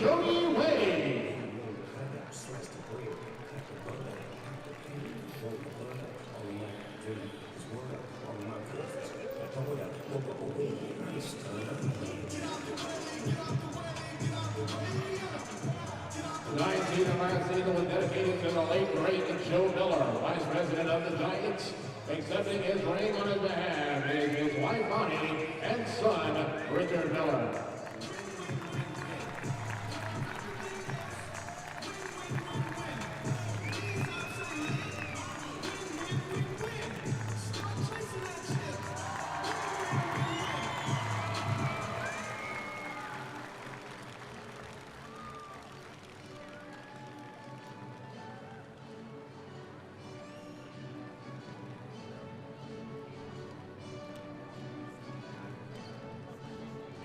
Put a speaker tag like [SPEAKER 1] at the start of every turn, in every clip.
[SPEAKER 1] Jody Way. The Giants season last season was dedicated to the late great Joe Miller, Vice President of the Giants. Accepting his ring on his behalf is his wife Bonnie and son Richard Miller.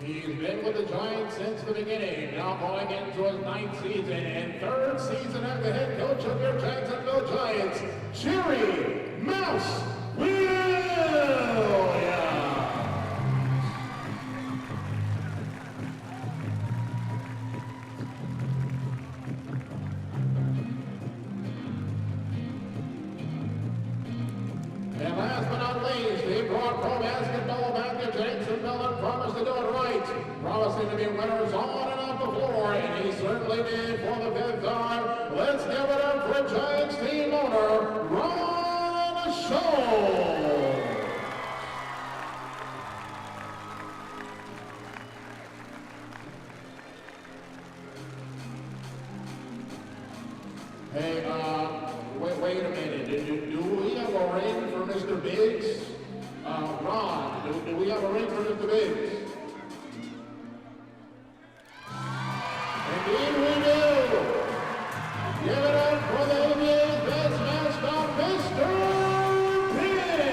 [SPEAKER 1] He's been with the Giants since the beginning, now going into his 9th season and 3rd season as the head coach of your Jacksonville Giants, Jerry Mouse Williams. And last but not least, he brought pro basketball back to Jacksonville and promised to do it right. Promising to be winners on and off the floor, and he certainly did for the 5th time. Let's give it up for Giants team owner, Ron Shaw. Hey, wait a minute. Do we have a ring for Mr. Biggs? Ron, do we have a ring for Mr. Biggs? Indeed we do. Give it up for the NBA's best mascot, Mr. Biggs.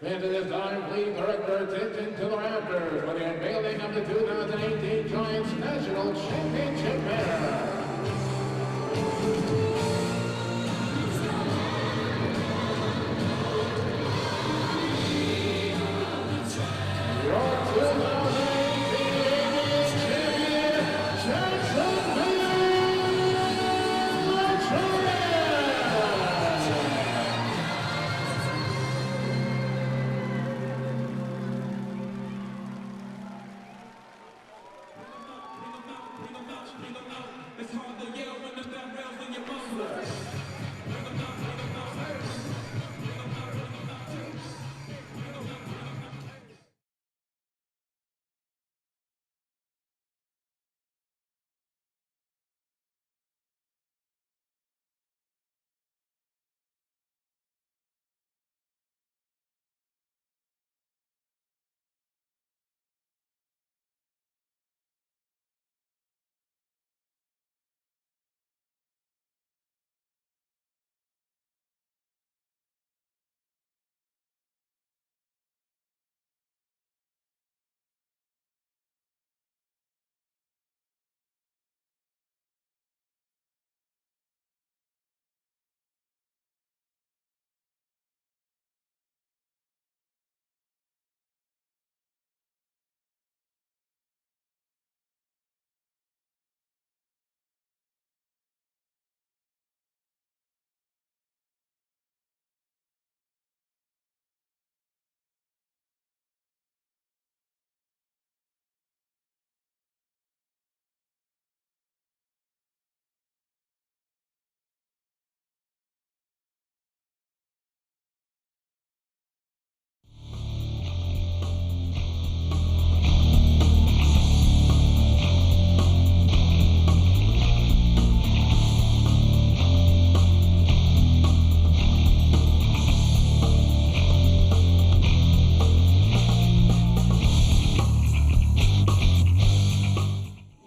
[SPEAKER 1] And at this time, please direct your attention to the rafters for the unveiling of the 2018 Giants National Championship banner. Your 2018 champion, Jacksonville Giants!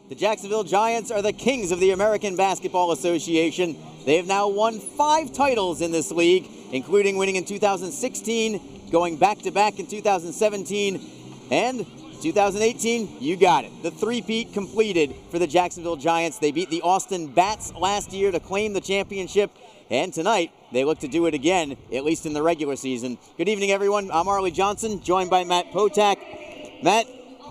[SPEAKER 2] The Jacksonville Giants are the kings of the American Basketball Association. They have now won 5 titles in this league, including winning in 2016, going back-to-back in 2017, and 2018, you got it. The three-peat completed for the Jacksonville Giants. They beat the Austin Bats last year to claim the championship, and tonight they look to do it again, at least in the regular season. Good evening, everyone. I'm Arlie Johnson, joined by Matt Potak. Matt,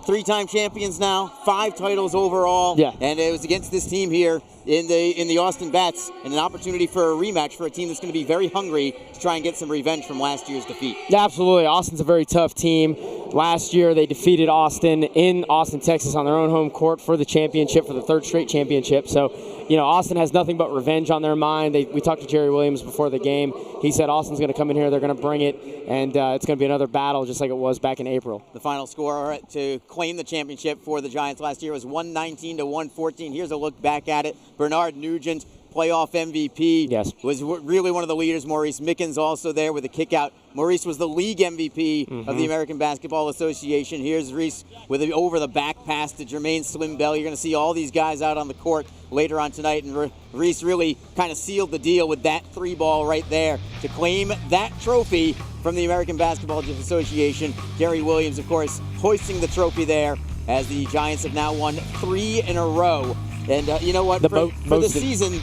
[SPEAKER 2] three-time champions now, 5 titles overall, and it was against this team here in the Austin Bats, and an opportunity for a rematch for a team that's going to be very hungry to try and get some revenge from last year's defeat.
[SPEAKER 3] Yeah, absolutely. Austin's a very tough team. Last year, they defeated Austin in Austin, Texas on their own home court for the championship, for the 3rd straight championship. So, you know, Austin has nothing but revenge on their mind. We talked to Jerry Williams before the game. He said Austin's going to come in here, they're going to bring it, and it's going to be another battle just like it was back in April.
[SPEAKER 2] The final score to claim the championship for the Giants last year was 119-114. Here's a look back at it. Bernard Nugent, playoff MVP, was really one of the leaders. Maurice Mickens also there with a kick-out. Maurice was the league MVP of the American Basketball Association. Here's Reese with an over-the-back pass to Jermaine Slim Bell. You're going to see all these guys out on the court later on tonight, and Reese really kind of sealed the deal with that 3-ball right there to claim that trophy from the American Basketball Association. Jerry Williams, of course, hoisting the trophy there as the Giants have now won 3 in a row. And you know what, for the season,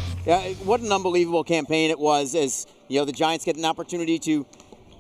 [SPEAKER 2] what an unbelievable campaign it was, as you know, the Giants get an opportunity to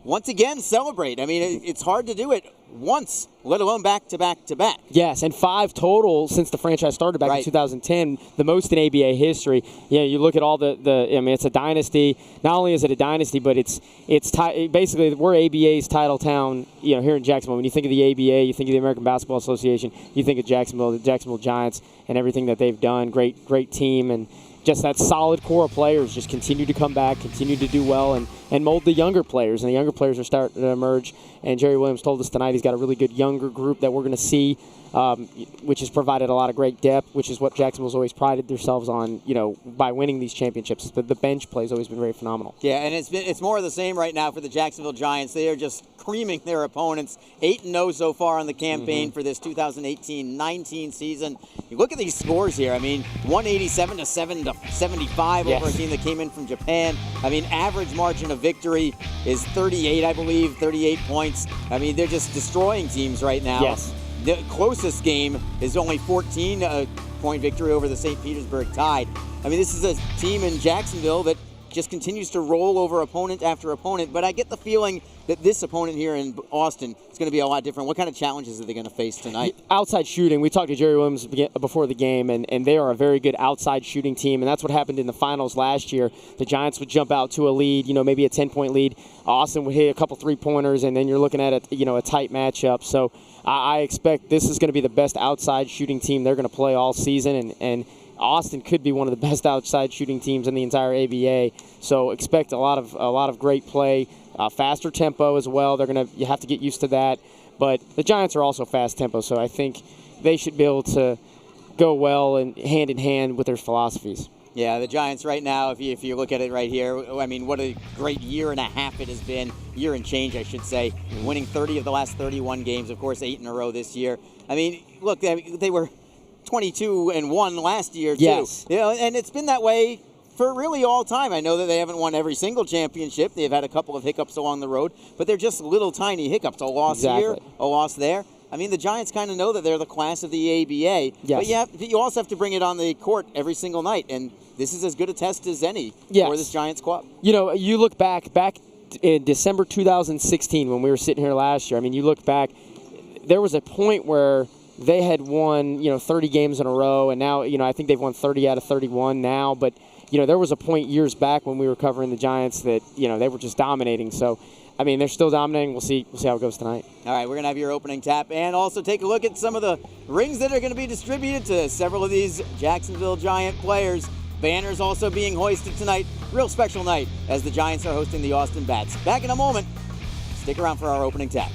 [SPEAKER 2] once again celebrate. I mean, it's hard to do it once, let alone back to back to back.
[SPEAKER 3] Yes, and 5 total since the franchise started back in 2010, the most in ABA history. You know, you look at all I mean, it's a dynasty. Not only is it a dynasty, but it's basically we're ABA's title town. You know, here in Jacksonville. When you think of the ABA, you think of the American Basketball Association. You think of Jacksonville, the Jacksonville Giants, and everything that they've done. Great team, and just that solid core of players just continue to come back, continue to do well, and mold the younger players. And the younger players are starting to emerge. And Jerry Williams told us tonight he's got a really good younger group that we're going to see, which has provided a lot of great depth, which is what Jacksonville's always prided themselves on, you know, by winning these championships. But the bench play has always been very phenomenal.
[SPEAKER 2] Yeah, and it's more of the same right now for the Jacksonville Giants. They are just creaming their opponents. 8-0 so far on the campaign for this 2018-19 season. You look at these scores here. I mean, 187-75 over a team that came in from Japan. I mean, average margin of victory is 38, I believe, 38 points. I mean, they're just destroying teams right now.
[SPEAKER 3] Yes.
[SPEAKER 2] The closest game is only 14-point victory over the St. Petersburg Tide. I mean, this is a team in Jacksonville that just continues to roll over opponent after opponent, but I get the feeling that this opponent here in Austin is going to be a lot different. What kind of challenges are they going to face tonight?
[SPEAKER 3] Outside shooting. We talked to Jerry Williams before the game, and they are a very good outside shooting team, and that's what happened in the finals last year. The Giants would jump out to a lead, you know, maybe a 10-point lead. Austin would hit a couple 3-pointers, and then you're looking at a tight matchup. So I expect this is going to be the best outside shooting team they're going to play all season, and Austin could be one of the best outside shooting teams in the entire ABA. So expect a lot of great play, faster tempo as well. You have to get used to that. But the Giants are also fast tempo, so I think they should be able to go well and hand in hand with their philosophies.
[SPEAKER 2] Yeah, the Giants right now, if you look at it right here, I mean, what a great year and a half it has been. Year and change, I should say. Winning 30 of the last 31 games, of course, 8 in a row this year. I mean, look, they were 22-1 last year, too.
[SPEAKER 3] Yes.
[SPEAKER 2] You know, and it's been that way for really all time. I know that they haven't won every single championship. They've had a couple of hiccups along the road, but they're just little tiny hiccups. A loss here, a loss there. I mean, the Giants kind of know that they're the class of the ABA, but you also have to bring it on the court every single night, and this is as good a test as any for this Giants squad.
[SPEAKER 3] You know, you look back in December 2016 when we were sitting here last year. I mean, you look back, there was a point where they had won, 30 games in a row, and now, I think they've won 30 out of 31 now, but there was a point years back when we were covering the Giants that, they were just dominating. So, I mean, they're still dominating. We'll see how it goes tonight. All
[SPEAKER 2] right, we're going to have your opening tap and also take a look at some of the rings that are going to be distributed to several of these Jacksonville Giant players. Banners also being hoisted tonight. Real special night as the Giants are hosting the Austin Bats. Back in a moment. Stick around for our opening tap.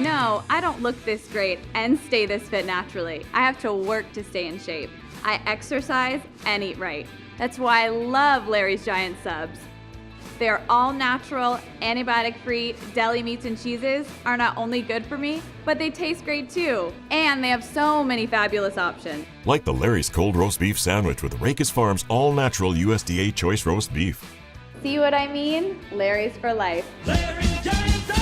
[SPEAKER 4] know, I don't look this great and stay this fit naturally. I have to work to stay in shape. I exercise and eat right. That's why I love Larry's Giant Subs. Their all-natural, antibiotic-free deli meats and cheeses are not only good for me, but they taste great too. And they have so many fabulous options.
[SPEAKER 5] Like the Larry's Cold Roast Beef Sandwich with Racus Farms all-natural USDA Choice Roast Beef.
[SPEAKER 4] See what I mean? Larry's for life.
[SPEAKER 6] Larry's Giant Subs!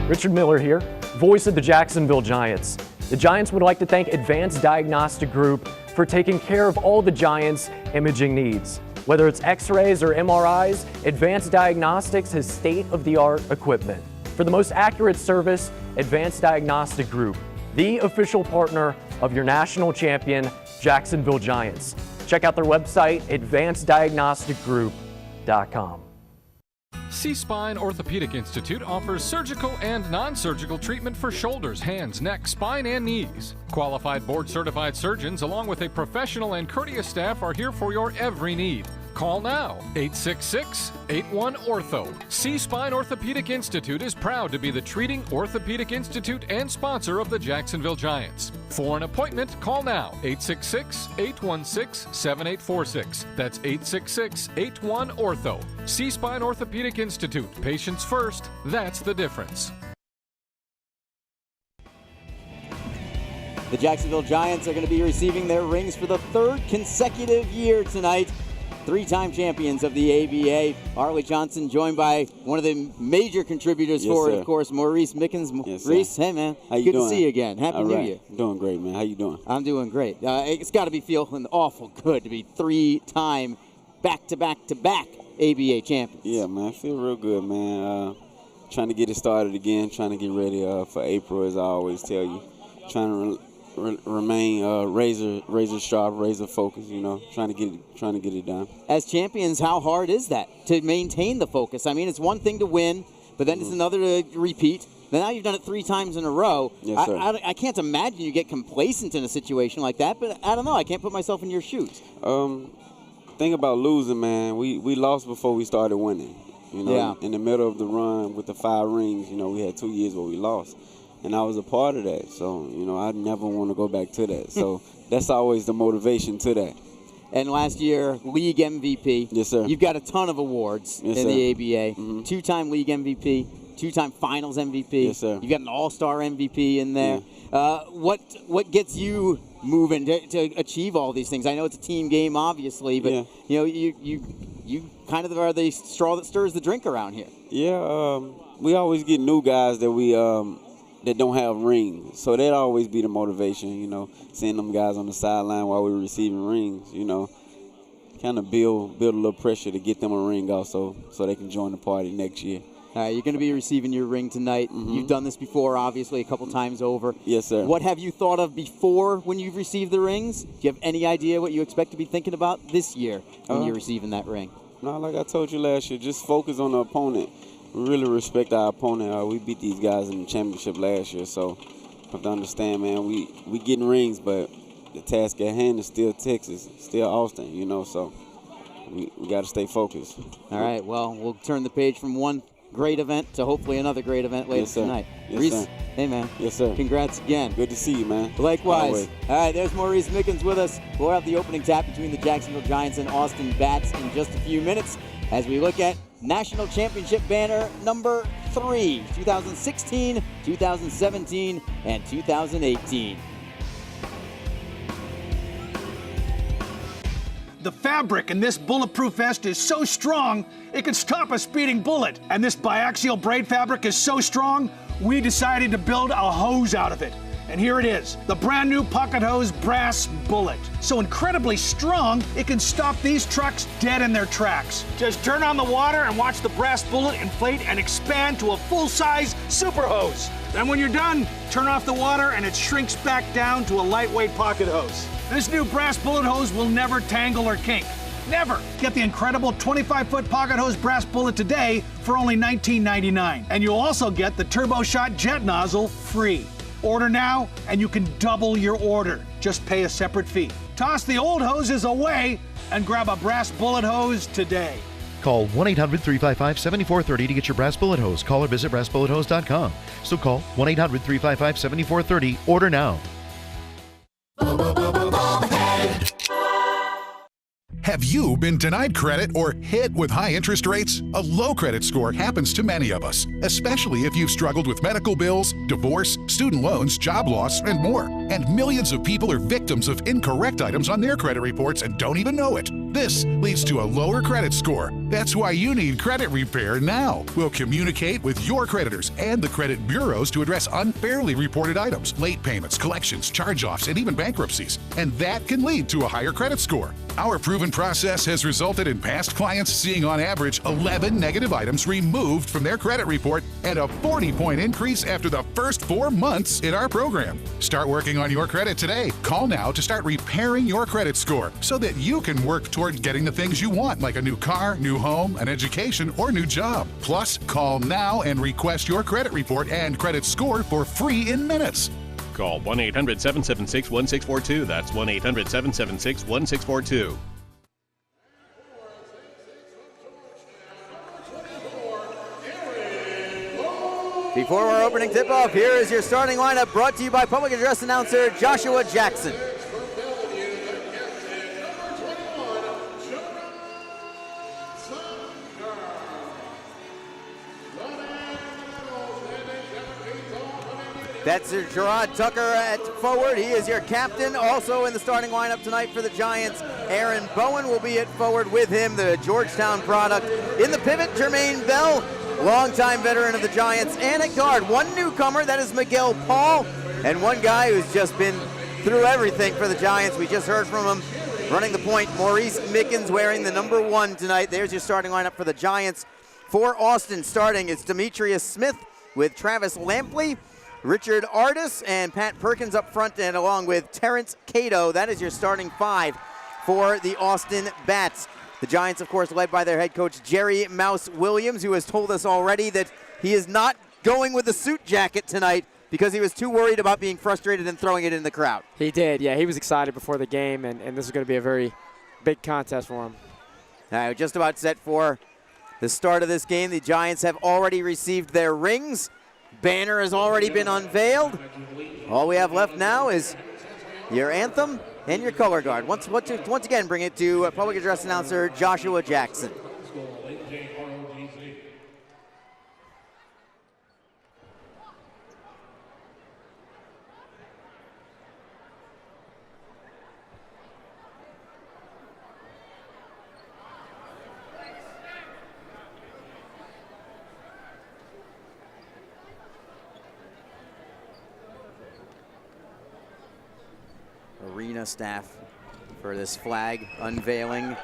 [SPEAKER 7] Richard Miller here, voice of the Jacksonville Giants. The Giants would like to thank Advanced Diagnostic Group for taking care of all the Giants' imaging needs. Whether it's x-rays or MRIs, Advanced Diagnostics has state-of-the-art equipment. For the most accurate service, Advanced Diagnostic Group, the official partner of your national champion, Jacksonville Giants. Check out their website, advanceddiagnosticgroup.com.
[SPEAKER 8] C-Spine Orthopedic Institute offers surgical and non-surgical treatment for shoulders, hands, neck, spine, and knees. Qualified board-certified surgeons along with a professional and courteous staff are here for your every need. Call now, 866-81-ORTHO. C-Spine Orthopedic Institute is proud to be the treating orthopedic institute and sponsor of the Jacksonville Giants. For an appointment, call now, 866-816-7846. That's 866-81-ORTHO. C-Spine Orthopedic Institute. Patients first, that's the difference.
[SPEAKER 2] The Jacksonville Giants are going to be receiving their rings for the third consecutive year tonight. Three-time champions of the ABA. Arlie Johnson joined by one of the major contributors for it, of course, Maurice Mickens. Maurice, hey, man.
[SPEAKER 9] How you
[SPEAKER 2] Good
[SPEAKER 9] doing?
[SPEAKER 2] to see you again. Happy New Year.
[SPEAKER 9] Doing great, man. How you doing?
[SPEAKER 2] I'm doing great. It's got to be feeling awful good to be three-time back-to-back-to-back ABA champions.
[SPEAKER 9] Yeah, man. I feel real good, man. Trying to get it started again. Trying to get ready for April, as I always tell you. Trying to remain razor sharp, razor focused, you know, trying to get it done.
[SPEAKER 2] As champions, how hard is that to maintain the focus? I mean, it's one thing to win, but then it's another to repeat. Now you've done it 3 times in a row.
[SPEAKER 9] Yes, sir.
[SPEAKER 2] I can't imagine you get complacent in a situation like that, but I don't know. I can't put myself in your shoes.
[SPEAKER 9] Thing about losing, man, we lost before we started winning. You know, in the middle of the run with the 5 rings, you know, we had 2 years where we lost. And I was a part of that. So, you know, I never want to go back to that. So that's always the motivation to that.
[SPEAKER 2] And last year, league MVP.
[SPEAKER 9] Yes, sir.
[SPEAKER 2] You've got a ton of awards in the ABA. 2-time league MVP, 2-time finals MVP.
[SPEAKER 9] Yes, sir.
[SPEAKER 2] You've got an all-star MVP in there. Yeah. What gets you moving to achieve all these things? I know it's a team game, obviously, but you know, you kind of are the straw that stirs the drink around here.
[SPEAKER 9] Yeah, we always get new guys that we that don't have rings. So that'd always be the motivation, you know, seeing them guys on the sideline while we're receiving rings, you know, kind of build a little pressure to get them a ring also so they can join the party next year.
[SPEAKER 2] All right, you're going to be receiving your ring tonight. You've done this before, obviously, a couple times over.
[SPEAKER 9] Yes, sir.
[SPEAKER 2] What have you thought of before when you've received the rings? Do you have any idea what you expect to be thinking about this year when you're receiving that ring?
[SPEAKER 9] No, like I told you last year, just focus on the opponent. We really respect our opponent. We beat these guys in the championship last year, so you have to understand, man, we getting rings, but the task at hand is still Texas, still Austin, you know, so we got to stay focused.
[SPEAKER 2] All right, well, we'll turn the page from one great event to hopefully another great event later tonight.
[SPEAKER 9] Yes,
[SPEAKER 2] Reese,
[SPEAKER 9] sir.
[SPEAKER 2] hey, man.
[SPEAKER 9] Yes, sir.
[SPEAKER 2] Congrats again.
[SPEAKER 9] Good to see you, man.
[SPEAKER 2] Likewise.
[SPEAKER 9] Always.
[SPEAKER 2] All right, there's Maurice Mickens with us. We'll have the opening tap between the Jacksonville Giants and Austin Bats in just a few minutes as we look at National Championship banner number 3, 2016, 2017, and 2018.
[SPEAKER 10] The fabric in this bulletproof vest is so strong, it can stop a speeding bullet. And this biaxial braid fabric is so strong, we decided to build a hose out of it. And here it is, the brand new Pocket Hose Brass Bullet. So incredibly strong, it can stop these trucks dead in their tracks. Just turn on the water and watch the brass bullet inflate and expand to a full-size super hose. Then when you're done, turn off the water and it shrinks back down to a lightweight pocket hose. This new brass bullet hose will never tangle or kink. Never! Get the incredible 25-foot Pocket Hose Brass Bullet today for only $19.99. And you'll also get the Turbo Shot Jet Nozzle free. Order now, and you can double your order. Just pay a separate fee. Toss the old hoses away and grab a brass bullet hose today.
[SPEAKER 11] Call 1-800-355-7430 to get your brass bullet hose. Call or visit brassbullethose.com. So call 1-800-355-7430. Order now.
[SPEAKER 12] Have you been denied credit or hit with high interest rates? A low credit score happens to many of us, especially if you've struggled with medical bills, divorce, student loans, job loss, and more. And millions of people are victims of incorrect items on their credit reports and don't even know it. This leads to a lower credit score. That's why you need Credit Repair now. We'll communicate with your creditors and the credit bureaus to address unfairly reported items, late payments, collections, charge-offs, and even bankruptcies. And that can lead to a higher credit score. Our proven process has resulted in past clients seeing on average 11 negative items removed from their credit report and a 40-point increase after the first 4 months in our program. Start working on your credit today. Call now to start repairing your credit score so that you can work toward getting the things you want, like a new car, new home, an education, or new job. Plus, call now and request your credit report and credit score for free in minutes.
[SPEAKER 13] Call 1-800-776-1642. That's 1-800-776-1642.
[SPEAKER 2] Before our opening tip-off, here is your starting lineup brought to you by public address announcer Joshua Jackson. That's Gerard Tucker at forward. He is your captain. Also in the starting lineup tonight for the Giants, Aaron Bowen will be at forward with him, the Georgetown product. In the pivot, Jermaine Bell, longtime veteran of the Giants. And at guard, one newcomer, that is Miguel Paul, and one guy who's just been through everything for the Giants. We just heard from him running the point, Maurice Mickens, wearing the number 1 tonight. There's your starting lineup for the Giants. For Austin, starting, it's Demetrius Smith with Travis Lampley, Richard Artis, and Pat Perkins up front, and along with Terrence Cato. That is your starting 5 for the Austin Bats. The Giants, of course, led by their head coach, Jerry Mouse Williams, who has told us already that he is not going with the suit jacket tonight because he was too worried about being frustrated and throwing it in the crowd.
[SPEAKER 3] He did, yeah. He was excited before the game, and this is going to be a very big contest for him.
[SPEAKER 2] Now, just about set for the start of this game. The Giants have already received their rings. Banner has already been unveiled. All we have left now is your anthem and your color guard. Once again, bring it to public address announcer Joshua Jackson. Arena staff for this flag unveiling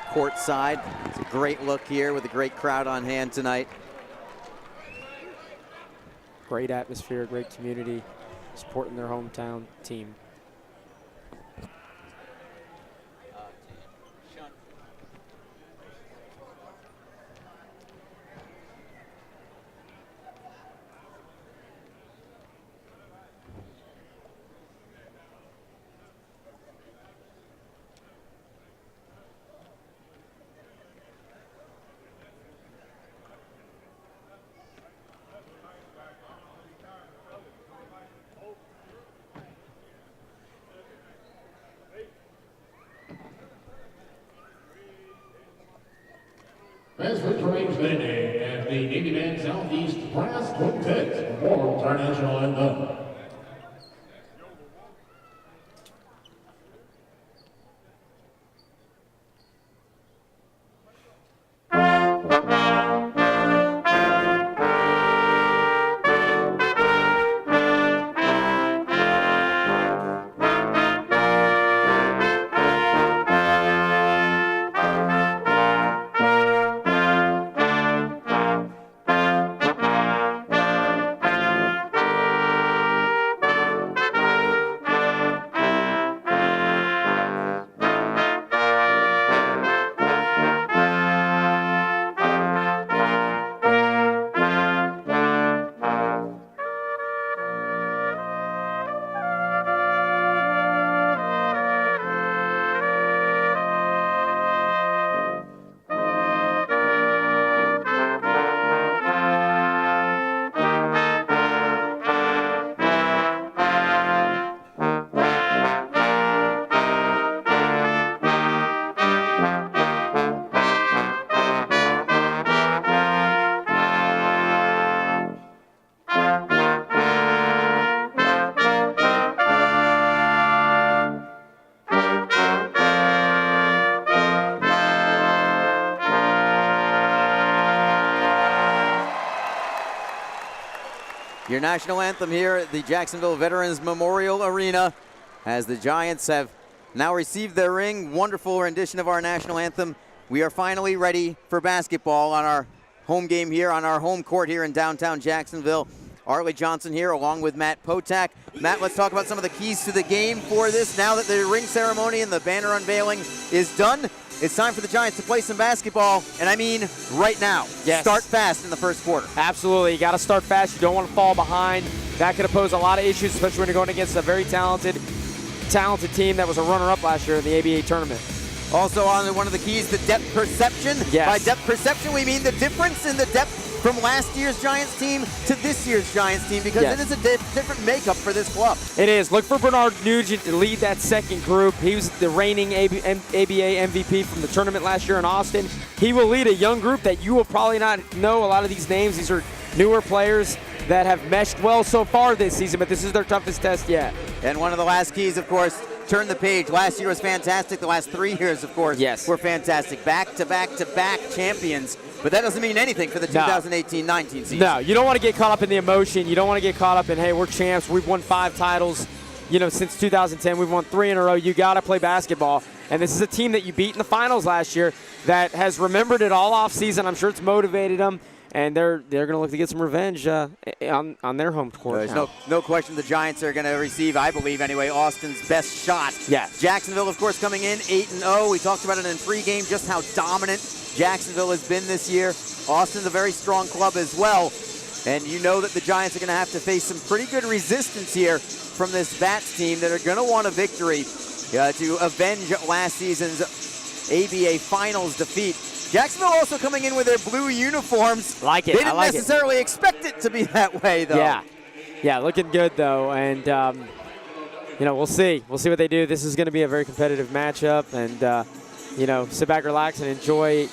[SPEAKER 2] courtside. It's a great look here with a great crowd on hand tonight.
[SPEAKER 3] Great atmosphere, great community, supporting their hometown team.
[SPEAKER 1] As for Trains Benning and the Navy Band Southeast Brass Quintet, for international anthem.
[SPEAKER 2] Your national anthem here at the Jacksonville Veterans Memorial Arena, as the Giants have now received their ring. Wonderful rendition of our national anthem. We are finally ready for basketball on our home game here on our home court here in downtown Jacksonville. Arlie Johnson here along with Matt Potak. Matt, let's talk about some of the keys to the game for this. Now that the ring ceremony and the banner unveiling is done, it's time for the Giants to play some basketball, and I mean right now.
[SPEAKER 3] Yes.
[SPEAKER 2] Start fast in the first quarter.
[SPEAKER 3] Absolutely. You got to start fast. You don't want to fall behind. That could pose a lot of issues, especially when you're going against a very talented team that was a runner-up last year in the ABA tournament.
[SPEAKER 2] Also on one of the keys, the depth perception.
[SPEAKER 3] Yes.
[SPEAKER 2] By depth perception, we mean the difference in the depth from last year's Giants team to this year's Giants team, because
[SPEAKER 3] yes.
[SPEAKER 2] it is a different makeup for this club.
[SPEAKER 3] It is. Look for Bernard Nugent to lead that second group. He was the reigning ABA MVP from the tournament last year in Austin. He will lead a young group that you will probably not know a lot of these names. These are newer players that have meshed well so far this season, but this is their toughest test yet.
[SPEAKER 2] And one of the last keys, of course, turn the page. Last year was fantastic. The last 3 years, of course, were fantastic. Back-to-back-to-back champions. But that doesn't mean anything for the 2018-19 season.
[SPEAKER 3] No, you don't want to get caught up in the emotion. You don't want to get caught up in, hey, we're champs. We've won 5 titles, since 2010. We've won 3 in a row. You got to play basketball. And this is a team that you beat in the finals last year that has remembered it all off season. I'm sure it's motivated them. And they're going to look to get some revenge on their home court.
[SPEAKER 2] There's no question the Giants are going to receive, I believe anyway, Austin's best shot.
[SPEAKER 3] Yes.
[SPEAKER 2] Jacksonville, of course, coming in 8-0. We talked about it in pregame, just how dominant Jacksonville has been this year. Austin's a very strong club as well. And you know that the Giants are going to have to face some pretty good resistance here from this Bats team that are going to want a victory to avenge last season's ABA Finals defeat. Jacksonville also coming in with their blue uniforms.
[SPEAKER 3] Like it.
[SPEAKER 2] They didn't necessarily expect it to be that way, though.
[SPEAKER 3] Yeah, looking good, though. And, we'll see. We'll see what they do. This is going to be a very competitive matchup. And, sit back, relax, and enjoy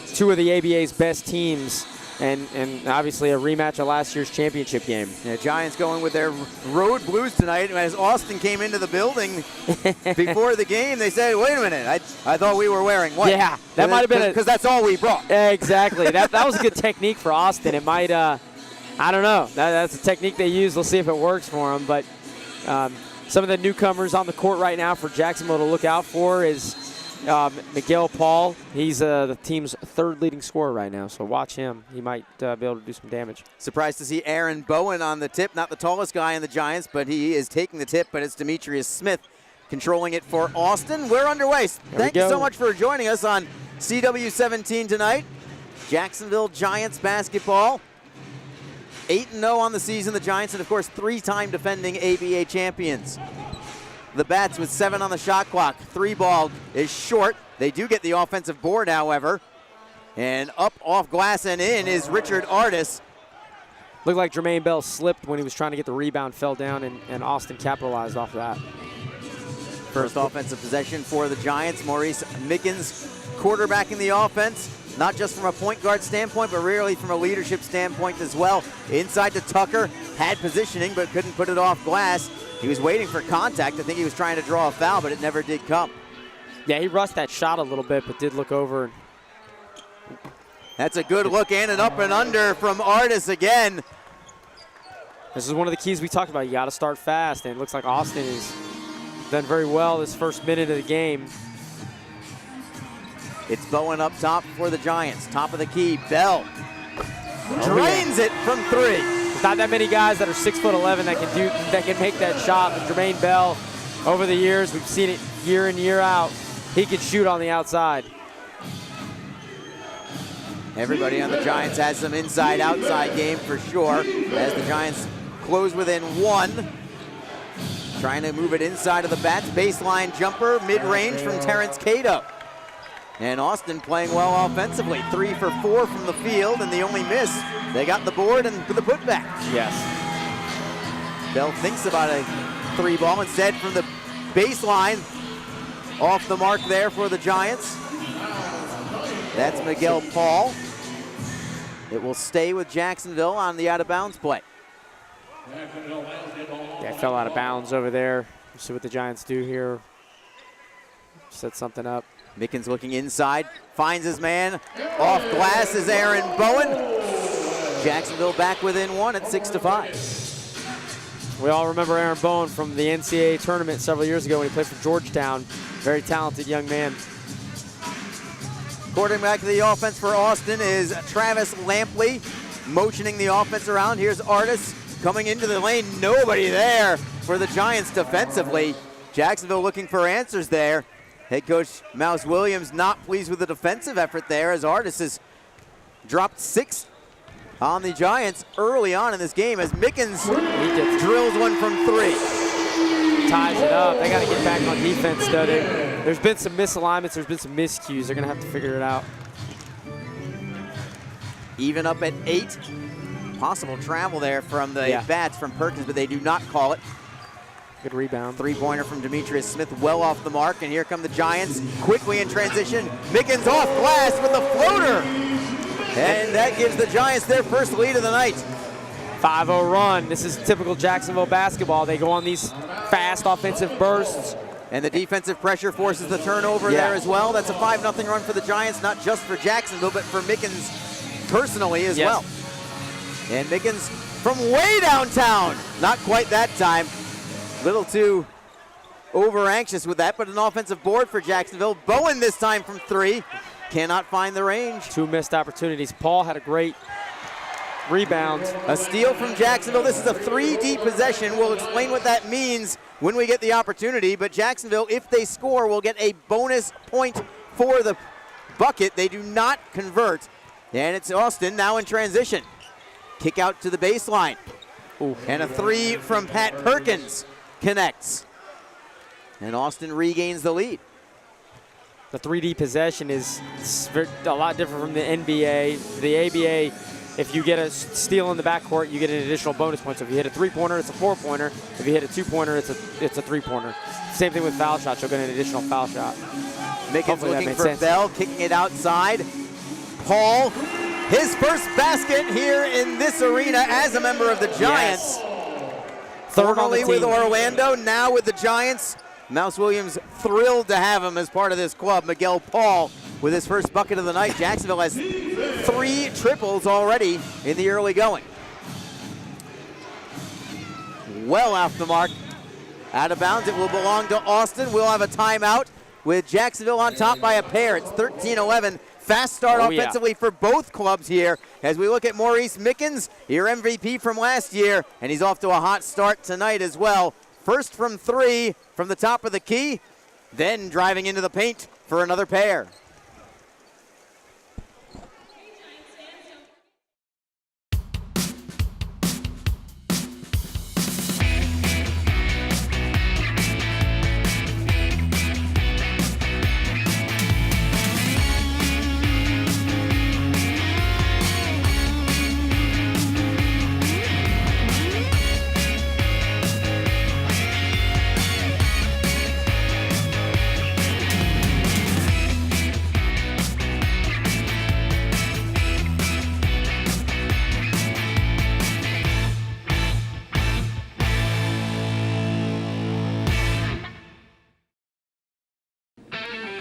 [SPEAKER 3] 2 of the ABA's best teams. And obviously a rematch of last year's championship game.
[SPEAKER 2] Yeah, Giants going with their road blues tonight. As Austin came into the building before the game, they said, wait a minute, I thought we were wearing white.
[SPEAKER 3] Yeah, that might have been
[SPEAKER 2] because that's all we brought.
[SPEAKER 3] Exactly. that was a good technique for Austin. It might, I don't know. That's a technique they use. We'll see if it works for them. But some of the newcomers on the court right now for Jacksonville to look out for is Miguel Paul. He's the team's 3rd leading scorer right now, so watch him. He might be able to do some damage.
[SPEAKER 2] Surprised to see Aaron Bowen on the tip. Not the tallest guy in the Giants, but he is taking the tip, but it's Demetrius Smith controlling it for Austin. We're underway. Thank you so much for joining us on CW17 tonight. Jacksonville Giants basketball. 8-0 on the season, the Giants, and of course 3-time defending ABA champions. The Bats with 7 on the shot clock. 3 ball is short. They do get the offensive board, however. And up off glass and in is Richard Artis.
[SPEAKER 3] Looked like Jermaine Bell slipped when he was trying to get the rebound, fell down, and Austin capitalized off of that.
[SPEAKER 2] First offensive possession for the Giants. Maurice Mickens quarterbacking the offense. Not just from a point guard standpoint, but really from a leadership standpoint as well. Inside to Tucker. Had positioning, but couldn't put it off glass. He was waiting for contact. I think he was trying to draw a foul, but it never did come.
[SPEAKER 3] Yeah, he rushed that shot a little bit, but did look over.
[SPEAKER 2] That's a good look and an up and under from Artis again.
[SPEAKER 3] This is one of the keys we talked about. You got to start fast, and it looks like Austin has done very well this first minute of the game.
[SPEAKER 2] It's Bowen up top for the Giants. Top of the key, Bell drains it from 3.
[SPEAKER 3] There's not that many guys that are 6'11" that can make that shot. But Jermaine Bell, over the years, we've seen it year in, year out. He can shoot on the outside.
[SPEAKER 2] Everybody on the Giants has some inside-outside game for sure, as the Giants close within 1. Trying to move it inside of the Bats. Baseline jumper, mid-range from Terrence Cato. And Austin playing well offensively. 3 for 4 from the field, and the only miss, they got the board and the putback.
[SPEAKER 3] Yes.
[SPEAKER 2] Bell thinks about a 3 ball instead from the baseline. Off the mark there for the Giants. That's Miguel Paul. It will stay with Jacksonville on the out-of-bounds play.
[SPEAKER 3] Yeah, fell out of bounds over there. We'll see what the Giants do here. Set something up.
[SPEAKER 2] Mickens looking inside, finds his man. Off glass is Aaron Bowen. Jacksonville back within 1 at 6-5.
[SPEAKER 3] We all remember Aaron Bowen from the NCAA tournament several years ago when he played for Georgetown. Very talented young man.
[SPEAKER 2] Quarterback to the offense for Austin is Travis Lampley, motioning the offense around. Here's Artis coming into the lane. Nobody there for the Giants defensively. Jacksonville looking for answers there. Head coach Mouse Williams not pleased with the defensive effort there as Artis has dropped 6 on the Giants early on in this game as Mickens drills one from 3.
[SPEAKER 3] Ties it up. They got to get back on defense, though. There's been some misalignments. There's been some miscues. They're going to have to figure it out.
[SPEAKER 2] Even up at 8. Possible travel there from the bats from Perkins, but they do not call it.
[SPEAKER 3] Good rebound.
[SPEAKER 2] 3-pointer from Demetrius Smith, well off the mark, and here come the Giants quickly in transition. Mickens off glass with a floater, and that gives the Giants their first lead of the night.
[SPEAKER 3] 5-0 run. This is typical Jacksonville basketball. They go on these fast offensive bursts.
[SPEAKER 2] And the defensive pressure forces the turnover there as well. That's a 5-0 run for the Giants, not just for Jacksonville, but for Mickens personally as well. And Mickens from way downtown. Not quite that time. Little too over anxious with that, but an offensive board for Jacksonville. Bowen this time from 3. Cannot find the range.
[SPEAKER 3] 2 missed opportunities. Paul had a great rebound.
[SPEAKER 2] A steal from Jacksonville. This is a 3-deep possession. We'll explain what that means when we get the opportunity, but Jacksonville, if they score, will get a bonus point for the bucket. They do not convert, and it's Austin now in transition. Kick out to the baseline. And a 3 from Pat Perkins connects. And Austin regains the lead.
[SPEAKER 3] The 3D possession is a lot different from the NBA. The ABA, if you get a steal in the backcourt, you get an additional bonus point. So if you hit a 3-pointer, it's a 4-pointer. If you hit a 2-pointer, it's a 3-pointer. Same thing with foul shots. You'll get an additional foul shot.
[SPEAKER 2] Mickens looking for Bell, kicking it outside. Paul, his first basket here in this arena as a member of the Giants. Formerly with Orlando, now with the Giants. Mouse Williams thrilled to have him as part of this club. Miguel Paul with his first bucket of the night. Jacksonville has 3 triples already in the early going. Well off the mark. Out of bounds. It will belong to Austin. We'll have a timeout with Jacksonville on top by a pair. It's 13-11. Fast start offensively for both clubs here as we look at Maurice Mickens, your MVP from last year, and he's off to a hot start tonight as well. First from 3 from the top of the key, then driving into the paint for another pair.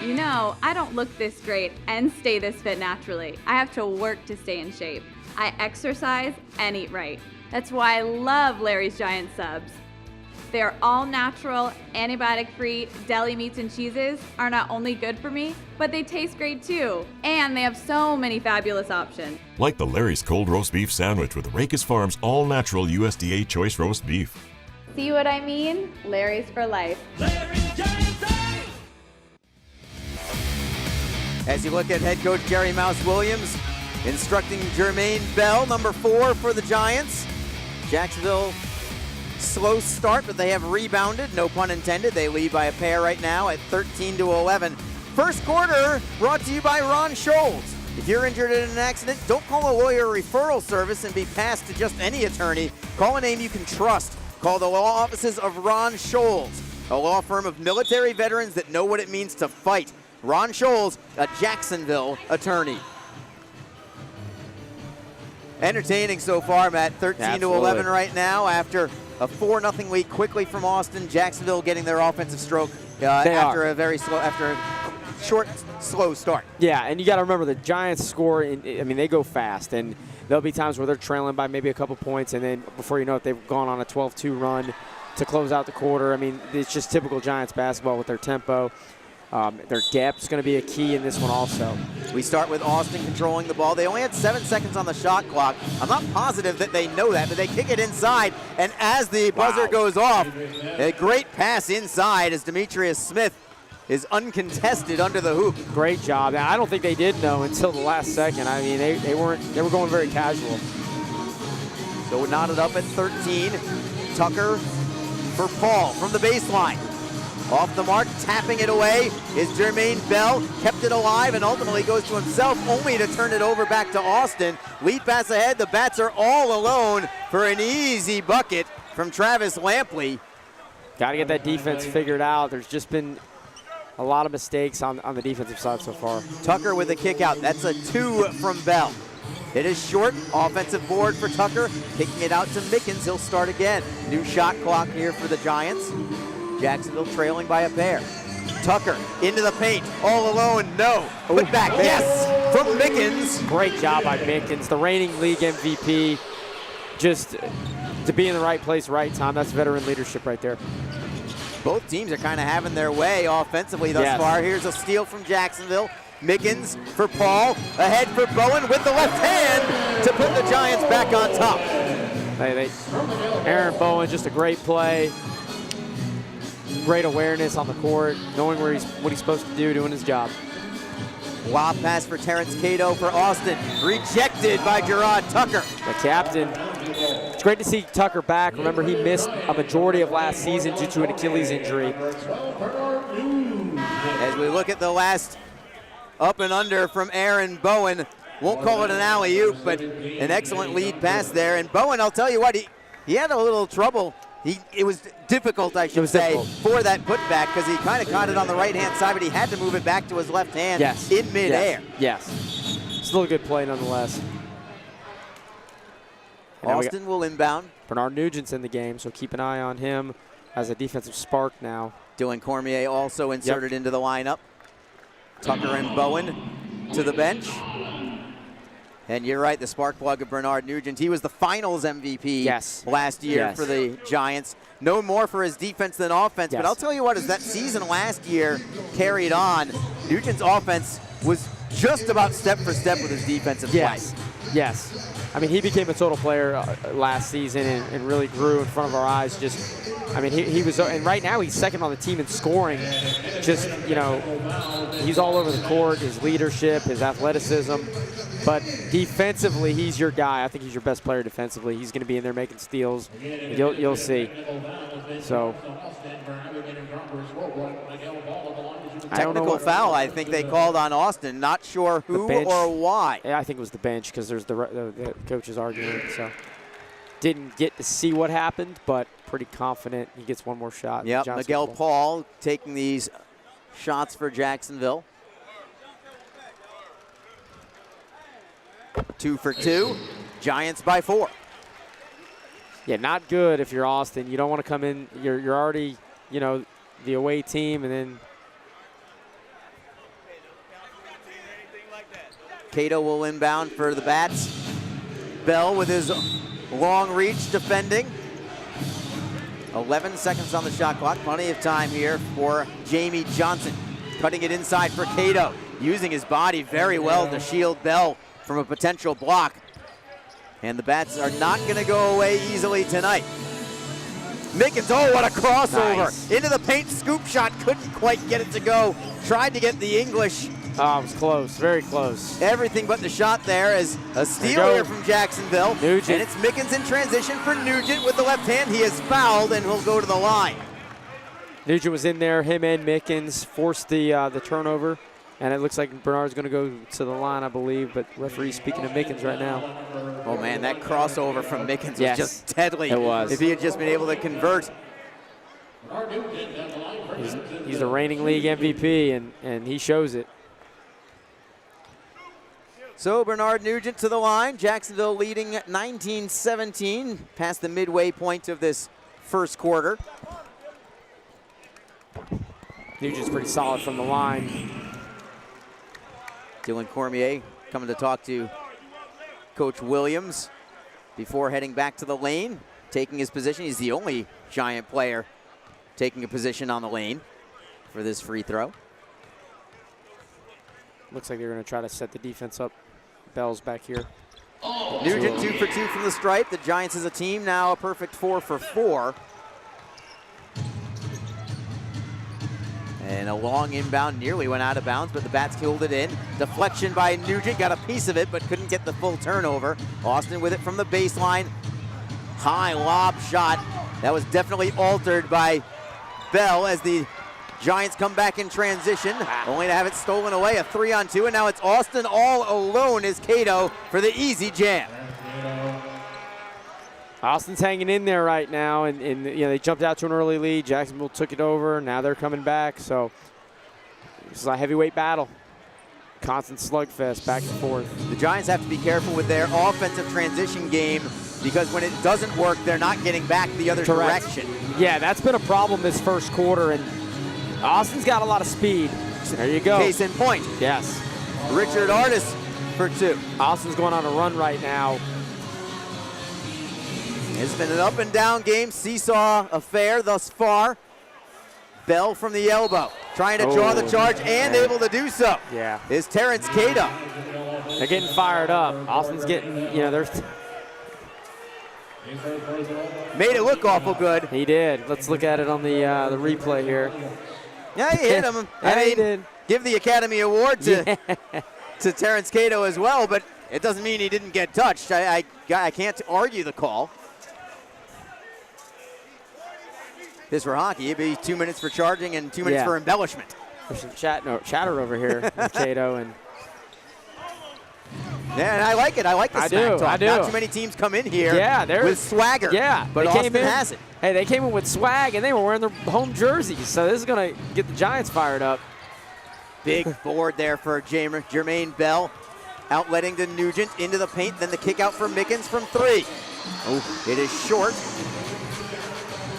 [SPEAKER 4] You know, I don't look this great and stay this fit naturally. I have to work to stay in shape. I exercise and eat right. That's why I love Larry's Giant Subs. Their all-natural, antibiotic-free deli meats and cheeses are not only good for me, but they taste great too. And they have so many fabulous options.
[SPEAKER 5] Like the Larry's Cold Roast Beef Sandwich with Racus Farms all-natural USDA Choice Roast Beef.
[SPEAKER 4] See what I mean? Larry's for life.
[SPEAKER 2] As you look at head coach Jerry Mouse Williams instructing Jermaine Bell, number 4 for the Giants. Jacksonville, slow start, but they have rebounded, no pun intended. They lead by a pair right now at 13-11. First quarter brought to you by Ron Scholes. If you're injured in an accident, don't call a lawyer referral service and be passed to just any attorney. Call a name you can trust. Call the law offices of Ron Scholes, a law firm of military veterans that know what it means to fight. Ron Scholes, a Jacksonville attorney. Entertaining so far, Matt. 13-11 right now after a 4-0 lead quickly from Austin. Jacksonville getting their offensive stroke after a short, slow start.
[SPEAKER 3] Yeah, and you got to remember the Giants score. I mean, they go fast, and there'll be times where they're trailing by maybe a couple points, and then before you know it, they've gone on a 12-2 run to close out the quarter. I mean, it's just typical Giants basketball with their tempo. Their depth's going to be a key in this one also.
[SPEAKER 2] We start with Austin controlling the ball. They only had 7 seconds on the shot clock. I'm not positive that they know that, but they kick it inside, and as the buzzer goes off, a great pass inside as Demetrius Smith is uncontested under the hoop.
[SPEAKER 3] Great job. Now, I don't think they did know until the last second. I mean, they were going very casual.
[SPEAKER 2] So knotted up at 13. Tucker for Paul from the baseline. Off the mark, tapping it away is Jermaine Bell. Kept it alive and ultimately goes to himself, only to turn it over back to Austin. Lead pass ahead. The Bats are all alone for an easy bucket from Travis Lampley.
[SPEAKER 3] Got to get that defense figured out. There's just been a lot of mistakes on the defensive side so far.
[SPEAKER 2] Tucker with a kick out. That's a 2 from Bell. It is short. Offensive board for Tucker. Kicking it out to Mickens. He'll start again. New shot clock here for the Giants. Jacksonville trailing by a pair. Tucker into the paint, all alone, no. Put back, yes, from Mickens.
[SPEAKER 3] Great job by Mickens, the reigning league MVP. Just to be in the right place, right time. That's veteran leadership right there.
[SPEAKER 2] Both teams are kind of having their way offensively thus far. Here's a steal from Jacksonville. Mickens for Paul, ahead for Bowen with the left hand to put the Giants back on top.
[SPEAKER 3] Aaron Bowen, just a great play. Great awareness on the court, knowing what he's supposed to do, doing his job.
[SPEAKER 2] Lob pass for Terrence Cato for Austin. Rejected by Gerard Tucker.
[SPEAKER 3] The captain. It's great to see Tucker back. Remember, he missed a majority of last season due to an Achilles injury.
[SPEAKER 2] As we look at the last up and under from Aaron Bowen, won't call it an alley-oop, but an excellent lead pass there. And Bowen, I'll tell you what, he had a little trouble. It was difficult, I should say, for that putback because he kind of caught it on the right-hand side, but he had to move it back to his left hand in midair.
[SPEAKER 3] Yes. Still a good play nonetheless.
[SPEAKER 2] Austin will inbound.
[SPEAKER 3] Bernard Nugent's in the game, so keep an eye on him as a defensive spark now.
[SPEAKER 2] Dylan Cormier also inserted into the lineup. Tucker and Bowen to the bench. And you're right, the spark plug of Bernard Nugent. He was the finals MVP last year for the Giants. No more for his defense than offense. But I'll tell you what, as that season last year carried on, Nugent's offense was just about step for step with his defensive play.
[SPEAKER 3] Yes. I mean, he became a total player last season and really grew in front of our eyes. Just, I mean, he was, and right now he's second on the team in scoring. Just, you know, he's all over the court, his leadership, his athleticism. But defensively, he's your guy. I think he's your best player defensively. He's going to be in there making steals. You'll see. So,
[SPEAKER 2] technical foul, I think they called on Austin. Not sure who or why.
[SPEAKER 3] Yeah, I think it was the bench because there's the coaches arguing. So, didn't get to see what happened, but pretty confident he gets one more shot.
[SPEAKER 2] Yep, Miguel Paul taking these shots for Jacksonville. 2 for 2. Giants by 4.
[SPEAKER 3] Yeah, not good if you're Austin. You don't want to come in. You're already, you know, the away team, and then
[SPEAKER 2] Cato will inbound for the Bats. Bell with his long reach defending. 11 seconds on the shot clock. Plenty of time here for Jamie Johnson. Cutting it inside for Cato. Using his body very well to shield Bell from a potential block. And the Bats are not going to go away easily tonight. Mickens, oh, what a crossover.
[SPEAKER 3] Nice.
[SPEAKER 2] Into the paint, scoop shot, couldn't quite get it to go. Tried to get the English.
[SPEAKER 3] Oh, it was close, very close.
[SPEAKER 2] Everything but the shot there as a steal here from Jacksonville.
[SPEAKER 3] Nugent.
[SPEAKER 2] And it's Mickens in transition for Nugent with the left hand. He is fouled and will go to the line.
[SPEAKER 3] Nugent was in there, him and Mickens forced the turnover. And it looks like Bernard's going to go to the line, I believe, but referee's speaking of Mickens right now.
[SPEAKER 2] Oh, man, that crossover from Mickens was just deadly.
[SPEAKER 3] It was.
[SPEAKER 2] If he had just been able to convert.
[SPEAKER 3] He's the reigning league MVP, and he shows it.
[SPEAKER 2] So Bernard Nugent to the line. Jacksonville leading 19-17 past the midway point of this first quarter.
[SPEAKER 3] Nugent's pretty solid from the line.
[SPEAKER 2] Dylan Cormier coming to talk to Coach Williams before heading back to the lane, taking his position. He's the only Giant player taking a position on the lane for this free throw.
[SPEAKER 3] Looks like they're going to try to set the defense up. Bell's back here.
[SPEAKER 2] Nugent 2 for 2 from the stripe. The Giants as a team now a perfect 4 for 4. And a long inbound nearly went out of bounds, but the Bats killed it in. Deflection by Nugent, got a piece of it, but couldn't get the full turnover. Austin with it from the baseline. High lob shot. That was definitely altered by Bell as the Giants come back in transition, only to have it stolen away. A 3-on-2, and now it's Austin all alone as Cato for the easy jam.
[SPEAKER 3] Austin's hanging in there right now, and they jumped out to an early lead. Jacksonville took it over. Now they're coming back, so this is a heavyweight battle. Constant slugfest, back and forth.
[SPEAKER 2] The Giants have to be careful with their offensive transition game because when it doesn't work, they're not getting back the other direction.
[SPEAKER 3] Yeah, that's been a problem this first quarter, and Austin's got a lot of speed. There you go.
[SPEAKER 2] Case in point.
[SPEAKER 3] Yes.
[SPEAKER 2] Richard Artis for 2.
[SPEAKER 3] Austin's going on a run right now.
[SPEAKER 2] It's been an up and down game, seesaw affair thus far. Bell from the elbow, trying to draw the charge and able to do so.
[SPEAKER 3] Yeah.
[SPEAKER 2] Is Terrence Cato.
[SPEAKER 3] They're getting fired up. Austin's getting, they're
[SPEAKER 2] made it look awful good.
[SPEAKER 3] He did. Let's look at it on the replay here.
[SPEAKER 2] Yeah, he hit him.
[SPEAKER 3] He did.
[SPEAKER 2] Give the Academy Award to to Terrence Cato as well, but it doesn't mean he didn't get touched. I can't argue the call. This for hockey, it'd be 2 minutes for charging and 2 minutes for embellishment.
[SPEAKER 3] There's some chatter over here with Cato and.
[SPEAKER 2] Yeah, and I like it. I like the smack talk.
[SPEAKER 3] I do.
[SPEAKER 2] Not too many teams come in here with swagger.
[SPEAKER 3] Yeah,
[SPEAKER 2] but Austin has it.
[SPEAKER 3] Hey, they came in with swag, and they were wearing their home jerseys, so this is going to get the Giants fired up.
[SPEAKER 2] Big board there for Jermaine Bell. Outletting to Nugent into the paint, then the kick out for Mickens from 3. Oh, it is short.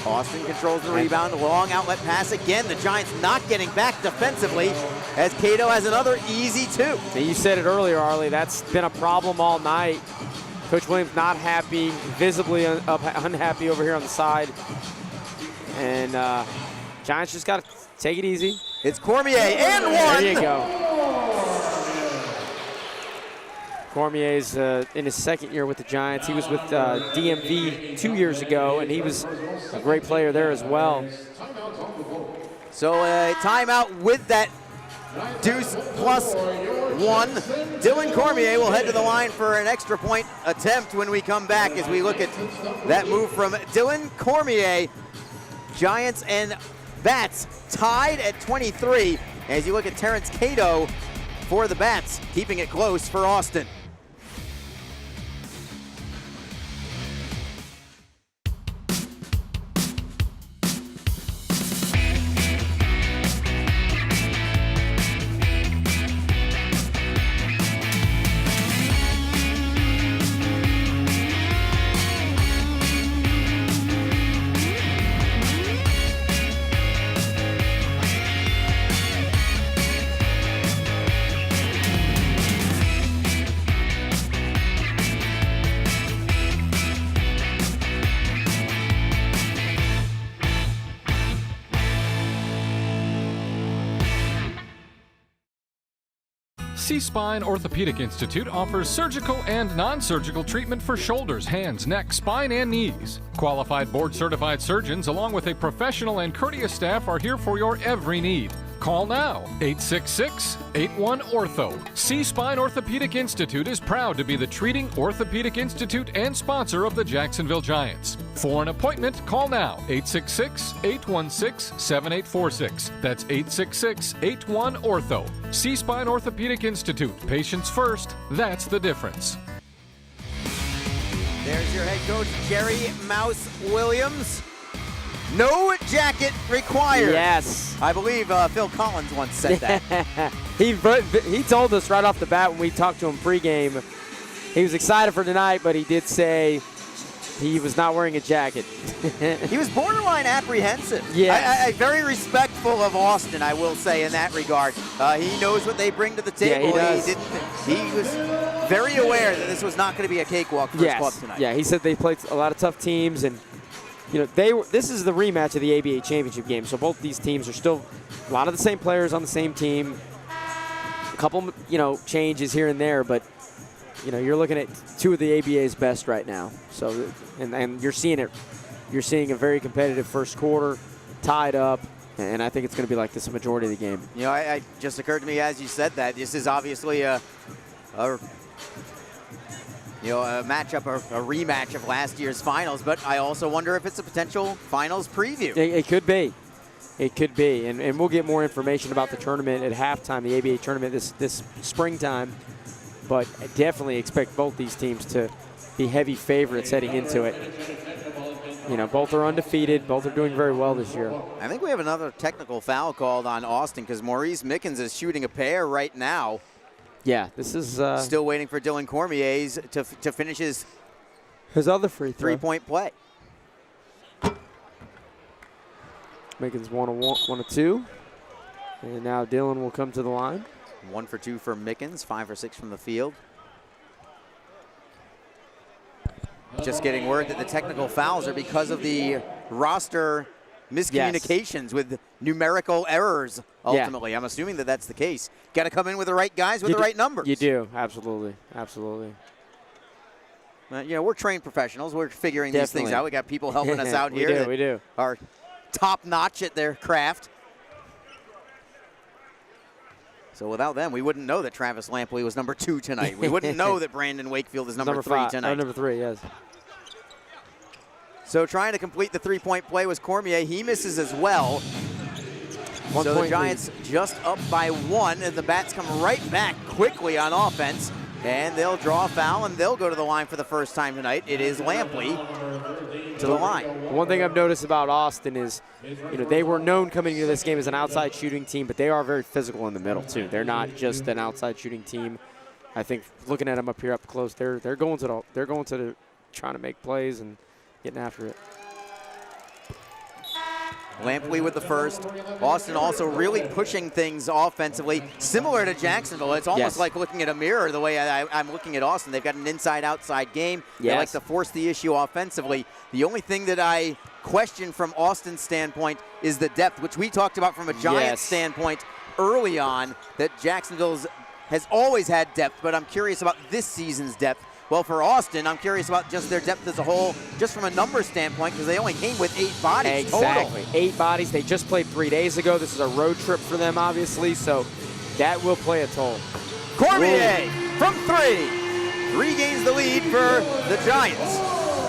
[SPEAKER 2] Austin controls the rebound, long outlet pass again. The Giants not getting back defensively as Cato has another easy 2.
[SPEAKER 3] You said it earlier, Arlie, that's been a problem all night. Coach Williams not happy, visibly unhappy over here on the side. And Giants just got to take it easy.
[SPEAKER 2] It's Cormier and 1.
[SPEAKER 3] There you go. Cormier's in his second year with the Giants. He was with DMV 2 years ago, and he was a great player there as well.
[SPEAKER 2] So a timeout with that deuce plus 1. Dylan Cormier will head to the line for an extra point attempt when we come back as we look at that move from Dylan Cormier. Giants and Bats tied at 23 as you look at Terrence Cato for the Bats, keeping it close for Austin.
[SPEAKER 8] C-Spine Orthopedic Institute offers surgical and non-surgical treatment for shoulders, hands, neck, spine, and knees. Qualified board-certified surgeons along with a professional and courteous staff are here for your every need. Call now, 866-81-ORTHO. C-Spine Orthopedic Institute is proud to be the treating orthopedic institute and sponsor of the Jacksonville Giants. For an appointment, call now, 866-816-7846. That's 866-81-ORTHO. C-Spine Orthopedic Institute. Patients first. That's the difference.
[SPEAKER 2] There's your head coach, Jerry Mouse Williams. No jacket required.
[SPEAKER 3] Yes.
[SPEAKER 2] I believe Phil Collins once said that.
[SPEAKER 3] He told us right off the bat when we talked to him pregame, he was excited for tonight, but he did say He was not wearing a jacket.
[SPEAKER 2] He was borderline apprehensive.
[SPEAKER 3] Yeah.
[SPEAKER 2] Very respectful of Austin, I will say, in that regard. He knows what they bring to the table.
[SPEAKER 3] Yeah, he does.
[SPEAKER 2] He was very aware that this was not going to be a cakewalk for his club tonight.
[SPEAKER 3] Yeah, he said they played a lot of tough teams, and this is the rematch of the ABA championship game. So both these teams are still a lot of the same players on the same team. A couple, changes here and there, but you're looking at two of the ABA's best right now. So, and you're seeing it. You're seeing a very competitive first quarter, tied up, and I think it's going to be like this a majority of the game.
[SPEAKER 2] I just occurred to me as you said that this is obviously a matchup, a rematch of last year's finals, but I also wonder if it's a potential finals preview.
[SPEAKER 3] It could be. It could be, and we'll get more information about the tournament at halftime, the ABA tournament this springtime. But I definitely expect both these teams to be heavy favorites heading into it. Both are undefeated. Both are doing very well this year.
[SPEAKER 2] I think we have another technical foul called on Austin because Maurice Mickens is shooting a pair right now.
[SPEAKER 3] Yeah, this is
[SPEAKER 2] still waiting for Dylan Cormier's to finish his
[SPEAKER 3] other free throw.
[SPEAKER 2] 3-point play.
[SPEAKER 3] Mickens 1 of 2, and now Dylan will come to the line.
[SPEAKER 2] 1 for 2 for Mickens, 5 for 6 from the field. Just getting word that the technical fouls are because of the roster miscommunications with numerical errors, ultimately. I'm assuming that that's the case. Got to come in with the right guys with the right numbers.
[SPEAKER 3] You do, absolutely, absolutely.
[SPEAKER 2] We're trained professionals. We're figuring these things out. We got people helping us out here.
[SPEAKER 3] We do.
[SPEAKER 2] Are top-notch at their craft. So without them, we wouldn't know that Travis Lampley was number 2 tonight. We wouldn't know that Brandon Wakefield is number 3 tonight.
[SPEAKER 3] Number 3, yes.
[SPEAKER 2] So trying to complete the 3-point play was Cormier. He misses as well. So the Giants just up by 1, and the Bats come right back quickly on offense. And they'll draw a foul, and they'll go to the line for the first time tonight. It is Lampley to the line.
[SPEAKER 3] One thing I've noticed about Austin is, they were known coming into this game as an outside shooting team, but they are very physical in the middle too. They're not just an outside shooting team. I think looking at them up here up close, they're going to trying to make plays and getting after it.
[SPEAKER 2] Lampley with the first. Austin also really pushing things offensively, similar to Jacksonville. It's almost like looking at a mirror the way I'm looking at Austin. They've got an inside-outside game. They like to force the issue offensively. The only thing that I question from Austin's standpoint is the depth, which we talked about from a Giants standpoint early on, that Jacksonville's has always had depth, but I'm curious about this season's depth. Well, for Austin, I'm curious about just their depth as a whole, just from a numbers standpoint, because they only came with 8 bodies total.
[SPEAKER 3] Exactly, 8 bodies. They just played 3 days ago. This is a road trip for them, obviously, so that will play a toll.
[SPEAKER 2] Cormier from 3 regains the lead for the Giants.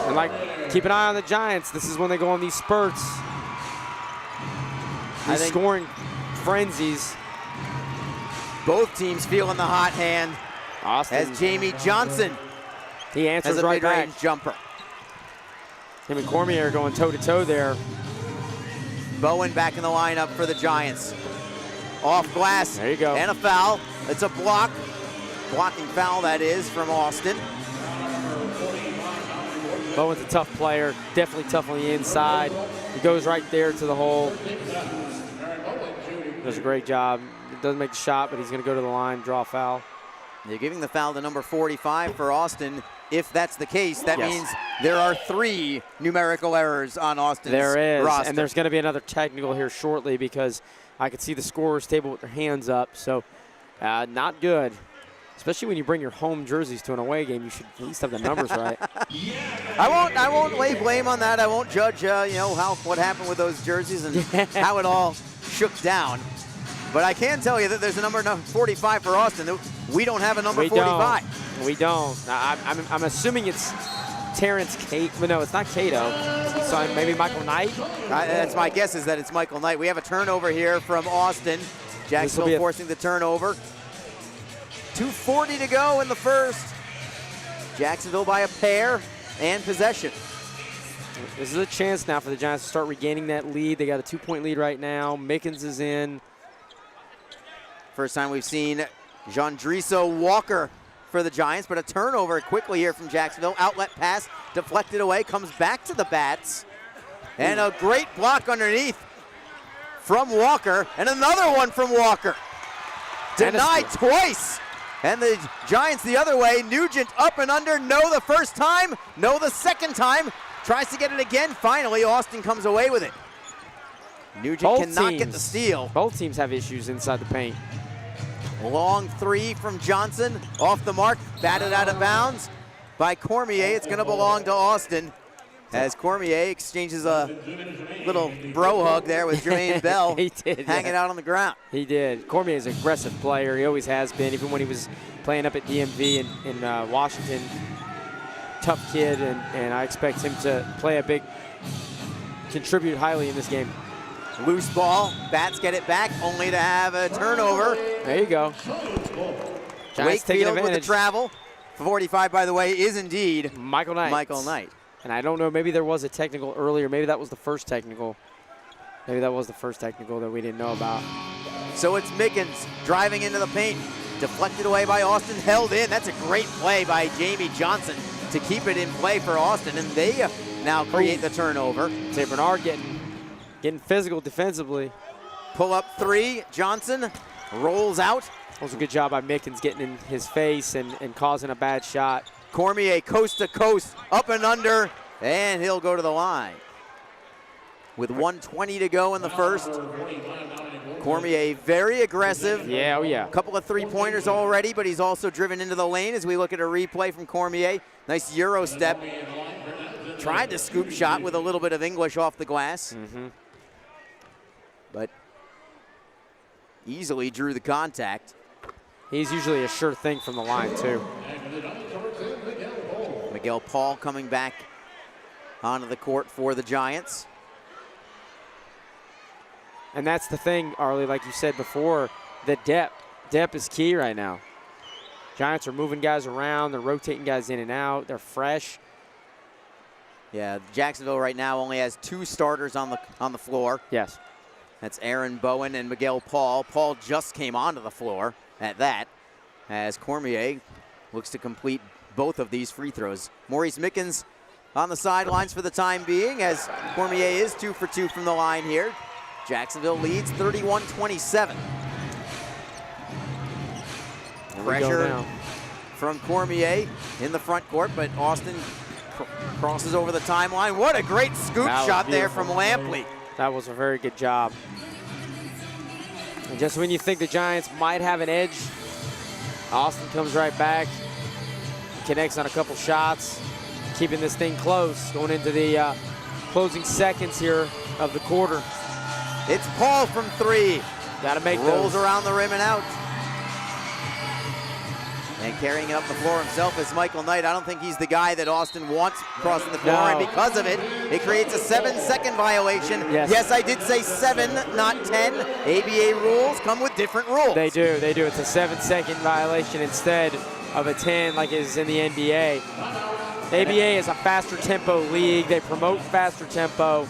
[SPEAKER 3] And keep an eye on the Giants. This is when they go on these spurts. These scoring frenzies.
[SPEAKER 2] Both teams feeling the hot hand.
[SPEAKER 3] Austin.
[SPEAKER 2] As Jamie Johnson
[SPEAKER 3] he answers
[SPEAKER 2] as a
[SPEAKER 3] right
[SPEAKER 2] mid-range
[SPEAKER 3] back.
[SPEAKER 2] jumper.
[SPEAKER 3] Him and Cormier are going toe-to-toe there.
[SPEAKER 2] Bowen back in the lineup for the Giants. Off glass.
[SPEAKER 3] There you go.
[SPEAKER 2] And a foul. It's a block. Blocking foul, that is, from Austin.
[SPEAKER 3] Bowen's a tough player. Definitely tough on the inside. He goes right there to the hole. Does a great job. Doesn't make the shot, but he's going to go to the line, draw a foul.
[SPEAKER 2] They're giving the foul to number 45 for Austin. If that's the case, that means there are 3 numerical errors on Austin's roster.
[SPEAKER 3] And there's going to be another technical here shortly because I could see the scorer's table with their hands up. So not good, especially when you bring your home jerseys to an away game. You should at least have the numbers right.
[SPEAKER 2] I won't lay blame on that. I won't judge what happened with those jerseys and how it all shook down. But I can tell you that there's a number 45 for Austin. We don't have a number 45.
[SPEAKER 3] We don't. I'm assuming it's Terrence Cato. But no, it's not Cato. So maybe Michael Knight?
[SPEAKER 2] That's my guess, is that it's Michael Knight. We have a turnover here from Austin. Jacksonville forcing the turnover. 2:40 to go in the first. Jacksonville by a pair and possession.
[SPEAKER 3] This is a chance now for the Giants to start regaining that lead. They got a 2-point lead right now. Mickens is in.
[SPEAKER 2] First time we've seen Jandriso Walker for the Giants, but a turnover quickly here from Jacksonville. Outlet pass deflected away, comes back to the Bats. And a great block underneath from Walker, and another one from Walker. Denied twice. And the Giants the other way. Nugent up and under. No the first time. No the second time. Tries to get it again. Finally, Austin comes away with it. Nugent cannot get the steal.
[SPEAKER 3] Both teams have issues inside the paint.
[SPEAKER 2] Long three from Johnson. Off the mark. Batted out of bounds by Cormier. It's going to belong to Austin. As Cormier exchanges a little bro hug there with Jermaine Bell.
[SPEAKER 3] He did,
[SPEAKER 2] hanging out on the ground.
[SPEAKER 3] He did. Cormier is an aggressive player. He always has been, even when he was playing up at DMV in Washington. Tough kid, and I expect him to contribute highly in this game.
[SPEAKER 2] Loose ball. Bats get it back, only to have a turnover.
[SPEAKER 3] There you go.
[SPEAKER 2] Wakefield with the travel. 45, by the way, is indeed
[SPEAKER 3] Michael Knight.
[SPEAKER 2] Michael Knight.
[SPEAKER 3] And I don't know, maybe there was a technical earlier. Maybe that was the first technical. Maybe that was the first technical that we didn't know about.
[SPEAKER 2] So it's Mickens driving into the paint. Deflected away by Austin, held in. That's a great play by Jamie Johnson to keep it in play for Austin. And they now create the turnover.
[SPEAKER 3] St. Bernard getting physical defensively.
[SPEAKER 2] Pull up three. Johnson rolls out.
[SPEAKER 3] That was a good job by Mickens getting in his face and causing a bad shot.
[SPEAKER 2] Cormier coast to coast, up and under, and he'll go to the line. With 1:20 to go in the first. Cormier very aggressive.
[SPEAKER 3] Yeah, oh yeah.
[SPEAKER 2] A couple of three-pointers already, but he's also driven into the lane as we look at a replay from Cormier. Nice Euro step. Tried to scoop shot with a little bit of English off the glass. But easily drew the contact.
[SPEAKER 3] He's usually a sure thing from the line, too.
[SPEAKER 2] Miguel Paul coming back onto the court for the Giants.
[SPEAKER 3] And that's the thing, Arlie, like you said before, the depth. Depth is key right now. Giants are moving guys around. They're rotating guys in and out. They're fresh.
[SPEAKER 2] Yeah, Jacksonville right now only has two starters on the floor.
[SPEAKER 3] Yes.
[SPEAKER 2] That's Aaron Bowen and Miguel Paul. Paul just came onto the floor at that, as Cormier looks to complete both of these free throws. Maurice Mickens on the sidelines for the time being, as Cormier is 2 for 2 from the line here. Jacksonville leads 31-27. Pressure from Cormier in the front court, but Austin crosses over the timeline. What a great scoop shot there from Lampley.
[SPEAKER 3] That was a very good job. And just when you think the Giants might have an edge, Austin comes right back, connects on a couple shots, keeping this thing close, going into the closing seconds here of the quarter.
[SPEAKER 2] It's Paul from three.
[SPEAKER 3] Got to make
[SPEAKER 2] Rolls
[SPEAKER 3] those.
[SPEAKER 2] around the rim and out. And carrying it up the floor himself is Michael Knight. I don't think he's the guy that Austin wants crossing the floor, and because of it, it creates a 7-second violation. Yes, I did say 7, not 10. ABA rules come with different rules.
[SPEAKER 3] They do. It's a 7-second violation instead of a 10 like it is in the NBA. ABA is a faster tempo league. They promote faster tempo,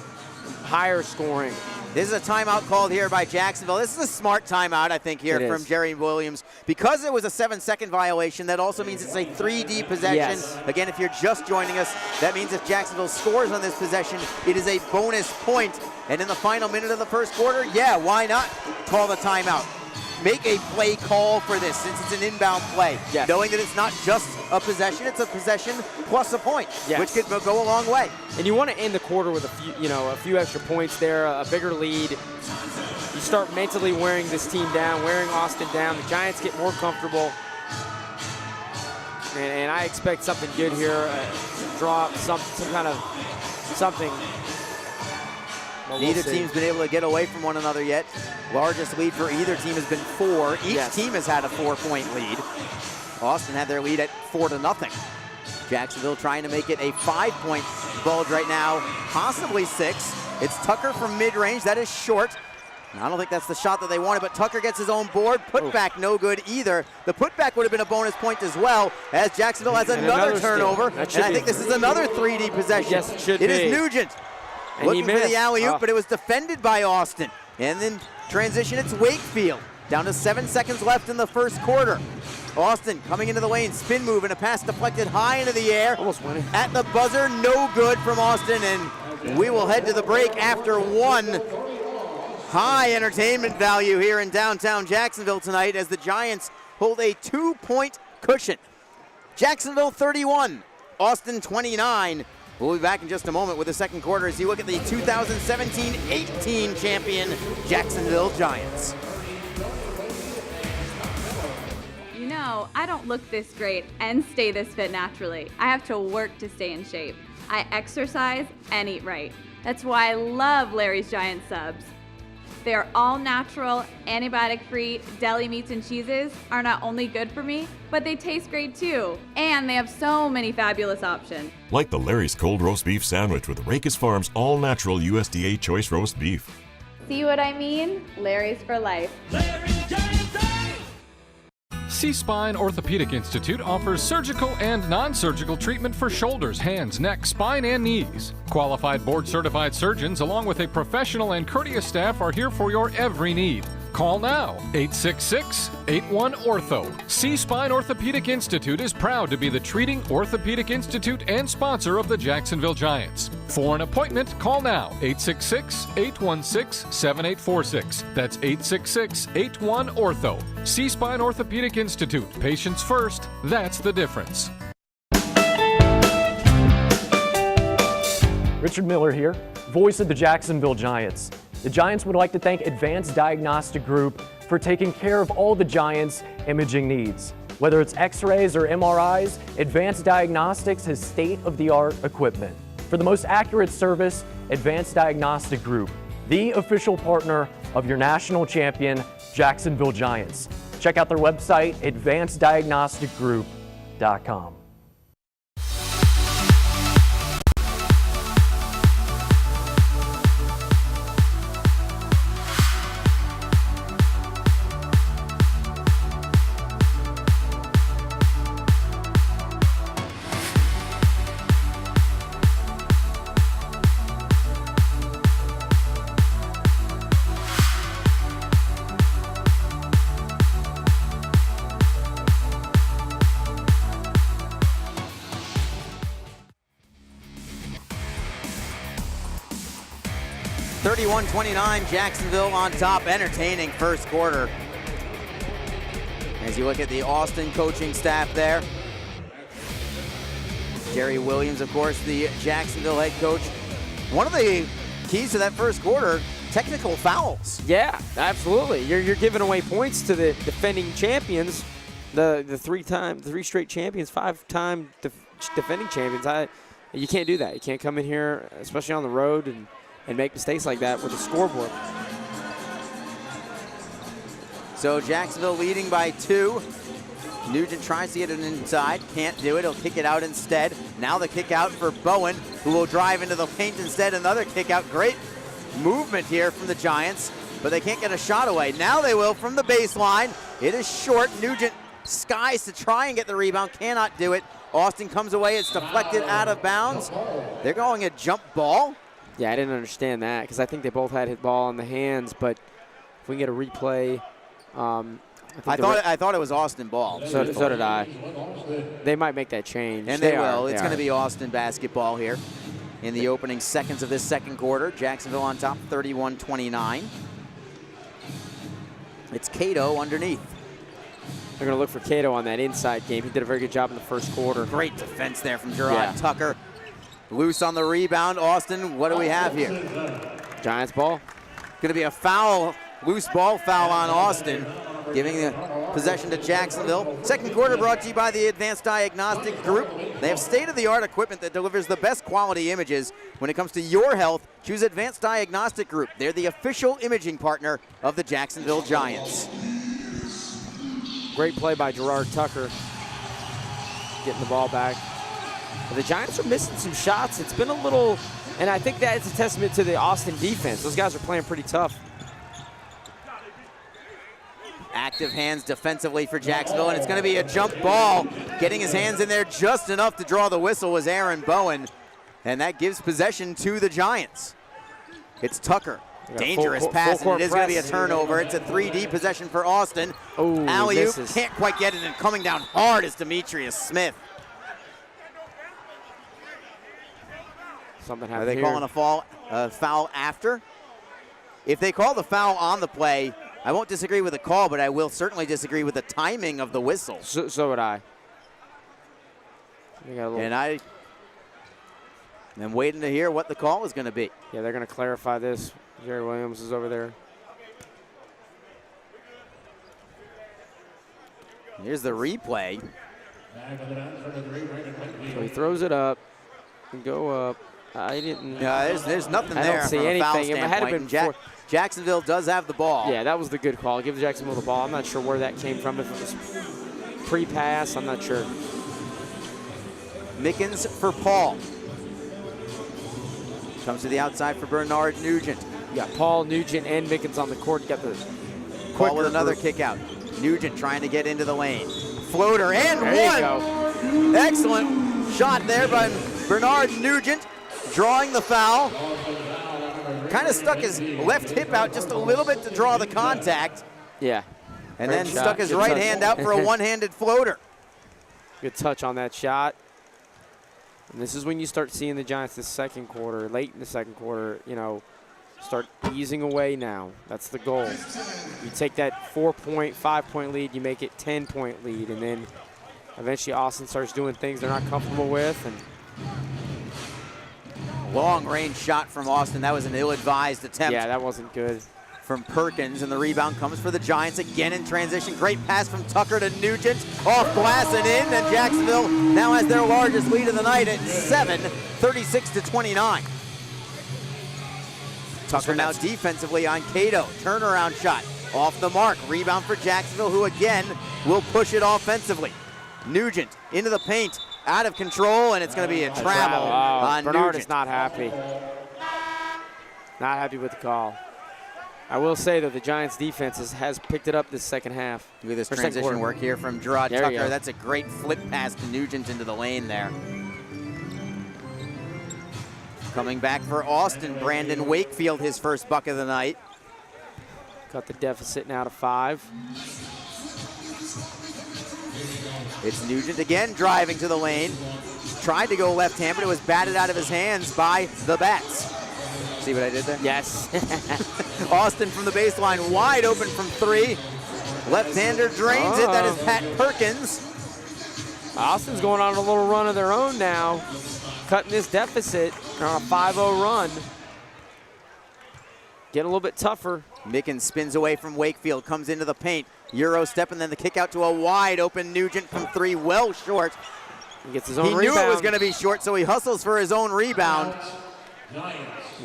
[SPEAKER 3] higher scoring.
[SPEAKER 2] This is a timeout called here by Jacksonville. This is a smart timeout, I think, here from Jerry Williams. Because it was a 7-second violation, that also means it's a 3D possession.
[SPEAKER 3] Yes.
[SPEAKER 2] Again, if you're just joining us, that means if Jacksonville scores on this possession, it is a bonus point. And in the final minute of the first quarter, yeah, why not call the timeout? Make a play call for this, since it's an inbound play.
[SPEAKER 3] Yes.
[SPEAKER 2] Knowing that it's not just a possession, it's a possession plus a point, which could go a long way.
[SPEAKER 3] And you want to end the quarter with a few extra points there, a bigger lead. You start mentally wearing this team down, wearing Austin down. The Giants get more comfortable. And I expect something good here, draw some kind of something. Well,
[SPEAKER 2] Neither team's been able to get away from one another yet. Largest lead for either team has been 4. Each team has had a 4-point lead. Austin had their lead at 4-0. Jacksonville trying to make it a 5-point bulge right now, possibly 6. It's Tucker from mid-range. That is short. I don't think that's the shot that they wanted, but Tucker gets his own board. Putback no good either. The putback would have been a bonus point as well, as Jacksonville has another turnover. And I think this is another 3D possession.
[SPEAKER 3] Yes, it should be.
[SPEAKER 2] It is Nugent.
[SPEAKER 3] And
[SPEAKER 2] looking
[SPEAKER 3] he missed.
[SPEAKER 2] for the alley-oop, but it was defended by Austin. And then transition, it's Wakefield. Down to 7 seconds left in the first quarter. Austin coming into the lane, spin move, and a pass deflected high into the air.
[SPEAKER 3] Almost winning.
[SPEAKER 2] At the buzzer, no good from Austin, and we will head to the break after one. High entertainment value here in downtown Jacksonville tonight as the Giants hold a 2-point cushion. Jacksonville 31, Austin 29. We'll be back in just a moment with the second quarter as you look at the 2017-18 champion Jacksonville Giants.
[SPEAKER 4] You know, I don't look this great and stay this fit naturally. I have to work to stay in shape. I exercise and eat right. That's why I love Larry's Giant Subs. Their all-natural, antibiotic-free deli meats and cheeses are not only good for me, but they taste great too. And they have so many fabulous options.
[SPEAKER 5] Like the Larry's Cold Roast Beef Sandwich with Racus Farms all-natural USDA choice roast beef.
[SPEAKER 4] See what I mean? Larry's for life.
[SPEAKER 8] C-Spine Orthopedic Institute offers surgical and non-surgical treatment for shoulders, hands, neck, spine, and knees. Qualified board-certified surgeons along with a professional and courteous staff are here for your every need. Call now, 866-81-ORTHO. C-Spine Orthopedic Institute is proud to be the treating orthopedic institute and sponsor of the Jacksonville Giants. For an appointment, call now, 866-816-7846. That's 866-81-ORTHO. C-Spine Orthopedic Institute. Patients first, that's the difference.
[SPEAKER 7] Richard Miller here, voice of the Jacksonville Giants. The Giants would like to thank Advanced Diagnostic Group for taking care of all the Giants' imaging needs. Whether it's x-rays or MRIs, Advanced Diagnostics has state-of-the-art equipment. For the most accurate service, Advanced Diagnostic Group, the official partner of your national champion, Jacksonville Giants. Check out their website, advanceddiagnosticgroup.com.
[SPEAKER 2] Jacksonville on top, entertaining first quarter. As you look at the Austin coaching staff there. Jerry Williams, of course, the Jacksonville head coach. One of the keys to that first quarter, technical fouls.
[SPEAKER 3] Yeah, absolutely. You're giving away points to the defending champions, the three straight champions, 5-time defending champions. You can't do that. You can't come in here, especially on the road, and make mistakes like that with the scoreboard.
[SPEAKER 2] So Jacksonville leading by 2. Nugent tries to get it inside, can't do it, he'll kick it out instead. Now the kick out for Bowen, who will drive into the paint instead. Another kick out, great movement here from the Giants, but they can't get a shot away. Now they will from the baseline. It is short, Nugent skies to try and get the rebound, cannot do it. Austin comes away, it's deflected out of bounds. They're going a jump ball.
[SPEAKER 3] Yeah, I didn't understand that because I think they both had hit ball in the hands, but if we can get a replay. I
[SPEAKER 2] thought it was Austin ball.
[SPEAKER 3] So did I. They might make that change.
[SPEAKER 2] And they will. It's going to be Austin basketball here in the opening seconds of this second quarter. Jacksonville on top, 31-29. It's Cato underneath.
[SPEAKER 3] They're going to look for Cato on that inside game. He did a very good job in the first quarter.
[SPEAKER 2] Great defense there from Gerard Tucker. Loose on the rebound. Austin, what do we have here?
[SPEAKER 3] Giants ball.
[SPEAKER 2] Going to be a foul, loose ball foul on Austin, giving the possession to Jacksonville. Second quarter brought to you by the Advanced Diagnostic Group. They have state-of-the-art equipment that delivers the best quality images. When it comes to your health, choose Advanced Diagnostic Group. They're the official imaging partner of the Jacksonville Giants.
[SPEAKER 3] Great play by Gerard Tucker, getting the ball back. But the Giants are missing some shots. It's been a little, and I think that's a testament to the Austin defense. Those guys are playing pretty tough.
[SPEAKER 2] Active hands defensively for Jacksonville, and it's going to be a jump ball. Getting his hands in there just enough to draw the whistle was Aaron Bowen, and that gives possession to the Giants. It's Tucker Dangerous pass, and it is going to be a turnover. It's a 3D possession for Austin.
[SPEAKER 3] Oh,
[SPEAKER 2] alley-oop, can't quite get it, and coming down hard is Demetrius Smith.
[SPEAKER 3] Something
[SPEAKER 2] Are
[SPEAKER 3] happened
[SPEAKER 2] they
[SPEAKER 3] here.
[SPEAKER 2] calling a foul after? If they call the foul on the play, I won't disagree with the call, but I will certainly disagree with the timing of the whistle.
[SPEAKER 3] So would I.
[SPEAKER 2] And I am waiting to hear what the call is going to be.
[SPEAKER 3] Yeah, they're going to clarify this. Jerry Williams is over there.
[SPEAKER 2] Here's the replay.
[SPEAKER 3] So he throws it up and go up. I didn't.
[SPEAKER 2] There's nothing there.
[SPEAKER 3] I don't see
[SPEAKER 2] from a foul
[SPEAKER 3] anything. If it had
[SPEAKER 2] standpoint.
[SPEAKER 3] been
[SPEAKER 2] Jacksonville does have the ball.
[SPEAKER 3] Yeah, that was the good call. Give Jacksonville the ball. I'm not sure where that came from. If it was pre-pass, I'm not sure.
[SPEAKER 2] Mickens for Paul. Comes to the outside for Bernard Nugent.
[SPEAKER 3] You got Paul, Nugent, and Mickens on the court. You got the
[SPEAKER 2] Paul with another kick out. Nugent trying to get into the lane. Floater and one. Excellent shot there by Bernard Nugent, drawing the foul. Kind of stuck his left hip out just a little bit to draw the contact.
[SPEAKER 3] Yeah.
[SPEAKER 2] And then stuck his right hand out for a one-handed floater.
[SPEAKER 3] Good touch on that shot. And this is when you start seeing the Giants this second quarter, late in the second quarter, start easing away now. That's the goal. You take that 4-point, 5-point lead, you make it 10-point lead, and then eventually Austin starts doing things they're not comfortable with. And
[SPEAKER 2] long-range shot from Austin. That was an ill-advised attempt.
[SPEAKER 3] Yeah, that wasn't good.
[SPEAKER 2] From Perkins, and the rebound comes for the Giants again in transition. Great pass from Tucker to Nugent, off glass and in, and Jacksonville now has their largest lead of the night at 7, 36-29. Tucker now defensively on Cato. Turnaround shot off the mark. Rebound for Jacksonville, who again will push it offensively. Nugent into the paint, out of control, and it's going to be a travel on
[SPEAKER 3] Bernard
[SPEAKER 2] Nugent.
[SPEAKER 3] is not happy. Not happy with the call. I will say, though, the Giants' defense has picked it up this second half.
[SPEAKER 2] Look at this transition work here from Gerard
[SPEAKER 3] There you
[SPEAKER 2] Tucker.
[SPEAKER 3] go.
[SPEAKER 2] That's a great flip pass to Nugent into the lane there. Coming back for Austin, Brandon Wakefield, his first bucket of the night.
[SPEAKER 3] Cut the deficit now to 5.
[SPEAKER 2] It's Nugent again driving to the lane. Tried to go left hand, but it was batted out of his hands by the Bats. See what I did there?
[SPEAKER 3] Yes.
[SPEAKER 2] Austin from the baseline, wide open from 3. Left-hander drains it. That is Pat Perkins.
[SPEAKER 3] Austin's going on a little run of their own now, cutting this deficit. They're on a 5-0 run. Get a little bit tougher.
[SPEAKER 2] Mickens spins away from Wakefield, comes into the paint. Euro step, and then the kick out to a wide open Nugent from 3, well short.
[SPEAKER 3] He gets his own
[SPEAKER 2] rebound. He knew it was going to be short, so he hustles for his own rebound.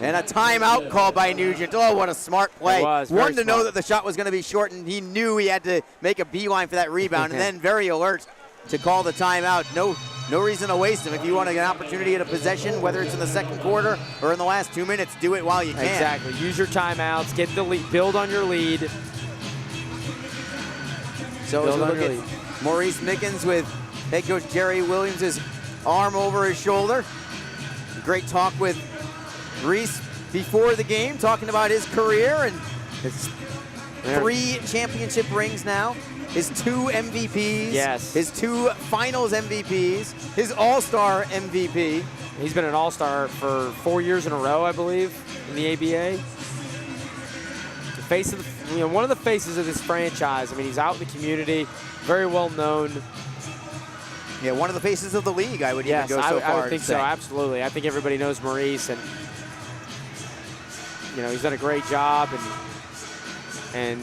[SPEAKER 2] And a timeout call by Nugent. Oh, what a smart play. One to know that the shot was going to be short, and he knew he had to make a beeline for that rebound, and then very alert to call the timeout. No reason to waste him. If you want an opportunity at a possession, whether it's in the second quarter or in the last 2 minutes, do it while you can.
[SPEAKER 3] Exactly. Use your timeouts. Get the lead. Build on your lead.
[SPEAKER 2] So as we look at Maurice Mickens with head coach Jerry Williams' arm over his shoulder. Great talk with Reese before the game, talking about his career and his 3 championship rings now, his 2 MVPs, his 2 finals MVPs, his all-star MVP.
[SPEAKER 3] He's been an all-star for 4 years in a row, I believe, in the ABA. The face of one of the faces of this franchise. I mean, he's out in the community, very well known.
[SPEAKER 2] Yeah, one of the faces of the league, I would even go so far.
[SPEAKER 3] I would think so, absolutely. I think everybody knows Maurice, and he's done a great job, and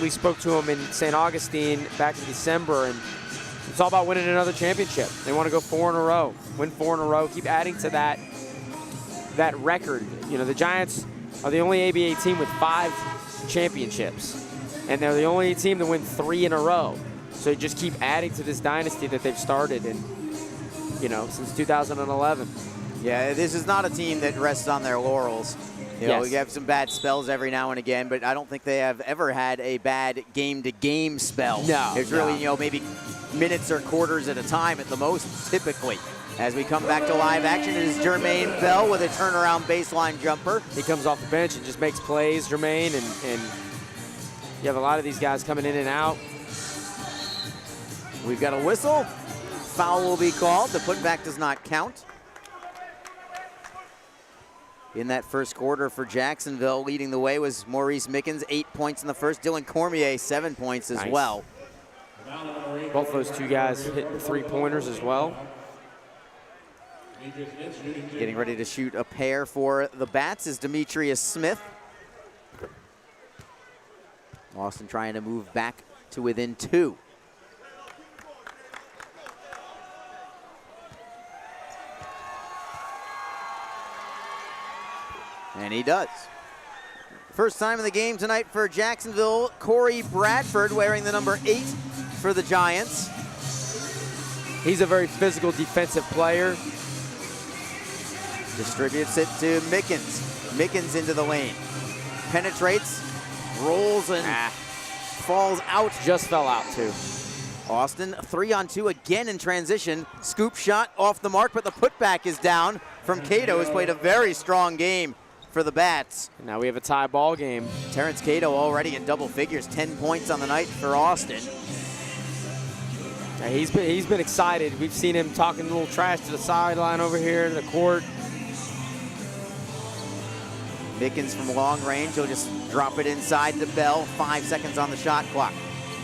[SPEAKER 3] we spoke to him in St. Augustine back in December, and it's all about winning another championship. They want to go 4 in a row, win 4 in a row, keep adding to that record. The Giants are the only ABA team with 5 championships, and they're the only team to win 3 in a row. So you just keep adding to this dynasty that they've started since 2011.
[SPEAKER 2] Yeah, this is not a team that rests on their laurels. We have some bad spells every now and again, but I don't think they have ever had a bad game-to-game spell.
[SPEAKER 3] No.
[SPEAKER 2] It's really, maybe minutes or quarters at a time at the most, typically. As we come back to live action, it is Jermaine Bell with a turnaround baseline jumper.
[SPEAKER 3] He comes off the bench and just makes plays, Jermaine, and you have a lot of these guys coming in and out.
[SPEAKER 2] We've got a whistle. Foul will be called. The putback does not count. In that first quarter for Jacksonville, leading the way was Maurice Mickens, 8 points in the first. Dylan Cormier, 7 points as well.
[SPEAKER 3] Both those two guys hitting three-pointers as well.
[SPEAKER 2] Getting ready to shoot a pair for the Bats is Demetrius Smith. Austin trying to move back to within 2. And he does. First time in the game tonight for Jacksonville, Corey Bradford wearing the number 8 for the Giants.
[SPEAKER 3] He's a very physical defensive player.
[SPEAKER 2] Distributes it to Mickens. Mickens into the lane. Penetrates, rolls, and falls out.
[SPEAKER 3] Just fell out, too.
[SPEAKER 2] Austin, 3-on-2 again in transition. Scoop shot off the mark, but the putback is down from Cato, who's played a very strong game for the Bats.
[SPEAKER 3] Now we have a tie ball game.
[SPEAKER 2] Terrence Cato already in double figures, 10 points on the night for Austin.
[SPEAKER 3] Yeah, he's been excited. We've seen him talking a little trash to the sideline over here to the court.
[SPEAKER 2] Mickens from long range, he'll just drop it inside to Bell. 5 seconds on the shot clock.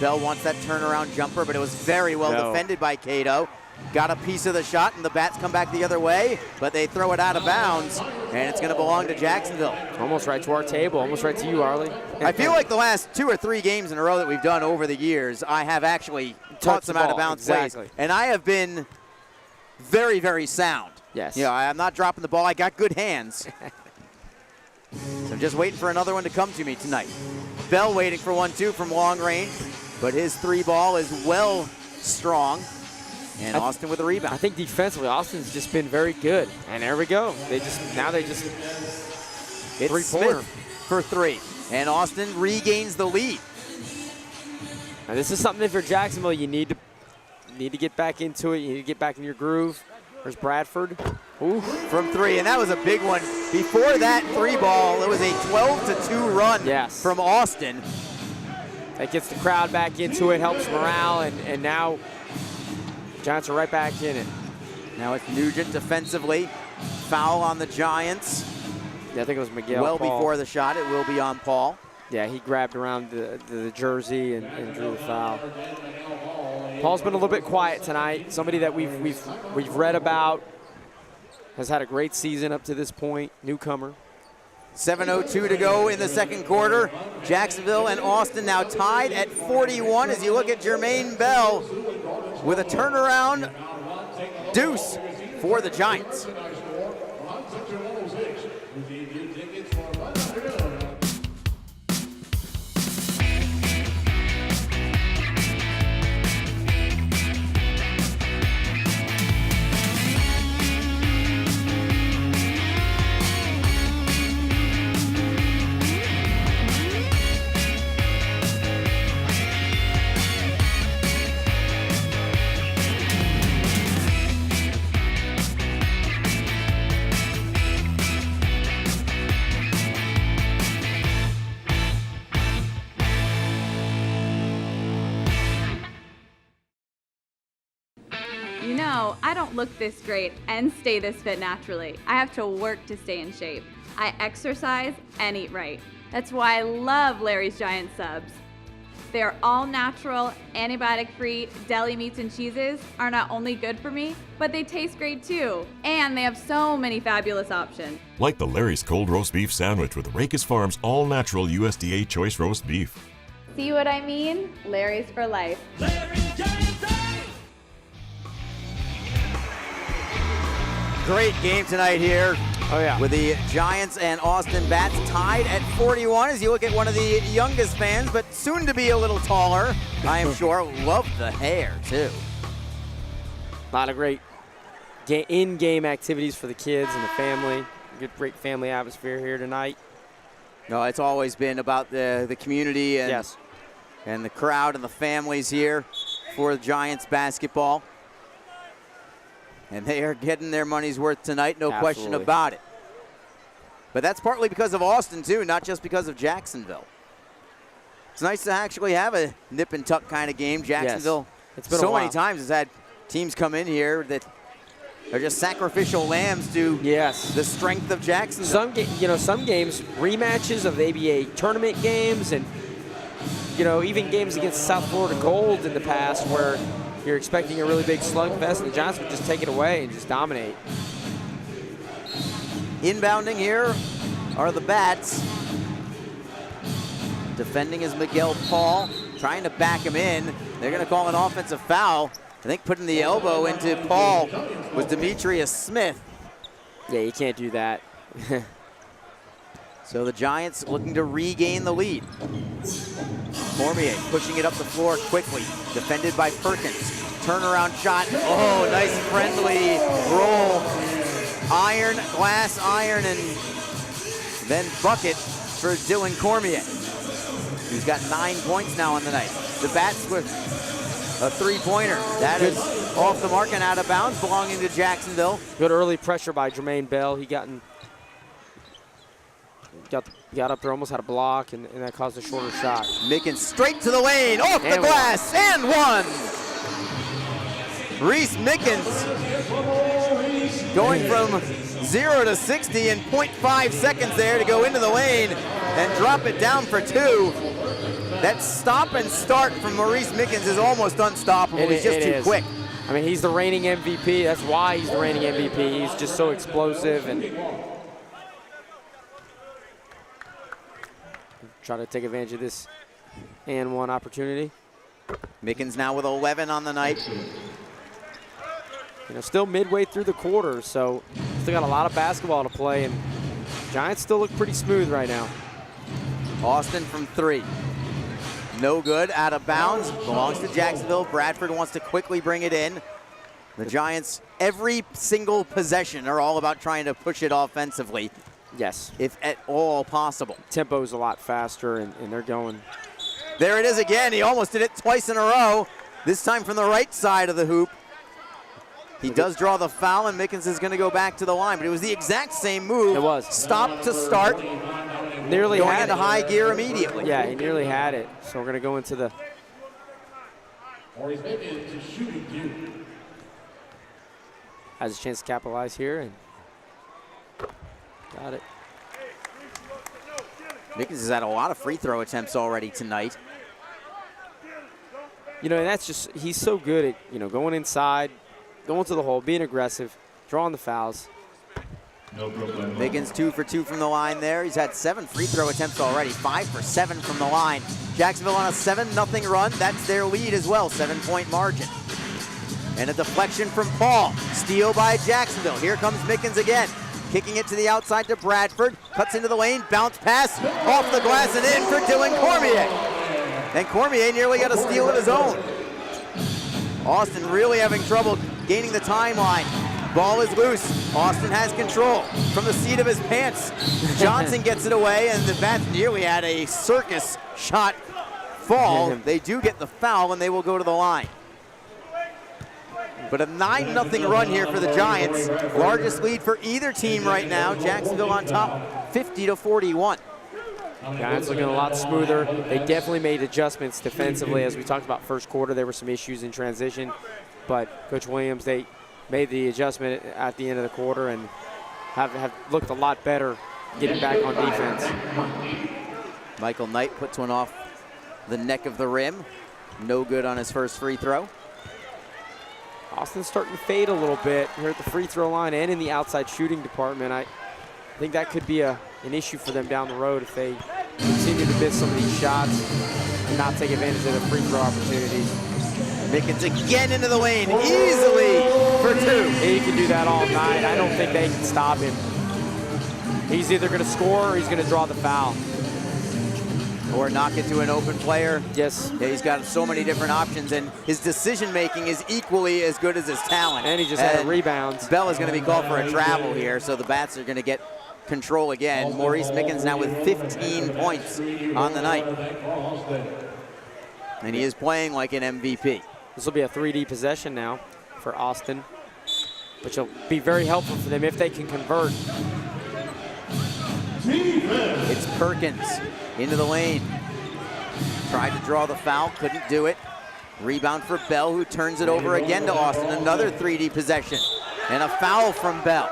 [SPEAKER 2] Bell wants that turnaround jumper, but it was very well defended by Cato. Got a piece of the shot, and the Bats come back the other way, but they throw it out of bounds, and it's going to belong to Jacksonville.
[SPEAKER 3] Almost right to our table, almost right to you, Arlie.
[SPEAKER 2] I feel like the last 2 or 3 games in a row that we've done over the years, I have actually taught some out of bounds plays, and I have been very, very sound.
[SPEAKER 3] Yes.
[SPEAKER 2] You know, I'm not dropping the ball. I got good hands. So I'm just waiting for another one to come to me tonight. Bell waiting for 1-2 from long range, but his 3 ball is well strong. And Austin with a rebound.
[SPEAKER 3] I think defensively, Austin's just been very good. And there we go. Now they just
[SPEAKER 2] it's
[SPEAKER 3] three-pointer
[SPEAKER 2] for 3. And Austin regains the lead.
[SPEAKER 3] Now this is something for Jacksonville. You need to get back into it. You need to get back in your groove. There's Bradford.
[SPEAKER 2] Ooh, from 3, and that was a big one. Before that 3 ball, it was a 12-2 run from Austin.
[SPEAKER 3] That gets the crowd back into it, helps morale, and now Giants are right back in it.
[SPEAKER 2] Now it's Nugent defensively. Foul on the Giants.
[SPEAKER 3] Yeah, I think it was Miguel
[SPEAKER 2] Well
[SPEAKER 3] Paul.
[SPEAKER 2] Before the shot, it will be on Paul.
[SPEAKER 3] Yeah, he grabbed around the jersey and drew the foul. Paul's been a little bit quiet tonight. Somebody that we've read about, has had a great season up to this point. Newcomer.
[SPEAKER 2] 7:02 to go in the second quarter. Jacksonville and Austin now tied at 41 as you look at Jermaine Bell with a turnaround deuce for the Giants.
[SPEAKER 4] You know, I don't look this great and stay this fit naturally. I have to work to stay in shape. I exercise and eat right. That's why I love Larry's Giant Subs. Their all-natural, antibiotic-free deli meats and cheeses are not only good for me, but they taste great too. And they have so many fabulous options.
[SPEAKER 5] Like the Larry's Cold Roast Beef Sandwich with Racus Farms all-natural USDA choice roast beef.
[SPEAKER 4] See what I mean? Larry's for life.
[SPEAKER 2] Great game tonight here.
[SPEAKER 3] Oh, yeah.
[SPEAKER 2] With the Giants and Austin Bats tied at 41 as you look at one of the youngest fans, but soon to be a little taller, I am sure. Love the hair, too.
[SPEAKER 3] A lot of great in-game activities for the kids and the family. Great family atmosphere here tonight.
[SPEAKER 2] No, it's always been about the community and, and the crowd and the families here for Giants basketball. And they are getting their money's worth tonight, no question about it. But that's partly because of Austin, too, not just because of Jacksonville. It's nice to actually have a nip and tuck kind of game. Jacksonville,
[SPEAKER 3] it's been
[SPEAKER 2] so many times, has had teams come in here that are just sacrificial lambs to the strength of Jacksonville.
[SPEAKER 3] Some games, rematches of the ABA tournament games, and even games against South Florida Gold in the past where you're expecting a really big slugfest, and the Giants would just take it away and just dominate.
[SPEAKER 2] Inbounding here are the Bats. Defending is Miguel Paul, trying to back him in. They're going to call an offensive foul. I think putting the elbow into Paul was Demetrius Smith.
[SPEAKER 3] Yeah, you can't do that.
[SPEAKER 2] So the Giants looking to regain the lead. Cormier pushing it up the floor quickly, defended by Perkins. Turnaround shot. Oh, nice friendly roll. Iron, glass iron, and then bucket for Dylan Cormier. He's got 9 points now on the night. The Bats with a three-pointer. That is off the mark and out of bounds, belonging to Jacksonville.
[SPEAKER 3] Good early pressure by Jermaine Bell. He got up there, almost had a block, and that caused a shorter shot.
[SPEAKER 2] Mickens straight to the lane, off the glass, and one. Reese Mickens going from 0 to 60 in 0.5 seconds there to go into the lane and drop it down for 2. That stop and start from Maurice Mickens is almost unstoppable. He's just too quick.
[SPEAKER 3] I mean, he's the reigning MVP. That's why he's the reigning MVP. He's just so explosive and try to take advantage of this and one opportunity.
[SPEAKER 2] Mickens now with 11 on the night.
[SPEAKER 3] Still midway through the quarter, so still got a lot of basketball to play, and Giants still look pretty smooth right now.
[SPEAKER 2] Austin from 3. No good, out of bounds, belongs to Jacksonville. Bradford wants to quickly bring it in. The Giants, every single possession, are all about trying to push it offensively.
[SPEAKER 3] Yes.
[SPEAKER 2] If at all possible.
[SPEAKER 3] Tempo's a lot faster, and they're going.
[SPEAKER 2] There it is again. He almost did it twice in a row, this time from the right side of the hoop. He does draw the foul, and Mickens is going to go back to the line, but it was the exact same move.
[SPEAKER 3] It was.
[SPEAKER 2] Stop to start.
[SPEAKER 3] Nearly
[SPEAKER 2] going
[SPEAKER 3] had
[SPEAKER 2] into
[SPEAKER 3] it.
[SPEAKER 2] High gear immediately.
[SPEAKER 3] Yeah, he nearly had it. So we're going to go into the. Has a chance to capitalize here, and got it.
[SPEAKER 2] Mickens has had a lot of free throw attempts already tonight.
[SPEAKER 3] And that's just, he's so good at, going inside, going to the hole, being aggressive, drawing the fouls.
[SPEAKER 2] Mickens 2 for 2 from the line there. He's had 7 free throw attempts already, 5 for 7 from the line. Jacksonville on a 7-0 run. That's their lead as well, 7-point margin. And a deflection from Paul. Steal by Jacksonville. Here comes Mickens again. Kicking it to the outside to Bradford. Cuts into the lane, bounce pass, off the glass and in for Dylan Cormier. And Cormier nearly got a steal of his own. Austin really having trouble gaining the timeline. Ball is loose. Austin has control from the seat of his pants. Johnson gets it away, and the Bats nearly had a circus shot fall. They do get the foul, and they will go to the line. But a 9-0 run here for the Giants. Largest lead for either team right now. Jacksonville on top, 50-41.
[SPEAKER 3] Giants looking a lot smoother. They definitely made adjustments defensively. As we talked about first quarter, there were some issues in transition. But Coach Williams, they made the adjustment at the end of the quarter and have looked a lot better getting back on defense.
[SPEAKER 2] Michael Knight puts one off the neck of the rim. No good on his first free throw.
[SPEAKER 3] Austin's starting to fade a little bit here at the free throw line and in the outside shooting department. I think that could be an issue for them down the road if they continue to miss some of these shots and not take advantage of the free throw opportunities.
[SPEAKER 2] Mickens again into the lane, easily for 2.
[SPEAKER 3] He can do that all night. I don't think they can stop him. He's either going to score or he's going to draw the foul.
[SPEAKER 2] Or knock it to an open player.
[SPEAKER 3] Yes.
[SPEAKER 2] Yeah, he's got so many different options, and his decision-making is equally as good as his talent.
[SPEAKER 3] And he just had a rebound.
[SPEAKER 2] Bell is going to be called for a travel here, so the Bats are going to get control again. Maurice Mickens now with 15 points on the night. And he is playing like an MVP.
[SPEAKER 3] This will be a 3D possession now for Austin, which will be very helpful for them if they can convert.
[SPEAKER 2] It's Perkins into the lane. Tried to draw the foul, couldn't do it. Rebound for Bell, who turns it over again to Austin. Another 3D possession. And a foul from Bell.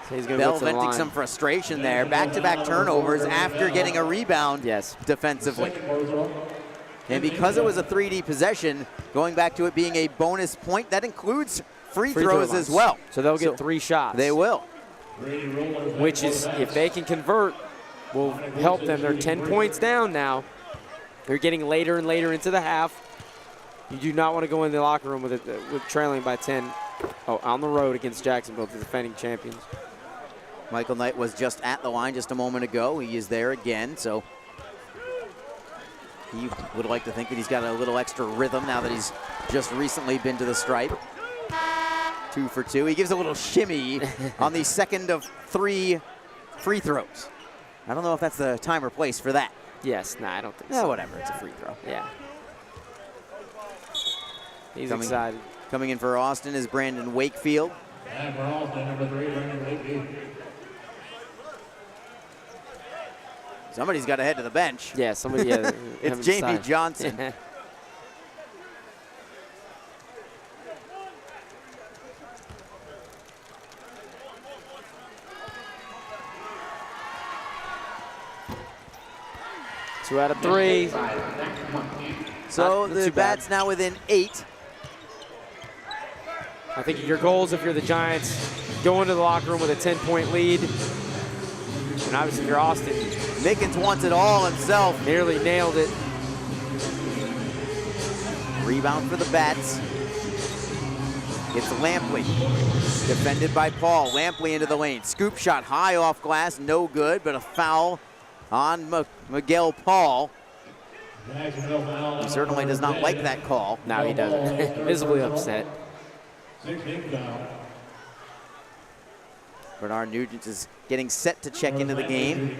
[SPEAKER 3] So he's gonna
[SPEAKER 2] Bell venting some frustration there. Back-to-back turnovers after getting a rebound defensively. And because it was a 3D possession, going back to it being a bonus point, that includes free throws as well.
[SPEAKER 3] So they'll get 3 shots.
[SPEAKER 2] They will.
[SPEAKER 3] Which is, if they can convert, will help them. They're 10 points down now. They're getting later and later into the half. You do not want to go in the locker room with trailing by 10. Oh, on the road against Jacksonville, the defending champions.
[SPEAKER 2] Michael Knight was just at the line just a moment ago. He is there again, so he would like to think that he's got a little extra rhythm now that he's just recently been to the stripe. 2 for 2. He gives a little shimmy on the second of 3 free throws. I don't know if that's the time or place for that.
[SPEAKER 3] Yes, I don't think so.
[SPEAKER 2] Whatever, it's a free throw.
[SPEAKER 3] Yeah. He's excited.
[SPEAKER 2] Coming in for Austin is Brandon Wakefield.
[SPEAKER 1] And for Austin, number 3, Brandon Wakefield.
[SPEAKER 2] Somebody's got to head to the bench.
[SPEAKER 3] Yeah, somebody.
[SPEAKER 2] It's Jamie Johnson.
[SPEAKER 3] Yeah. Two out of 3.
[SPEAKER 2] So the Bats now within 8.
[SPEAKER 3] I think your goals, if you're the Giants, go into the locker room with a 10-point lead. And obviously, if you're Austin,
[SPEAKER 2] Mickens wants it all himself.
[SPEAKER 3] Nearly nailed it.
[SPEAKER 2] Rebound for the Bats. It's Lampley. Defended by Paul. Lampley into the lane. Scoop shot high off glass. No good, but a foul on Miguel Paul. He certainly does not like that call.
[SPEAKER 3] No, he doesn't. Visibly upset.
[SPEAKER 2] Bernard Nugent is getting set to check into the game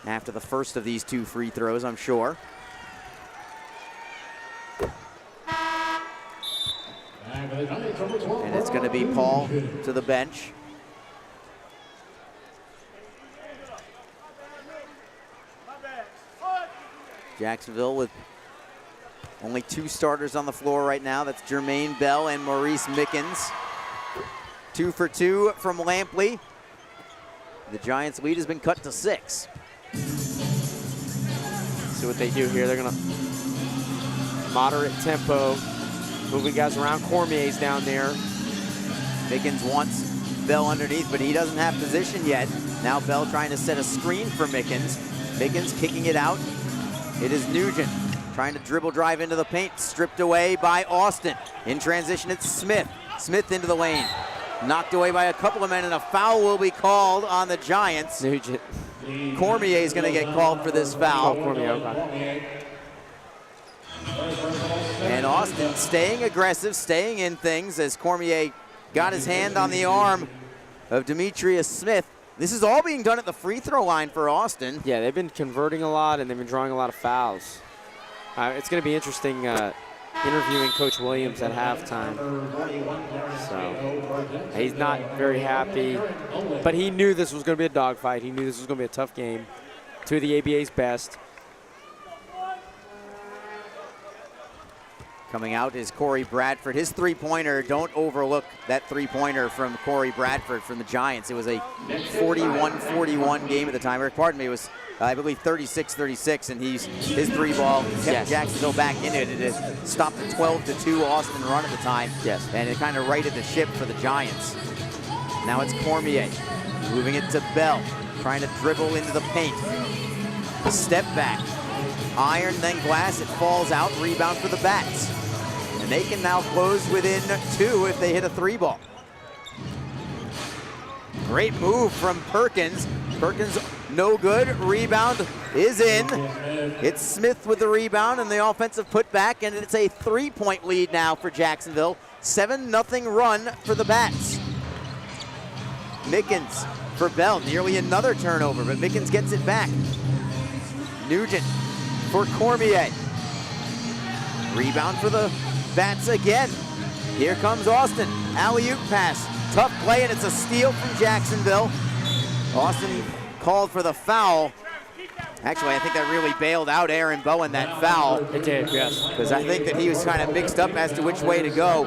[SPEAKER 2] after the first of these 2 free throws, I'm sure. And it's going to be Paul to the bench. Jacksonville with only 2 starters on the floor right now. That's Jermaine Bell and Maurice Mickens. 2 for 2 from Lampley. The Giants' lead has been cut to 6.
[SPEAKER 3] See what they do here. They're going to moderate tempo, moving guys around. Cormier's down there.
[SPEAKER 2] Mickens wants Bell underneath, but he doesn't have position yet. Now Bell trying to set a screen for Mickens. Mickens kicking it out. It is Nugent trying to dribble drive into the paint, stripped away by Austin. In transition, it's Smith. Smith into the lane. Knocked away by a couple of men, and a foul will be called on the Giants.
[SPEAKER 3] Nugent.
[SPEAKER 2] Cormier is going to get called for this foul.
[SPEAKER 3] Oh, Cormier, okay.
[SPEAKER 2] And Austin staying aggressive, staying in things as Cormier got his hand on the arm of Demetrius Smith. This is all being done at the free throw line for Austin.
[SPEAKER 3] Yeah, they've been converting a lot, and they've been drawing a lot of fouls. It's going to be interesting interviewing Coach Williams at halftime. So he's not very happy, but he knew this was going to be a dogfight. He knew this was going to be a tough game. 2 of the ABA's best.
[SPEAKER 2] Coming out is Corey Bradford. His three-pointer, don't overlook that three-pointer from Corey Bradford from the Giants. It was a 41-41 game at the time. Or pardon me, it was, I believe, 36-36, and his three ball kept Jacksonville back in it. It stopped the 12-2 Austin run at the time.
[SPEAKER 3] Yes.
[SPEAKER 2] And it kind of righted the ship for the Giants. Now it's Cormier, moving it to Bell, trying to dribble into the paint. A step back. Iron, then glass, it falls out. Rebound for the Bats. And they can now close within 2 if they hit a 3-ball. Great move from Perkins. Perkins, no good. Rebound is in. It's Smith with the rebound and the offensive putback, and it's a 3-point lead now for Jacksonville. 7-0 run for the Bats. Mickens for Bell, nearly another turnover, but Mickens gets it back. Nugent for Cormier. Rebound for the Bats again. Here comes Austin. Alley-oop pass. Tough play, and it's a steal from Jacksonville. Austin called for the foul. Actually, I think that really bailed out Aaron Bowen, that foul.
[SPEAKER 3] It did, yes.
[SPEAKER 2] Because I think that he was kind of mixed up as to which way to go.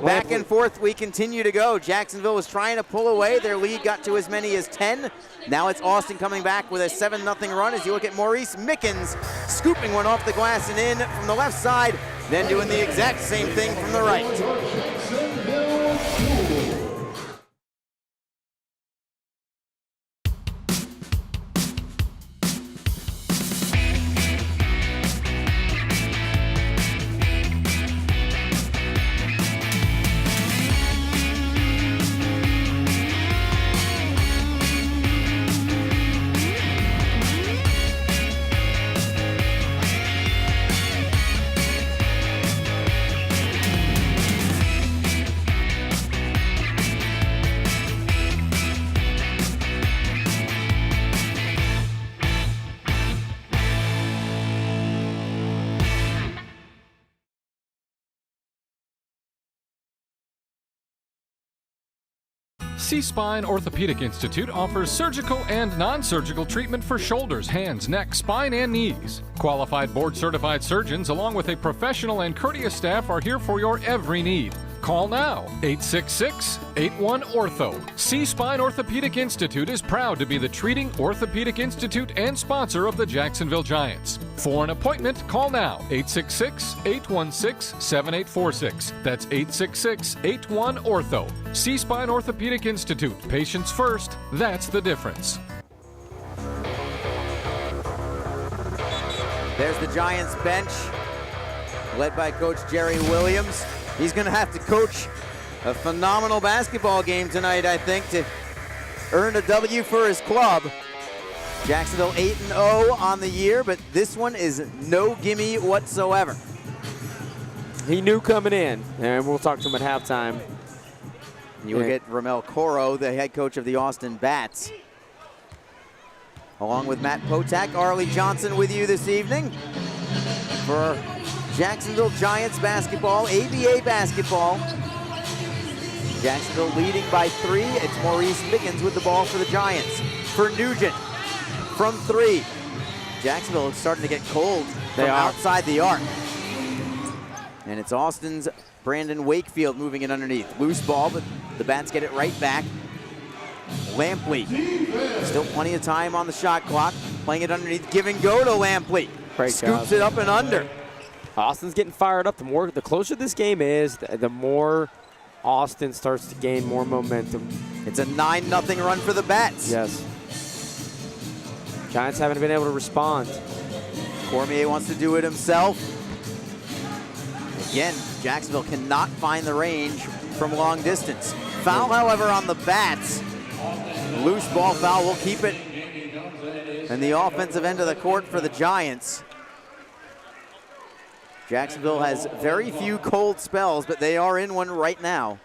[SPEAKER 2] Back and forth we continue to go. Jacksonville was trying to pull away. Their lead got to as many as 10. Now it's Austin coming back with a 7-0 run as you look at Maurice Mickens scooping one off the glass and in from the left side, then doing the exact same thing from the right.
[SPEAKER 8] C-Spine Orthopedic Institute offers surgical and non-surgical treatment for shoulders, hands, neck, spine, and knees. Qualified board-certified surgeons along with a professional and courteous staff are here for your every need. Call now, 866-81-ORTHO. C-Spine Orthopedic Institute is proud to be the treating orthopedic institute and sponsor of the Jacksonville Giants. For an appointment, call now, 866-816-7846. That's 866-81-ORTHO. C-Spine Orthopedic Institute. Patients first, that's the difference.
[SPEAKER 2] There's the Giants bench, led by Coach Jerry Williams. He's going to have to coach a phenomenal basketball game tonight, I think, to earn a W for his club. Jacksonville 8-0 on the year, but this one is no gimme whatsoever.
[SPEAKER 3] He knew coming in, and we'll talk to him at halftime.
[SPEAKER 2] You will get Ramel Coro, the head coach of the Austin Bats. Along with Matt Potak, Arlie Johnson with you this evening for Jacksonville Giants basketball, ABA basketball. Jacksonville leading by 3. It's Maurice Mickens with the ball for the Giants. For Nugent from 3. Jacksonville is starting to get cold from outside the arc. And it's Austin's Brandon Wakefield moving it underneath. Loose ball, but the Bats get it right back. Lampley, still plenty of time on the shot clock. Playing it underneath, give and go to Lampley. Scoops it up and under.
[SPEAKER 3] Austin's getting fired up. The closer this game is, the more Austin starts to gain more momentum.
[SPEAKER 2] It's a 9-0 run for the Bats.
[SPEAKER 3] Yes. Giants haven't been able to respond.
[SPEAKER 2] Cormier wants to do it himself. Again, Jacksonville cannot find the range from long distance. Foul, however, on the Bats. Loose ball foul will keep it in the offensive end of the court for the Giants. Jacksonville has very few cold spells, but they are in one right now.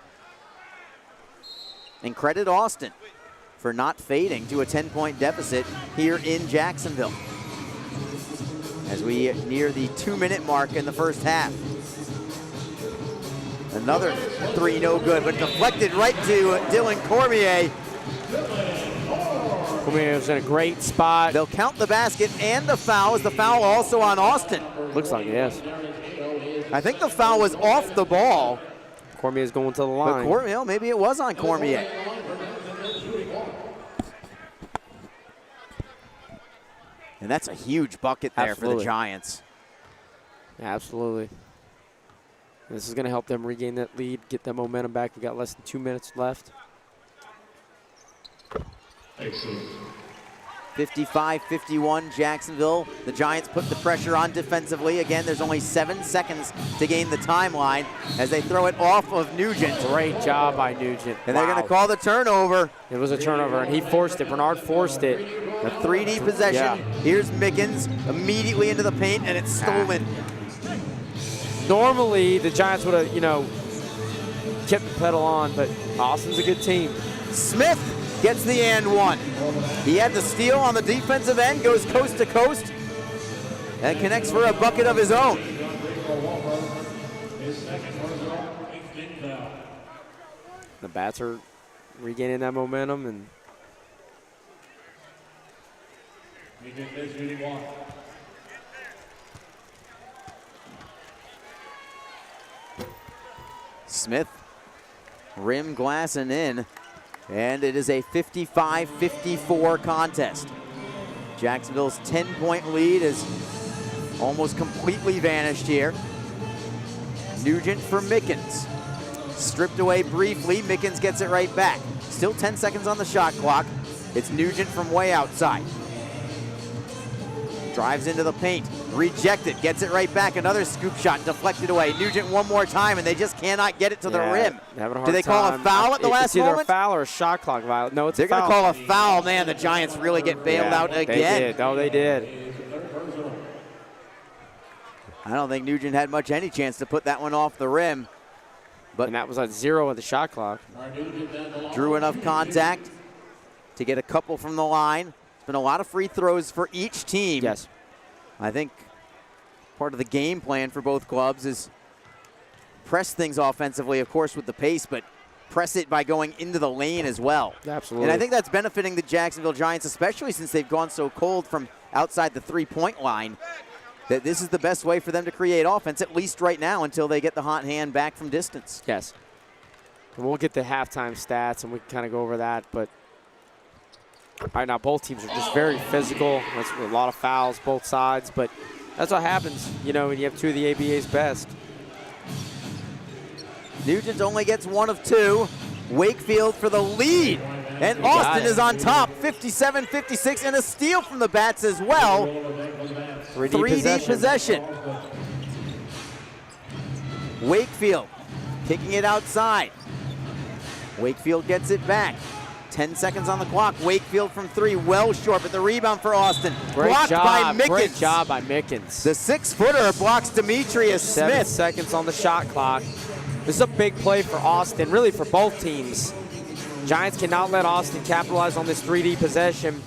[SPEAKER 2] And credit Austin for not fading to a 10-point deficit here in Jacksonville as we near the 2-minute mark in the first half. Another 3 no good, but deflected right to Dylan Cormier.
[SPEAKER 3] Cormier's in a great spot.
[SPEAKER 2] They'll count the basket and the foul. Is the foul also on Austin?
[SPEAKER 3] Looks like it, yes.
[SPEAKER 2] I think the foul was off the ball.
[SPEAKER 3] Cormier's going to the line.
[SPEAKER 2] But Cormier, maybe it was on Cormier. And that's a huge bucket there for the Giants.
[SPEAKER 3] Absolutely. This is going to help them regain that lead, get that momentum back. We got less than 2 minutes left.
[SPEAKER 2] 55-51 Jacksonville. The Giants put the pressure on defensively. Again, there's only 7 seconds to gain the timeline as they throw it off of Nugent.
[SPEAKER 3] Great job by Nugent.
[SPEAKER 2] And they're going to call the turnover.
[SPEAKER 3] It was a turnover, and he forced it. Bernard forced it.
[SPEAKER 2] A 3D possession. Yeah. Here's Mickens immediately into the paint, and it's stolen.
[SPEAKER 3] Normally, the Giants would have, kept the pedal on, but Austin's a good team.
[SPEAKER 2] Smith gets the and one. He had the steal on the defensive end, goes coast to coast, and connects for a bucket of his own.
[SPEAKER 3] The Bats are regaining that momentum, and
[SPEAKER 2] Smith, rim glass and in, and it is a 55-54 contest. Jacksonville's 10-point lead is almost completely vanished here. Nugent for Mickens. Stripped away briefly, Mickens gets it right back. Still 10 seconds on the shot clock. It's Nugent from way outside. Drives into the paint, rejected, gets it right back. Another scoop shot deflected away. Nugent one more time, and they just cannot get it to the rim. Do they call a foul at the last moment?
[SPEAKER 3] It's either a foul or a shot clock violation. No, it's
[SPEAKER 2] They're
[SPEAKER 3] a foul.
[SPEAKER 2] going to call a foul. Man, the Giants really get bailed out again.
[SPEAKER 3] They did. Oh, they did.
[SPEAKER 2] I don't think Nugent had any chance to put that one off the rim.
[SPEAKER 3] And that was at 0 at the shot clock.
[SPEAKER 2] Drew enough contact to get a couple from the line. It's been a lot of free throws for each team.
[SPEAKER 3] Yes.
[SPEAKER 2] I think part of the game plan for both clubs is press things offensively, of course, with the pace, but press it by going into the lane as well.
[SPEAKER 3] Absolutely.
[SPEAKER 2] And I think that's benefiting the Jacksonville Giants, especially since they've gone so cold from outside the three-point line, that this is the best way for them to create offense, at least right now, until they get the hot hand back from distance.
[SPEAKER 3] Yes. And we'll get the halftime stats, and we can kind of go over that. But right now, both teams are just very physical. That's a lot of fouls, both sides. But that's what happens, you know, when you have two of the ABA's best.
[SPEAKER 2] Nugent only gets one of two. Wakefield for the lead. And Austin is on top, 57-56, and a steal from the Bats as well. 3D possession. Wakefield kicking it outside. Wakefield gets it back. 10 seconds on the clock. Wakefield from three, well short, but the rebound for Austin. Blocked by Mickens.
[SPEAKER 3] Great job by Mickens.
[SPEAKER 2] The 6-footer blocks Demetrius Smith.
[SPEAKER 3] 7 seconds on the shot clock. This is a big play for Austin, really for both teams. Giants cannot let Austin capitalize on this 3D possession.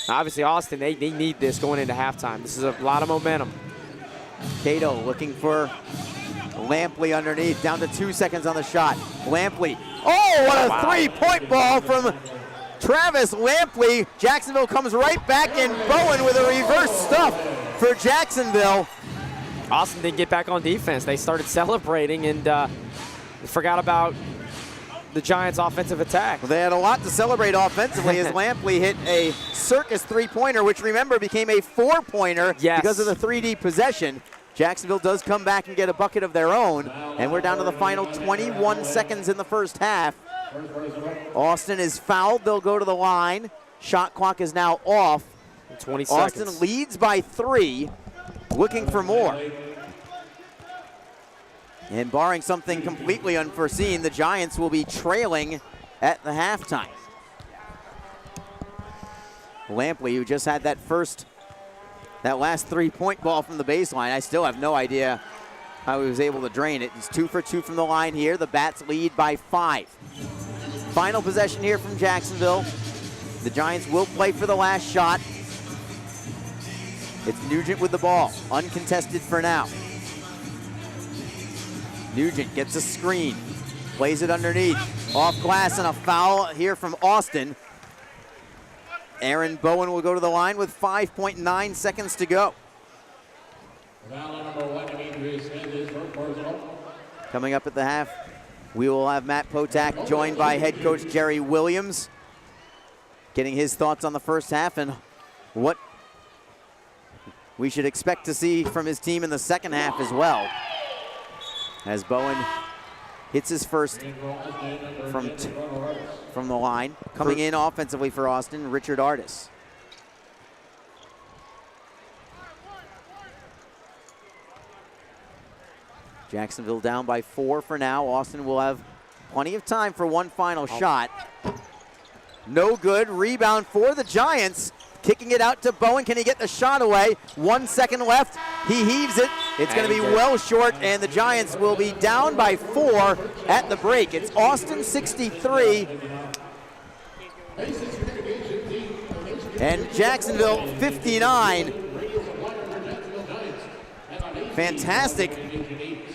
[SPEAKER 3] Obviously, Austin, they need this going into halftime. This is a lot of momentum.
[SPEAKER 2] Cato looking for Lampley underneath, down to 2 seconds on the shot. Lampley, oh, what a three-point ball from Travis Lampley. Jacksonville comes right back in. Bowen with a reverse stuff for Jacksonville.
[SPEAKER 3] Austin didn't get back on defense. They started celebrating and forgot about the Giants' offensive attack.
[SPEAKER 2] Well, they had a lot to celebrate offensively as Lampley hit a circus three-pointer, which, remember, became a four-pointer because of the 3D possession. Jacksonville does come back and get a bucket of their own, and we're down to the final 21 seconds in the first half. Austin is fouled. They'll go to the line. Shot clock is now off.
[SPEAKER 3] 20 seconds.
[SPEAKER 2] Austin leads by 3, looking for more. And barring something completely unforeseen, the Giants will be trailing at the halftime. Lampley, who just had that last three-point ball from the baseline, I still have no idea how he was able to drain it. He's 2 for 2 from the line here. The Bats lead by 5. Final possession here from Jacksonville. The Giants will play for the last shot. It's Nugent with the ball, uncontested for now. Nugent gets a screen, plays it underneath, off glass, and a foul here from Austin. Aaron Bowen will go to the line with 5.9 seconds to go. Coming up at the half, we will have Matt Potak joined by head coach Jerry Williams, getting his thoughts on the first half and what we should expect to see from his team in the second half as well. As Bowen hits his first from the line. Coming in offensively for Austin, Richard Artis. Jacksonville down by 4 for now. Austin will have plenty of time for one final shot. No good. Rebound for the Giants. Kicking it out to Bowen. Can he get the shot away? 1 second left. He heaves it. It's going to be well short, and the Giants will be down by 4 at the break. It's Austin 63 and Jacksonville 59. fantastic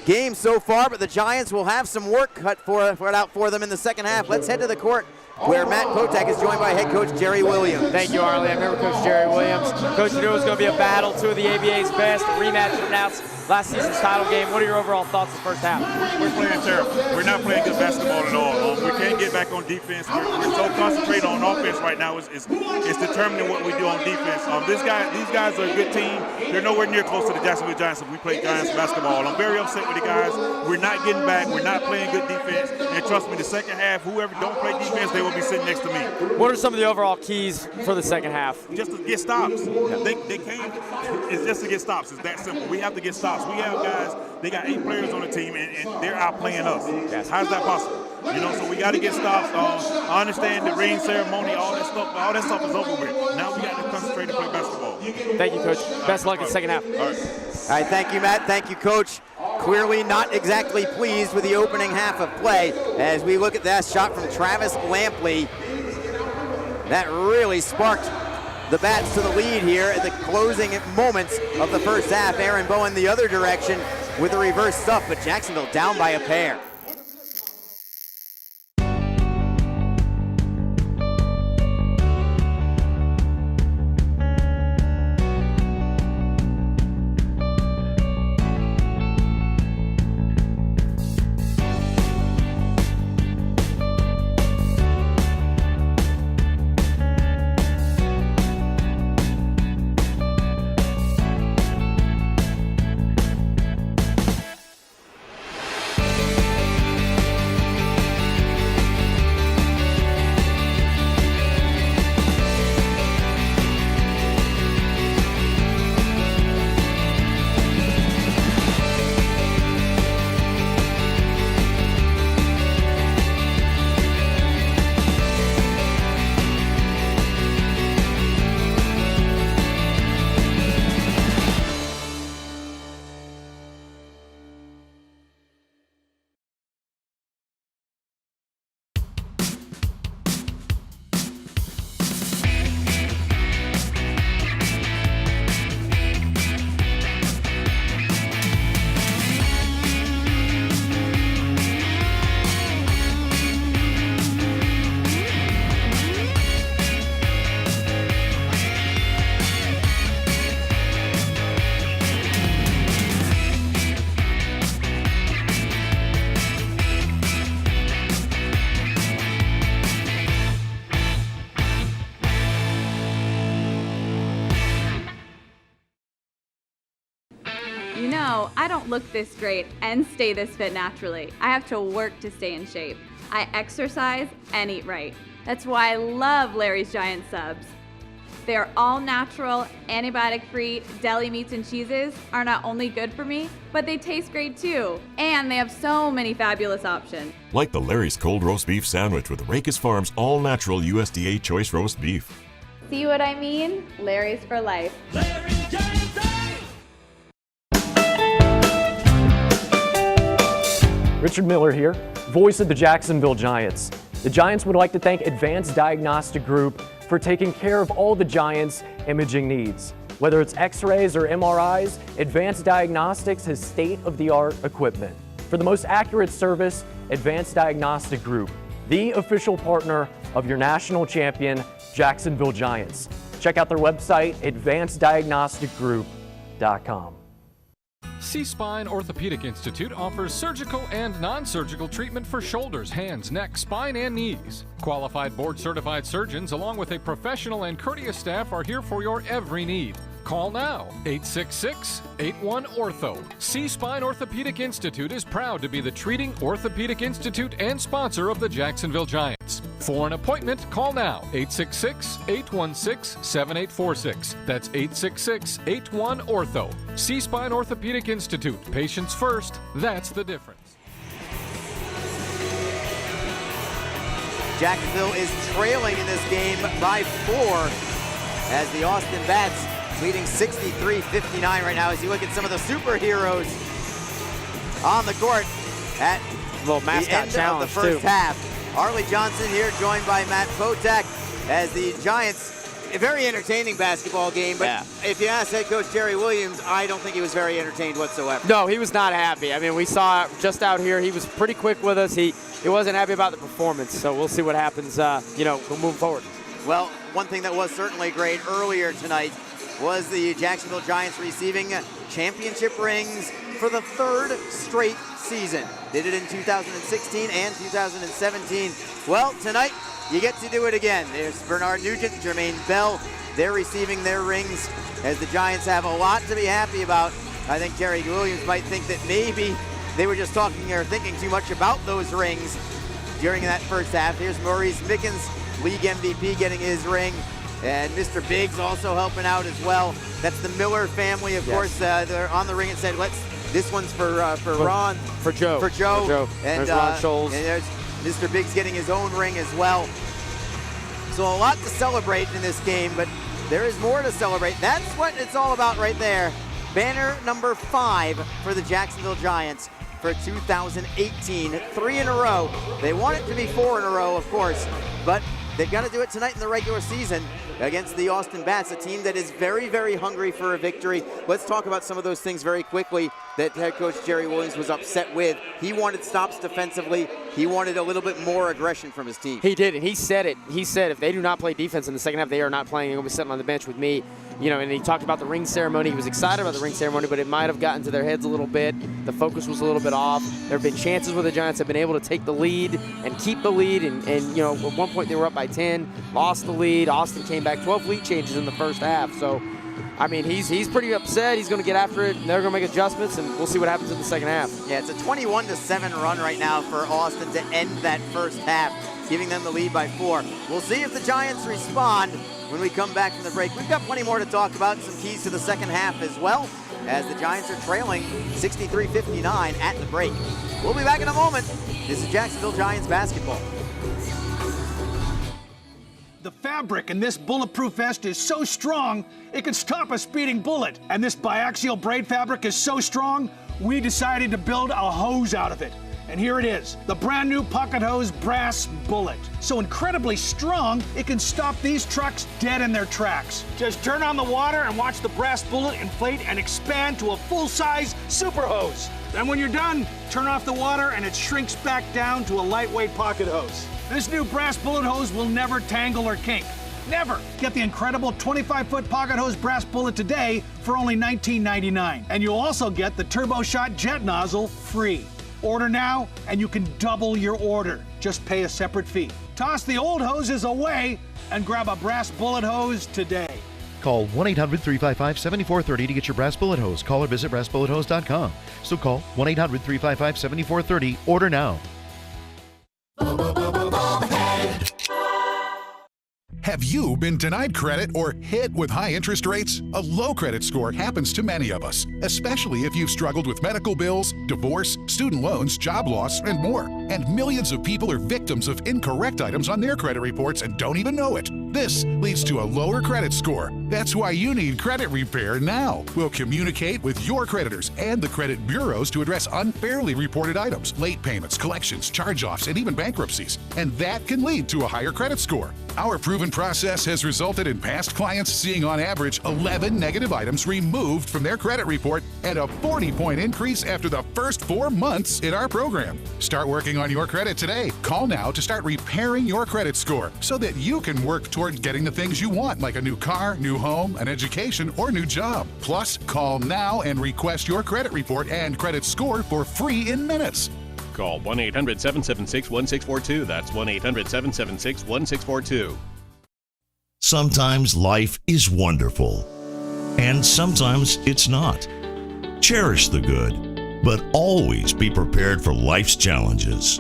[SPEAKER 2] game so far, but the Giants will have some work cut out for them in the second half. Let's head to the court where Matt Potak is joined by head coach Jerry Williams.
[SPEAKER 3] Thank you, Arlie. I'm here with Coach Jerry Williams. Coach, you knew it was going to be a battle, two of the ABA's best, a rematch announced last season's title game. What are your overall thoughts of the first half?
[SPEAKER 14] We're playing terrible. We're not playing good basketball at all. We can't get back on defense. We're so concentrated on offense right now. It's determining what we do on defense. These guys are a good team. They're nowhere near close to the Jacksonville Giants if we play Giants basketball. I'm very upset with the guys. We're not getting back. We're not playing good defense. And trust me, the second half, whoever don't play defense, they will be sitting next to me.
[SPEAKER 3] What are some of the overall keys for the second half?
[SPEAKER 14] Just to get stops. They can't. It's just to get stops. It's that simple. We have to get stops. We have guys, they got 8 players on the team, and they're outplaying us. Yes. How's that possible? So we got to get stops. I understand the ring ceremony, all that stuff is over with. Now we got to concentrate and play basketball.
[SPEAKER 3] Thank you, Coach. Best luck in the second half.
[SPEAKER 14] All right.
[SPEAKER 2] All right, thank you, Matt. Thank you, Coach. Clearly not exactly pleased with the opening half of play as we look at that shot from Travis Lampley. That really sparked the Bats to the lead here at the closing moments of the first half. Aaron Bowen the other direction with the reverse stuff, but Jacksonville down by a pair.
[SPEAKER 4] I don't look this great and stay this fit naturally. I have to work to stay in shape. I exercise and eat right. That's why I love Larry's Giant Subs. Their all-natural, antibiotic-free deli meats and cheeses are not only good for me, but they taste great too. And they have so many fabulous options.
[SPEAKER 5] Like the Larry's Cold Roast Beef Sandwich with Racus Farms all-natural USDA choice roast beef.
[SPEAKER 4] See what I mean? Larry's for life.
[SPEAKER 6] Larry's Giant Subs!
[SPEAKER 7] Richard Miller here, voice of the Jacksonville Giants. The Giants would like to thank Advanced Diagnostic Group for taking care of all the Giants' imaging needs. Whether it's x-rays or MRIs, Advanced Diagnostics has state-of-the-art equipment. For the most accurate service, Advanced Diagnostic Group, the official partner of your national champion, Jacksonville Giants. Check out their website, advanceddiagnosticgroup.com.
[SPEAKER 8] C-Spine Orthopedic Institute offers surgical and non-surgical treatment for shoulders, hands, neck, spine, and knees. Qualified board-certified surgeons along with a professional and courteous staff are here for your every need. Call now, 866-81-ORTHO. C-Spine Orthopedic Institute is proud to be the treating orthopedic institute and sponsor of the Jacksonville Giants. For an appointment, call now, 866-816-7846. That's 866-81-ORTHO. C-Spine Orthopedic Institute. Patients first, that's the difference.
[SPEAKER 2] Jacksonville is trailing in this game by 4 as the Austin Bats leading 63-59 right now as you look at some of the superheroes on the court at
[SPEAKER 3] the end
[SPEAKER 2] of the first half. Arlie Johnson here joined by Matt Potak as the Giants A very entertaining basketball game, but if you ask head coach Jerry Williams, I don't think he was very entertained whatsoever.
[SPEAKER 3] No, he was not happy. I mean, we saw just out here, he was pretty quick with us. He wasn't happy about the performance, so we'll see what happens, we'll move forward.
[SPEAKER 2] Well, one thing that was certainly great earlier tonight was the Jacksonville Giants receiving championship rings for the third straight season. Did it in 2016 and 2017. Well, tonight you get to do it again. There's Bernard Nugent, Jermaine Bell. They're receiving their rings as the Giants have a lot to be happy about. I think Jerry Williams might think that maybe they were just talking or thinking too much about those rings during that first half. Here's Maurice Mickens, league MVP, getting his ring. And Mr. Biggs also helping out as well. That's the Miller family, of course. They're on the ring and said, this one's for Ron.
[SPEAKER 3] For Joe.
[SPEAKER 2] And
[SPEAKER 3] there's Ron Scholes.
[SPEAKER 2] And there's Mr. Biggs getting his own ring as well. So a lot to celebrate in this game, but there is more to celebrate. That's what it's all about right there. Banner number 5 for the Jacksonville Giants for 2018. 3 in a row. They want it to be 4 in a row, of course, but they've got to do it tonight in the regular season against the Austin Bats, a team that is very, very hungry for a victory. Let's talk about some of those things very quickly that head coach Jerry Williams was upset with. He wanted stops defensively. He wanted a little bit more aggression from his team.
[SPEAKER 3] He did, and he said it. He said if they do not play defense in the second half, they are not playing. They're going to be sitting on the bench with me. And he talked about the ring ceremony. He was excited about the ring ceremony, but it might have gotten to their heads a little bit. The focus was a little bit off. There have been chances where the Giants have been able to take the lead and keep the lead. And at one point they were up by 10, lost the lead. Austin came back, 12 lead changes in the first half. So, I mean, he's pretty upset. He's going to get after it. They're going to make adjustments, and we'll see what happens in the second half.
[SPEAKER 2] Yeah, it's a 21-7 run right now for Austin to end that first half, giving them the lead by 4. We'll see if the Giants respond when we come back from the break. We've got plenty more to talk about, some keys to the second half as well, as the Giants are trailing 63-59 at the break. We'll be back in a moment. This is Jacksonville Giants basketball.
[SPEAKER 10] The fabric in this bulletproof vest is so strong, it could stop a speeding bullet. And this biaxial braid fabric is so strong, we decided to build a hose out of it. And here it is, the brand new Pocket Hose Brass Bullet. So incredibly strong, it can stop these trucks dead in their tracks. Just turn on the water and watch the brass bullet inflate and expand to a full-size super hose. Then when you're done, turn off the water and it shrinks back down to a lightweight pocket hose. This new brass bullet hose will never tangle or kink. Never! Get the incredible 25-foot Pocket Hose Brass Bullet today for only $19.99. And you'll also get the Turbo Shot Jet Nozzle free. Order now, and you can double your order. Just pay a separate fee. Toss the old hoses away and grab a brass bullet hose today.
[SPEAKER 11] Call 1-800-355-7430 to get your brass bullet hose. Call or visit brassbullethose.com. So call 1-800-355-7430. Order now.
[SPEAKER 12] Have you been denied credit or hit with high interest rates? A low credit score happens to many of us, especially if you've struggled with medical bills, divorce, student loans, job loss, and more. And millions of people are victims of incorrect items on their credit reports and don't even know it. This leads to a lower credit score. That's why you need Credit Repair now. We'll communicate with your creditors and the credit bureaus to address unfairly reported items, late payments, collections, charge-offs, and even bankruptcies. And that can lead to a higher credit score. Our proven process has resulted in past clients seeing on average 11 negative items removed from their credit report and a 40-point increase after the first 4 months in our program. Start working on your credit today. Call now to start repairing your credit score so that you can work toward getting the things you want, like a new car, new home, an education, or new job. Plus, call now and request your credit report and credit score for free in minutes.
[SPEAKER 13] Call 1-800-776-1642. That's 1-800-776-1642.
[SPEAKER 15] Sometimes life is wonderful, and sometimes it's not. Cherish the good, but always be prepared for life's challenges.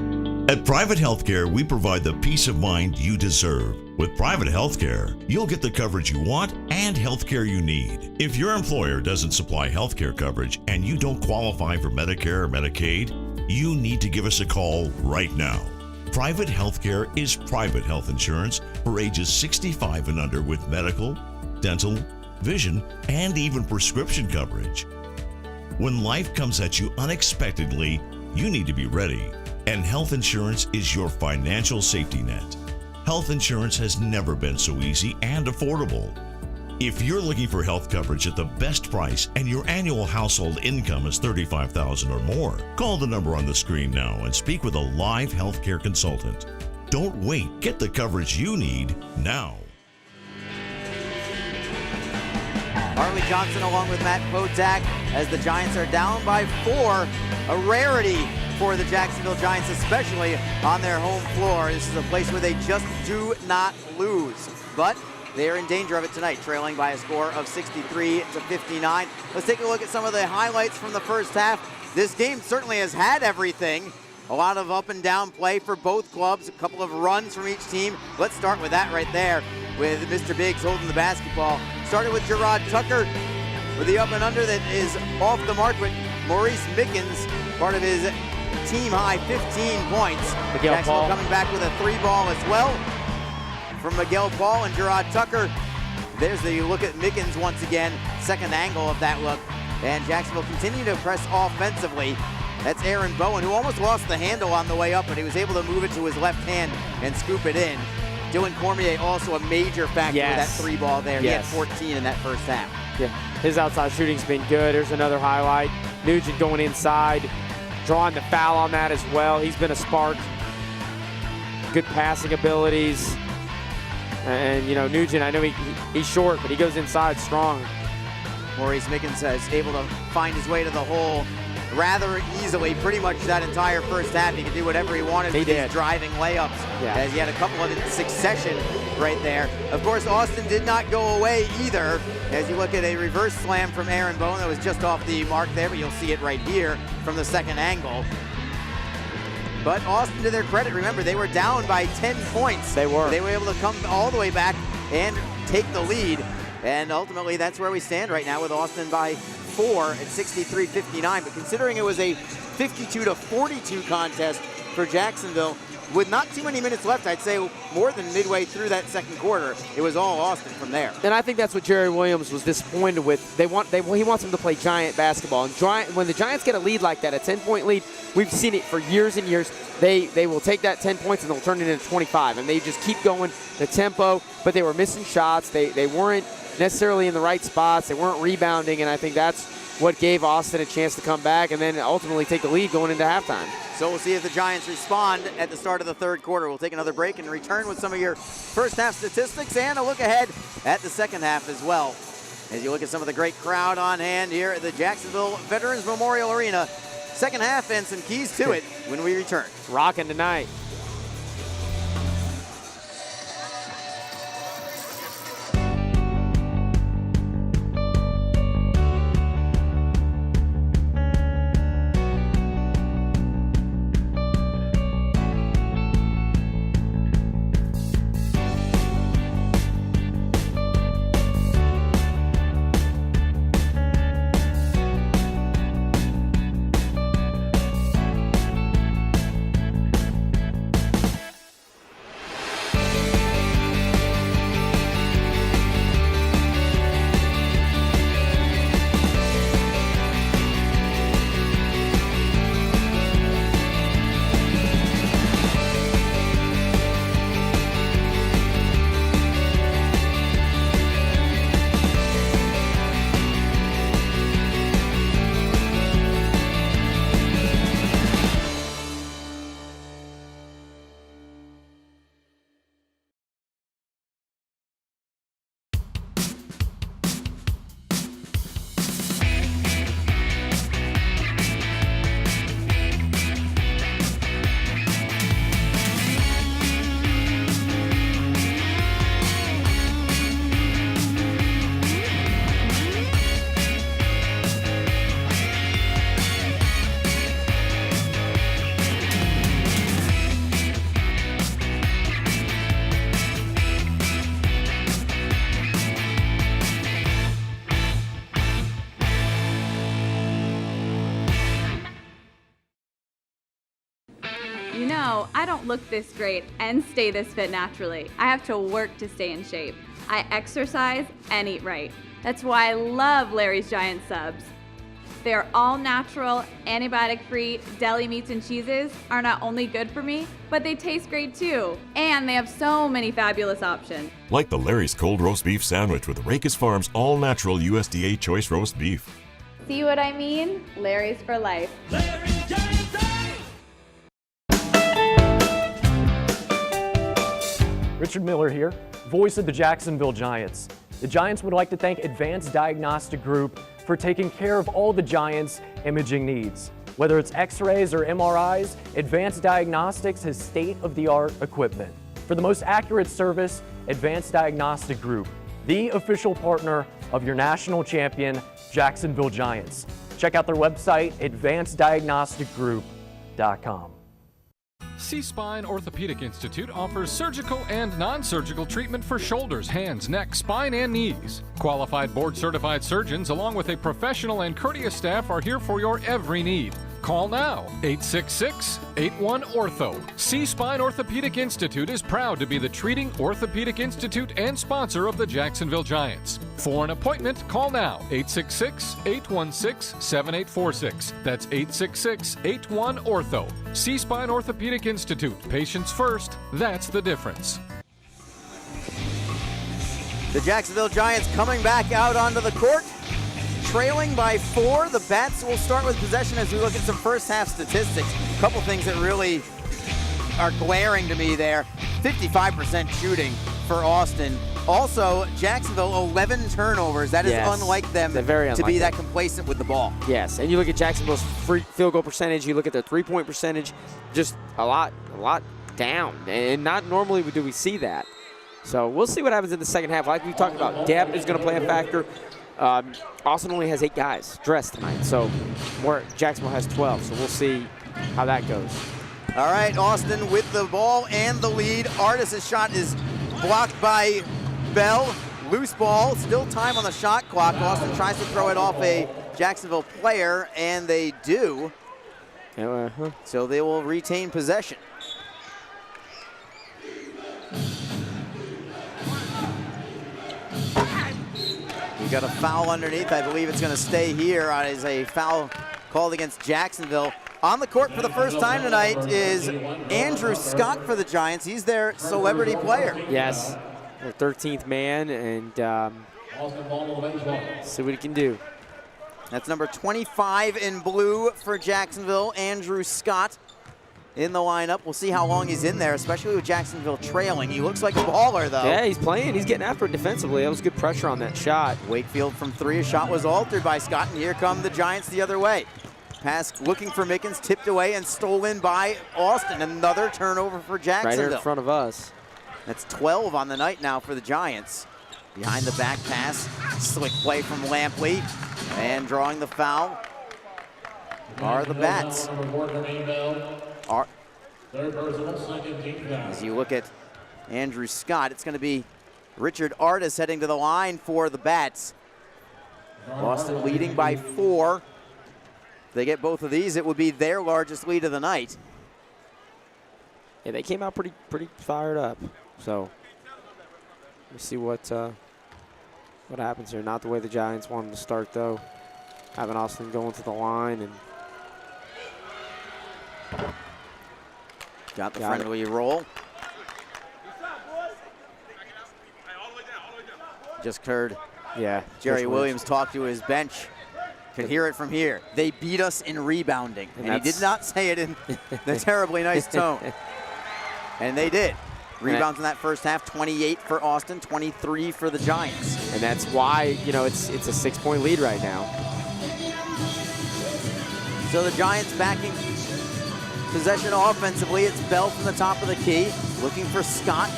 [SPEAKER 15] At Private Healthcare, we provide the peace of mind you deserve. With private healthcare, you'll get the coverage you want and healthcare you need. If your employer doesn't supply healthcare coverage and you don't qualify for Medicare or Medicaid, you need to give us a call right now. Private healthcare is private health insurance for ages 65 and under with medical, dental, vision, and even prescription coverage. When life comes at you unexpectedly, you need to be ready, and health insurance is your financial safety net. Health insurance has never been so easy and affordable. If you're looking for health coverage at the best price and your annual household income is $35,000 or more, call the number on the screen now and speak with a live healthcare consultant. Don't wait. Get the coverage you need now.
[SPEAKER 2] Harley Johnson along with Matt Potak as the Giants are down by 4. A rarity for the Jacksonville Giants, especially on their home floor. This is a place where they just do not lose. But they're in danger of it tonight, trailing by a score of 63-59. Let's take a look at some of the highlights from the first half. This game certainly has had everything. A lot of up and down play for both clubs, a couple of runs from each team. Let's start with that right there, with Mr. Biggs holding the basketball. Started with Gerard Tucker with the up and under that is off the mark, but Maurice Mickens, part of his team high 15 points. Jacksonville coming back with a 3-ball as well from Miguel Paul and Gerard Tucker. There's the look at Mickens once again, second angle of that look. And Jacksonville continue to press offensively. That's Aaron Bowen, who almost lost the handle on the way up, but he was able to move it to his left hand and scoop it in. Dylan Cormier also a major factor with that 3-ball there. He had 14 in that first half.
[SPEAKER 3] Yeah, his outside shooting's been good. There's another highlight. Nugent going inside, drawing the foul on that as well. He's been a spark. Good passing abilities. And, you know, Nugent, I know he's short, but he goes inside strong.
[SPEAKER 2] Maurice Mickens is able to find his way to the hole rather easily, pretty much that entire first half. He could do whatever he wanted with his driving layups, as he had a couple of in succession right there. Of course, Austin did not go away either, as you look at a reverse slam from Aaron Bowen that was just off the mark there, but you'll see it right here from the second angle. But Austin, to their credit, remember, they were down by 10 points. They were able to come all the way back and take the lead. And ultimately, that's where we stand right now with Austin by 4 at 63-59. But considering it was a 52-42 contest for Jacksonville, with not too many minutes left, I'd say more than midway through that second quarter, it was all Austin from there.
[SPEAKER 3] And I think that's what Jerry Williams was disappointed with. He wants them to play Giant basketball. And when the Giants get a lead like that, a 10-point lead, we've seen it for years and years. They will take that 10 points and they'll turn it into 25. And they just keep going the tempo, but they were missing shots. They weren't necessarily in the right spots. They weren't rebounding, and I think that's what gave Austin a chance to come back and then ultimately take the lead going into halftime.
[SPEAKER 2] So we'll see if the Giants respond at the start of the third quarter. We'll take another break and return with some of your first half statistics and a look ahead at the second half as well. As you look at some of the great crowd on hand here at the Jacksonville Veterans Memorial Arena. Second half and some keys to it when we return.
[SPEAKER 3] Rocking tonight.
[SPEAKER 4] You know, I don't look this great and stay this fit naturally. I have to work to stay in shape. I exercise and eat right. That's why I love Larry's Giant Subs. Their all-natural, antibiotic-free deli meats and cheeses are not only good for me, but they taste great too. And they have so many fabulous options.
[SPEAKER 5] Like the Larry's Cold Roast Beef Sandwich with Rakus Farms all-natural USDA choice roast beef.
[SPEAKER 4] See what I mean? Larry's for life.
[SPEAKER 7] Richard Miller here, voice of the Jacksonville Giants. The Giants would like to thank Advanced Diagnostic Group for taking care of all the Giants' imaging needs. Whether it's x-rays or MRIs, Advanced Diagnostics has state-of-the-art equipment. For the most accurate service, Advanced Diagnostic Group, the official partner of your national champion, Jacksonville Giants. Check out their website, advanceddiagnosticgroup.com.
[SPEAKER 8] C-Spine Orthopedic Institute offers surgical and non-surgical treatment for shoulders, hands, neck, spine, and knees. Qualified board-certified surgeons along with a professional and courteous staff are here for your every need. Call now, 866-81-ORTHO. C-Spine Orthopedic Institute is proud to be the treating orthopedic institute and sponsor of the Jacksonville Giants. For an appointment, call now, 866-816-7846. That's 866-81-ORTHO. C-Spine Orthopedic Institute. Patients first, that's the difference.
[SPEAKER 2] The Jacksonville Giants coming back out onto the court. Trailing by 4, the Bats will start with possession as we look at some first half statistics. A couple things that really are glaring to me there. 55% shooting for Austin. Also, Jacksonville, 11 turnovers. That is unlike them to be that complacent with the ball.
[SPEAKER 3] Yes, and you look at Jacksonville's field goal percentage, you look at their three-point percentage, just a lot down. And not normally do we see that. So we'll see what happens in the second half. Like we talked about, depth is going to play a factor. Austin only has 8 guys dressed tonight, so Jacksonville has 12, so we'll see how that goes.
[SPEAKER 2] All right, Austin with the ball and the lead. Artis' shot is blocked by Bell. Loose ball, still time on the shot clock. Austin tries to throw it off a Jacksonville player, and they do. So they will retain possession. We got a foul underneath. I believe it's going to stay here. It is a foul called against Jacksonville. On the court for the first time tonight is Andrew Scott for the Giants. He's their celebrity player.
[SPEAKER 3] Yes, their 13th man, and see what he can do.
[SPEAKER 2] That's number 25 in blue for Jacksonville, Andrew Scott in the lineup. We'll see how long he's in there, especially with Jacksonville trailing. He looks like a baller, though.
[SPEAKER 3] Yeah, he's playing. He's getting after it defensively. That was good pressure on that shot.
[SPEAKER 2] Wakefield from 3. A shot was altered by Scott, and here come the Giants the other way. Pass looking for Mickens, tipped away and stolen by Austin. Another turnover for Jacksonville.
[SPEAKER 3] Right here in front of us.
[SPEAKER 2] That's 12 on the night now for the Giants. Behind the back pass, slick play from Lampley, and drawing the foul are the Bats. As you look at Andrew Scott, it's going to be Richard Artis heading to the line for the Bats. Boston leading by 4. If they get both of these, it would be their largest lead of the night.
[SPEAKER 3] Yeah, they came out pretty fired up. So we'll see what happens here. Not the way the Giants wanted to start, though. Having Austin going to the line and
[SPEAKER 2] got the friendly roll. Just heard Jerry Williams talk to his bench. Could hear it from here. They beat us in rebounding. And he did not say it in the terribly nice tone. And they did. Rebounds in that first half, 28 for Austin, 23 for the Giants.
[SPEAKER 3] And that's why, it's a 6-point lead right now.
[SPEAKER 2] So the Giants backing possession offensively. It's Bell from the top of the key, looking for Scott.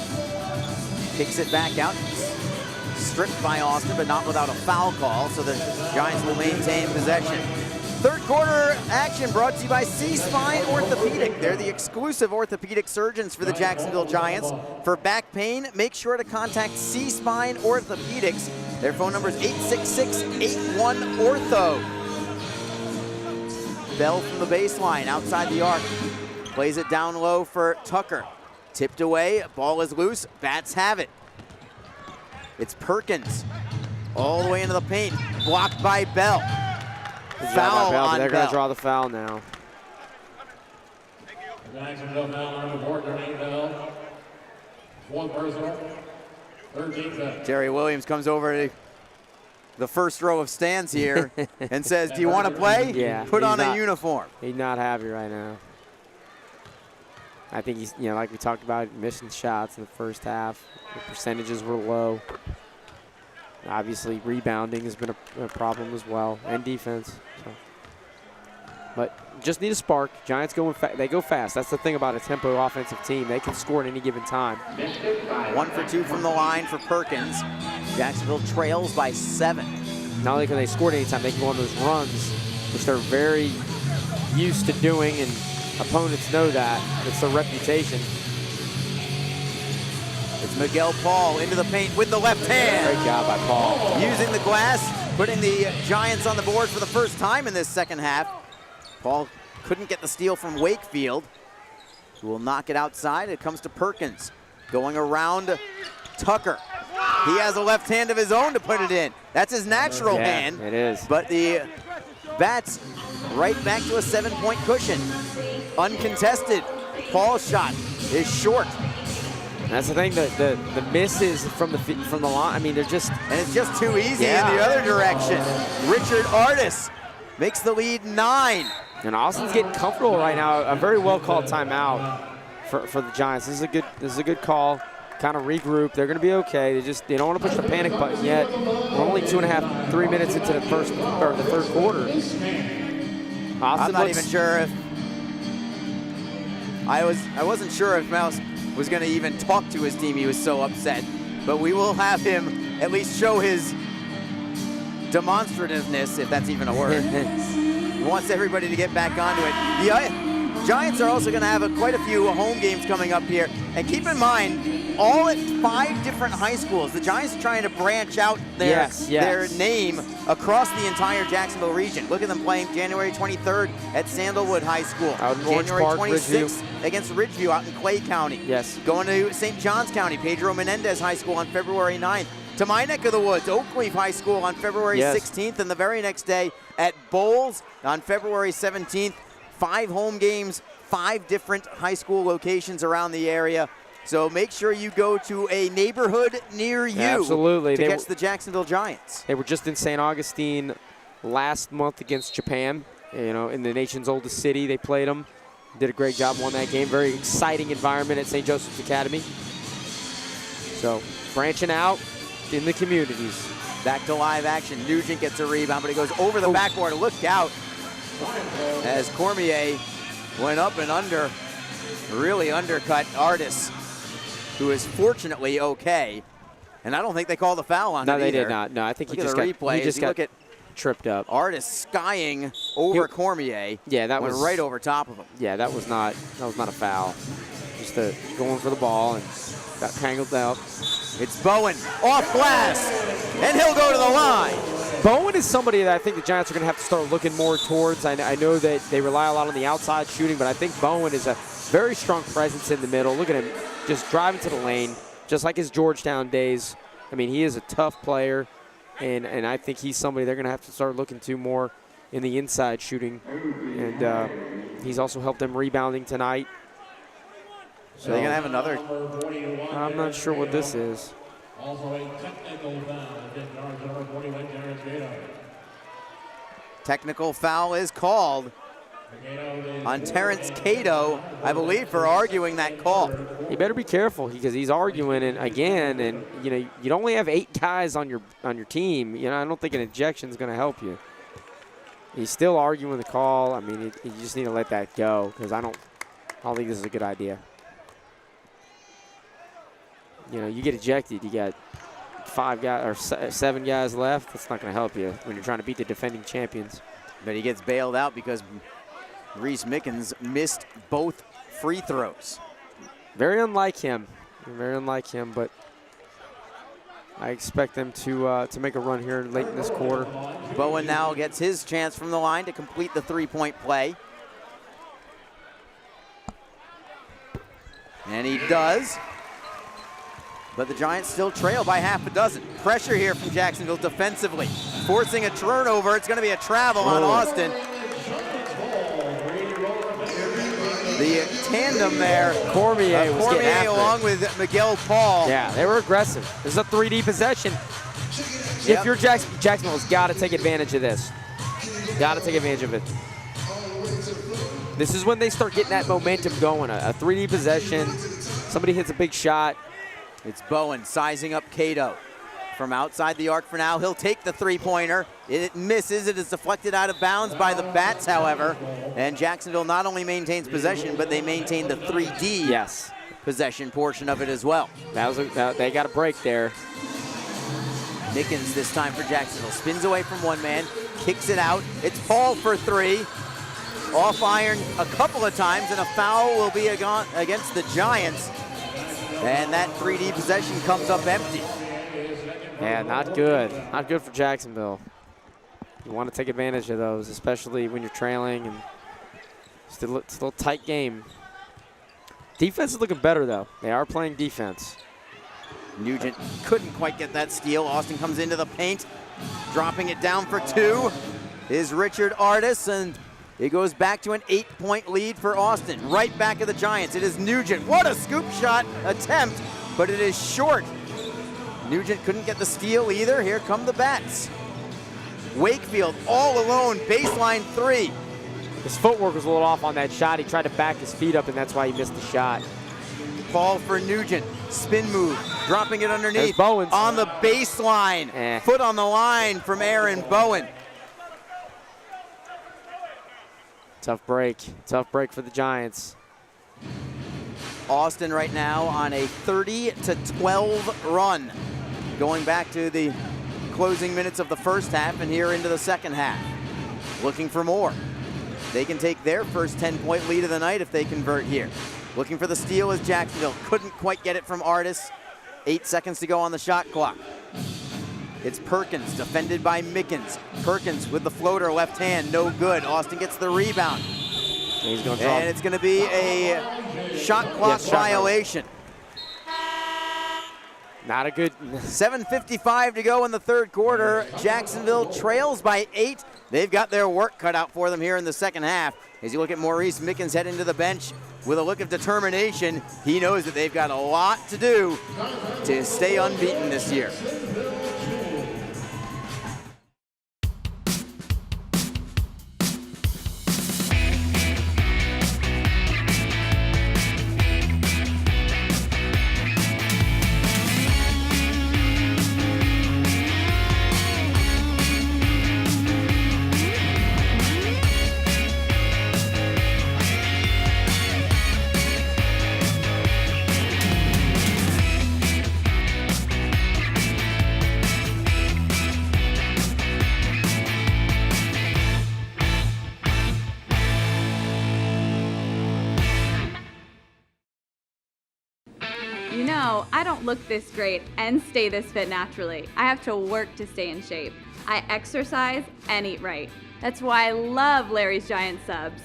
[SPEAKER 2] Kicks it back out. Stripped by Austin, but not without a foul call, so the Giants will maintain possession. Third quarter action brought to you by C-Spine Orthopedic. They're the exclusive orthopedic surgeons for the Jacksonville Giants. For back pain, make sure to contact C-Spine Orthopedics. Their phone number is 866-81-ORTHO. Bell from the baseline, outside the arc. Plays it down low for Tucker. Tipped away, ball is loose, Bats have it. It's Perkins, all the way into the paint, blocked by Bell. Foul on
[SPEAKER 3] They're going
[SPEAKER 2] Bell.
[SPEAKER 3] to draw the foul now.
[SPEAKER 1] Jacksonville foul on the board, Jermaine Bell. One personal. 13 seconds.
[SPEAKER 2] Jerry Williams comes over to the first row of stands here and says, do you want to play?
[SPEAKER 3] Yeah.
[SPEAKER 2] Put
[SPEAKER 3] he's
[SPEAKER 2] on
[SPEAKER 3] not-
[SPEAKER 2] a uniform.
[SPEAKER 3] He's not happy right now. I think he's, like we talked about, missing shots in the first half. The percentages were low. Obviously, rebounding has been a problem as well, and defense. So. But just need a spark. Giants they go fast. That's the thing about a tempo offensive team. They can score at any given time.
[SPEAKER 2] 1 for 2 from the line for Perkins. Jacksonville trails by 7.
[SPEAKER 3] Not only can they score at any time, they can go on those runs, which they're very used to doing, and opponents know that. It's their reputation.
[SPEAKER 2] It's Miguel Paul into the paint with the left hand.
[SPEAKER 3] Great job by Paul.
[SPEAKER 2] Using the glass, putting the Giants on the board for the first time in this second half. Paul couldn't get the steal from Wakefield, who will knock it outside. It comes to Perkins, going around Tucker. He has a left hand of his own to put it in. That's his natural hand.
[SPEAKER 3] It is.
[SPEAKER 2] But the Bats right back to a 7-point cushion. Uncontested. Paul's shot is short.
[SPEAKER 3] That's the thing. The misses from the line. I mean, they're just
[SPEAKER 2] and it's just too easy in the other direction. Richard Artis makes the lead 9.
[SPEAKER 3] And Austin's getting comfortable right now. A very well called timeout for the Giants. This is a good call. Kind of regroup. They're going to be okay. They don't want to push the panic button yet. We're only 2.5, 3 minutes into the third quarter. Austin
[SPEAKER 2] I'm not even sure if I wasn't sure if Mouse was going to even talk to his team. He was so upset. But we will have him at least show his demonstrativeness, if that's even a word. He wants everybody to get back onto it. The Giants are also going to have quite a few home games coming up here. And keep in mind, all at 5 different high schools. The Giants are trying to branch out their name across the entire Jacksonville region. Look at them playing January 23rd at Sandalwood High School.
[SPEAKER 3] Out in Orange
[SPEAKER 2] January
[SPEAKER 3] Park,
[SPEAKER 2] 26th
[SPEAKER 3] Ridgeview.
[SPEAKER 2] against Ridgeview out in Clay County.
[SPEAKER 3] Yes.
[SPEAKER 2] Going to St. Johns County, Pedro Menendez High School on February 9th. To my neck of the woods, Oakleaf High School on February 16th, and the very next day at Bowles on February 17th. 5 home games, 5 different high school locations around the area. So make sure you go to a neighborhood near you
[SPEAKER 3] Absolutely.
[SPEAKER 2] to catch the Jacksonville Giants.
[SPEAKER 3] They were just in St. Augustine last month against Japan. In the nation's oldest city, they played them. Did a great job, won that game. Very exciting environment at St. Joseph's Academy. So branching out in the communities.
[SPEAKER 2] Back to live action. Nugent gets a rebound, but it goes over the backboard. Look out as Cormier went up and under, really undercut Artis, who is fortunately okay. And I don't think they called the foul on him
[SPEAKER 3] No, they
[SPEAKER 2] either.
[SPEAKER 3] did not. No, I think
[SPEAKER 2] Look
[SPEAKER 3] he
[SPEAKER 2] at
[SPEAKER 3] just
[SPEAKER 2] the
[SPEAKER 3] got,
[SPEAKER 2] replay.
[SPEAKER 3] he just
[SPEAKER 2] As you
[SPEAKER 3] got
[SPEAKER 2] look at
[SPEAKER 3] tripped up.
[SPEAKER 2] Artis skying over Cormier.
[SPEAKER 3] Yeah, that
[SPEAKER 2] went
[SPEAKER 3] was
[SPEAKER 2] right over top of him.
[SPEAKER 3] Yeah, that was not a foul. Just going for the ball and got tangled out.
[SPEAKER 2] It's Bowen off glass, and he'll go to the line.
[SPEAKER 3] Bowen is somebody that I think the Giants are going to have to start looking more towards. I know that they rely a lot on the outside shooting, but I think Bowen is a very strong presence in the middle. Look at him just driving to the lane, just like his Georgetown days. I mean, he is a tough player, and I think he's somebody they're going to have to start looking to more in the inside shooting. And he's also helped them rebounding tonight.
[SPEAKER 2] So they're going to have another.
[SPEAKER 3] I'm not sure what this is.
[SPEAKER 1] Also a technical foul against number 41, Terrence Gato.
[SPEAKER 2] Technical foul is called on Terrence Cato, I believe, for arguing that call.
[SPEAKER 3] You better be careful because he's arguing and again, and you only have 8 guys on your team. I don't think an ejection is going to help you. He's still arguing the call. I mean, you just need to let that go because I don't think this is a good idea. You get ejected, you got 5 guys or 7 guys left. That's not going to help you when you're trying to beat the defending champions.
[SPEAKER 2] But he gets bailed out because Reese Mickens missed both free throws.
[SPEAKER 3] Very unlike him. But I expect them to make a run here late in this quarter.
[SPEAKER 2] Bowen now gets his chance from the line to complete the 3-point play. And he does. But the Giants still trail by half a dozen. Pressure here from Jacksonville defensively. forcing a turnover. It's going to be a travel on Austin. The tandem there,
[SPEAKER 3] Cormier was getting after
[SPEAKER 2] along with Miguel Paul.
[SPEAKER 3] Yeah, they were aggressive. This is a 3D possession.
[SPEAKER 2] Yep.
[SPEAKER 3] If you're Jacksonville's got to take advantage of this. Got to take advantage of it. This is when they start getting that momentum going. A 3D possession. Somebody hits a big shot.
[SPEAKER 2] It's Bowen sizing up Cato. From outside the arc for now, he'll take the three-pointer. It misses. It is deflected out of bounds by the Bats, however. And Jacksonville not only maintains possession, but they maintain the 3D possession portion of it as well.
[SPEAKER 3] They got a break there.
[SPEAKER 2] Mickens this time for Jacksonville. Spins away from one man, kicks it out. It's Paul for three. Off iron a couple of times, and a foul will be against the Giants. And that 3D possession comes up empty.
[SPEAKER 3] Yeah, not good. Not good for Jacksonville. You want to take advantage of those, especially when you're trailing, and it's a little tight game. Defense is looking better, though. They are playing defense.
[SPEAKER 2] Nugent couldn't quite get that steal. Austin comes into the paint, dropping it down for two is Richard Artis, and it goes back to an 8-point lead for Austin. Right back of the Giants, it is Nugent. What a scoop shot attempt, but it is short. Nugent couldn't get the steal either. Here come the Bats. Wakefield all alone, baseline three.
[SPEAKER 3] His footwork was a little off on that shot. He tried to back his feet up, and that's why he missed the shot.
[SPEAKER 2] Paul for Nugent, spin move, dropping it underneath.
[SPEAKER 3] There's Bowens.
[SPEAKER 2] On the baseline, foot on the line from Aaron Bowen.
[SPEAKER 3] Tough break for the Giants.
[SPEAKER 2] Austin right now on a 30-12 run, going back to the closing minutes of the first half and here into the second half. Looking for more. They can take their first 10-point lead of the night if they convert here. Looking for the steal is Jacksonville. Couldn't quite get it from Artis. 8 seconds to go on the shot clock. It's Perkins, defended by Mickens. Perkins with the floater, left hand, no good. Austin gets the rebound.
[SPEAKER 3] He's going to drop.
[SPEAKER 2] And it's going to be a shot clock violation.
[SPEAKER 3] Not a good.
[SPEAKER 2] 7:55 to go in the third quarter. Jacksonville trails by 8. They've got their work cut out for them here in the second half. As you look at Maurice Mickens heading to the bench with a look of determination, he knows that they've got a lot to do to stay unbeaten this year.
[SPEAKER 4] You know, I don't look this great and stay this fit naturally. I have to work to stay in shape. I exercise and eat right. That's why I love Larry's Giant Subs.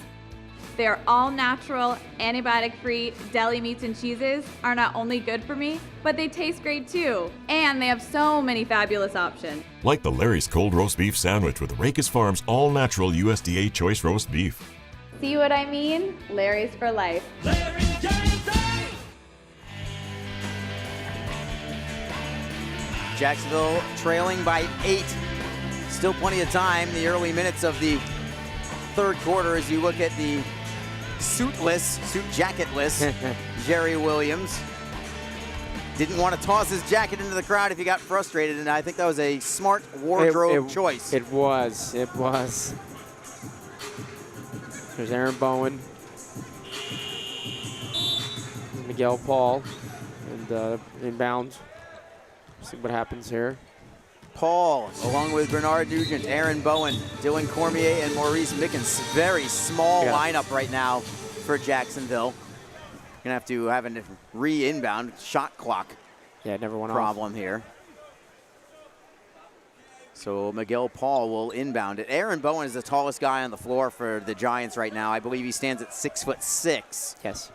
[SPEAKER 4] Their all-natural, antibiotic-free deli meats and cheeses are not only good for me, but they taste great too. And they have so many fabulous options.
[SPEAKER 5] Like the Larry's Cold Roast Beef Sandwich with Racus Farms all-natural USDA Choice Roast Beef.
[SPEAKER 4] See what I mean? Larry's for life.
[SPEAKER 2] Jacksonville trailing by 8. Still plenty of time, the early minutes of the third quarter as you look at the suit jacketless Jerry Williams. Didn't want to toss his jacket into the crowd if he got frustrated, and I think that was a smart wardrobe choice.
[SPEAKER 3] It was. There's Aaron Bowen. Miguel Paul. And inbounds. See what happens here.
[SPEAKER 2] Paul, along with Bernard Nugent, Aaron Bowen, Dylan Cormier, and Maurice Mickens. Very small lineup right now for Jacksonville. Gonna have to have a re-inbound shot clock.
[SPEAKER 3] Yeah, it never went
[SPEAKER 2] problem here. So Miguel Paul will inbound it. Aaron Bowen is the tallest guy on the floor for the Giants right now. I believe he stands at 6'6".
[SPEAKER 3] Yes.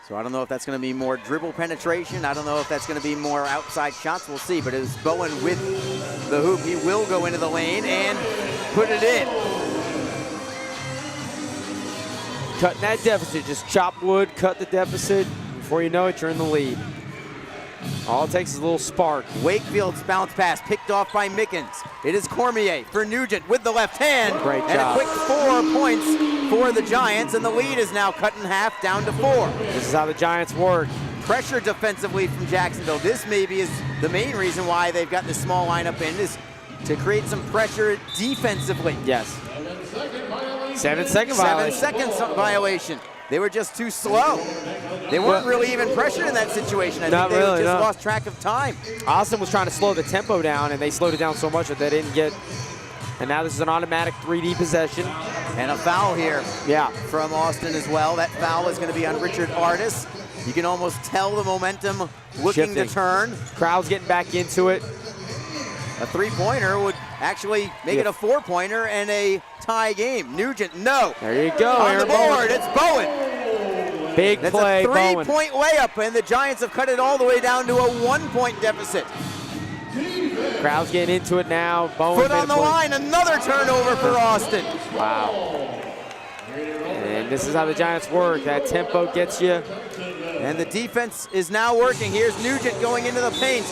[SPEAKER 2] So I don't know if that's going to be more dribble penetration. I don't know if that's going to be more outside shots. We'll see. But it was Bowen with the hoop. He will go into the lane and put it in.
[SPEAKER 3] Cutting that deficit. Just chop wood, cut the deficit. Before you know it, you're in the lead. All it takes is a little spark.
[SPEAKER 2] Wakefield's bounce pass picked off by Mickens. It is Cormier for Nugent with the left hand.
[SPEAKER 3] Great job.
[SPEAKER 2] And a quick 4 points for the Giants, and the lead is now cut in half down to 4.
[SPEAKER 3] This is how the Giants work.
[SPEAKER 2] Pressure defensively from Jacksonville. This maybe is the main reason why they've got this small lineup in, is to create some pressure defensively.
[SPEAKER 3] Yes. 7-second violation.
[SPEAKER 2] 7 seconds violation. They were just too slow. They weren't really even pressured in that situation. I think they just lost track of time.
[SPEAKER 3] Austin was trying to slow the tempo down, and they slowed it down so much that they didn't get. And now this is an automatic 3D possession.
[SPEAKER 2] And a foul here from Austin as well. That foul is going to be on Richard Artis. You can almost tell the momentum looking to turn.
[SPEAKER 3] Crowd's getting back into it.
[SPEAKER 2] A 3-pointer would actually make it a 4-pointer and a tie game. Nugent, no.
[SPEAKER 3] There you go.
[SPEAKER 2] On the board, it's Bowen.
[SPEAKER 3] Big play,
[SPEAKER 2] Bowen. That's a 3-point layup, and the Giants have cut it all the way down to a 1-point deficit.
[SPEAKER 3] Crowd's getting into it now. Bowen
[SPEAKER 2] foot on the line, another turnover for Austin.
[SPEAKER 3] Wow. And this is how the Giants work. That tempo gets you.
[SPEAKER 2] And the defense is now working. Here's Nugent going into the paint.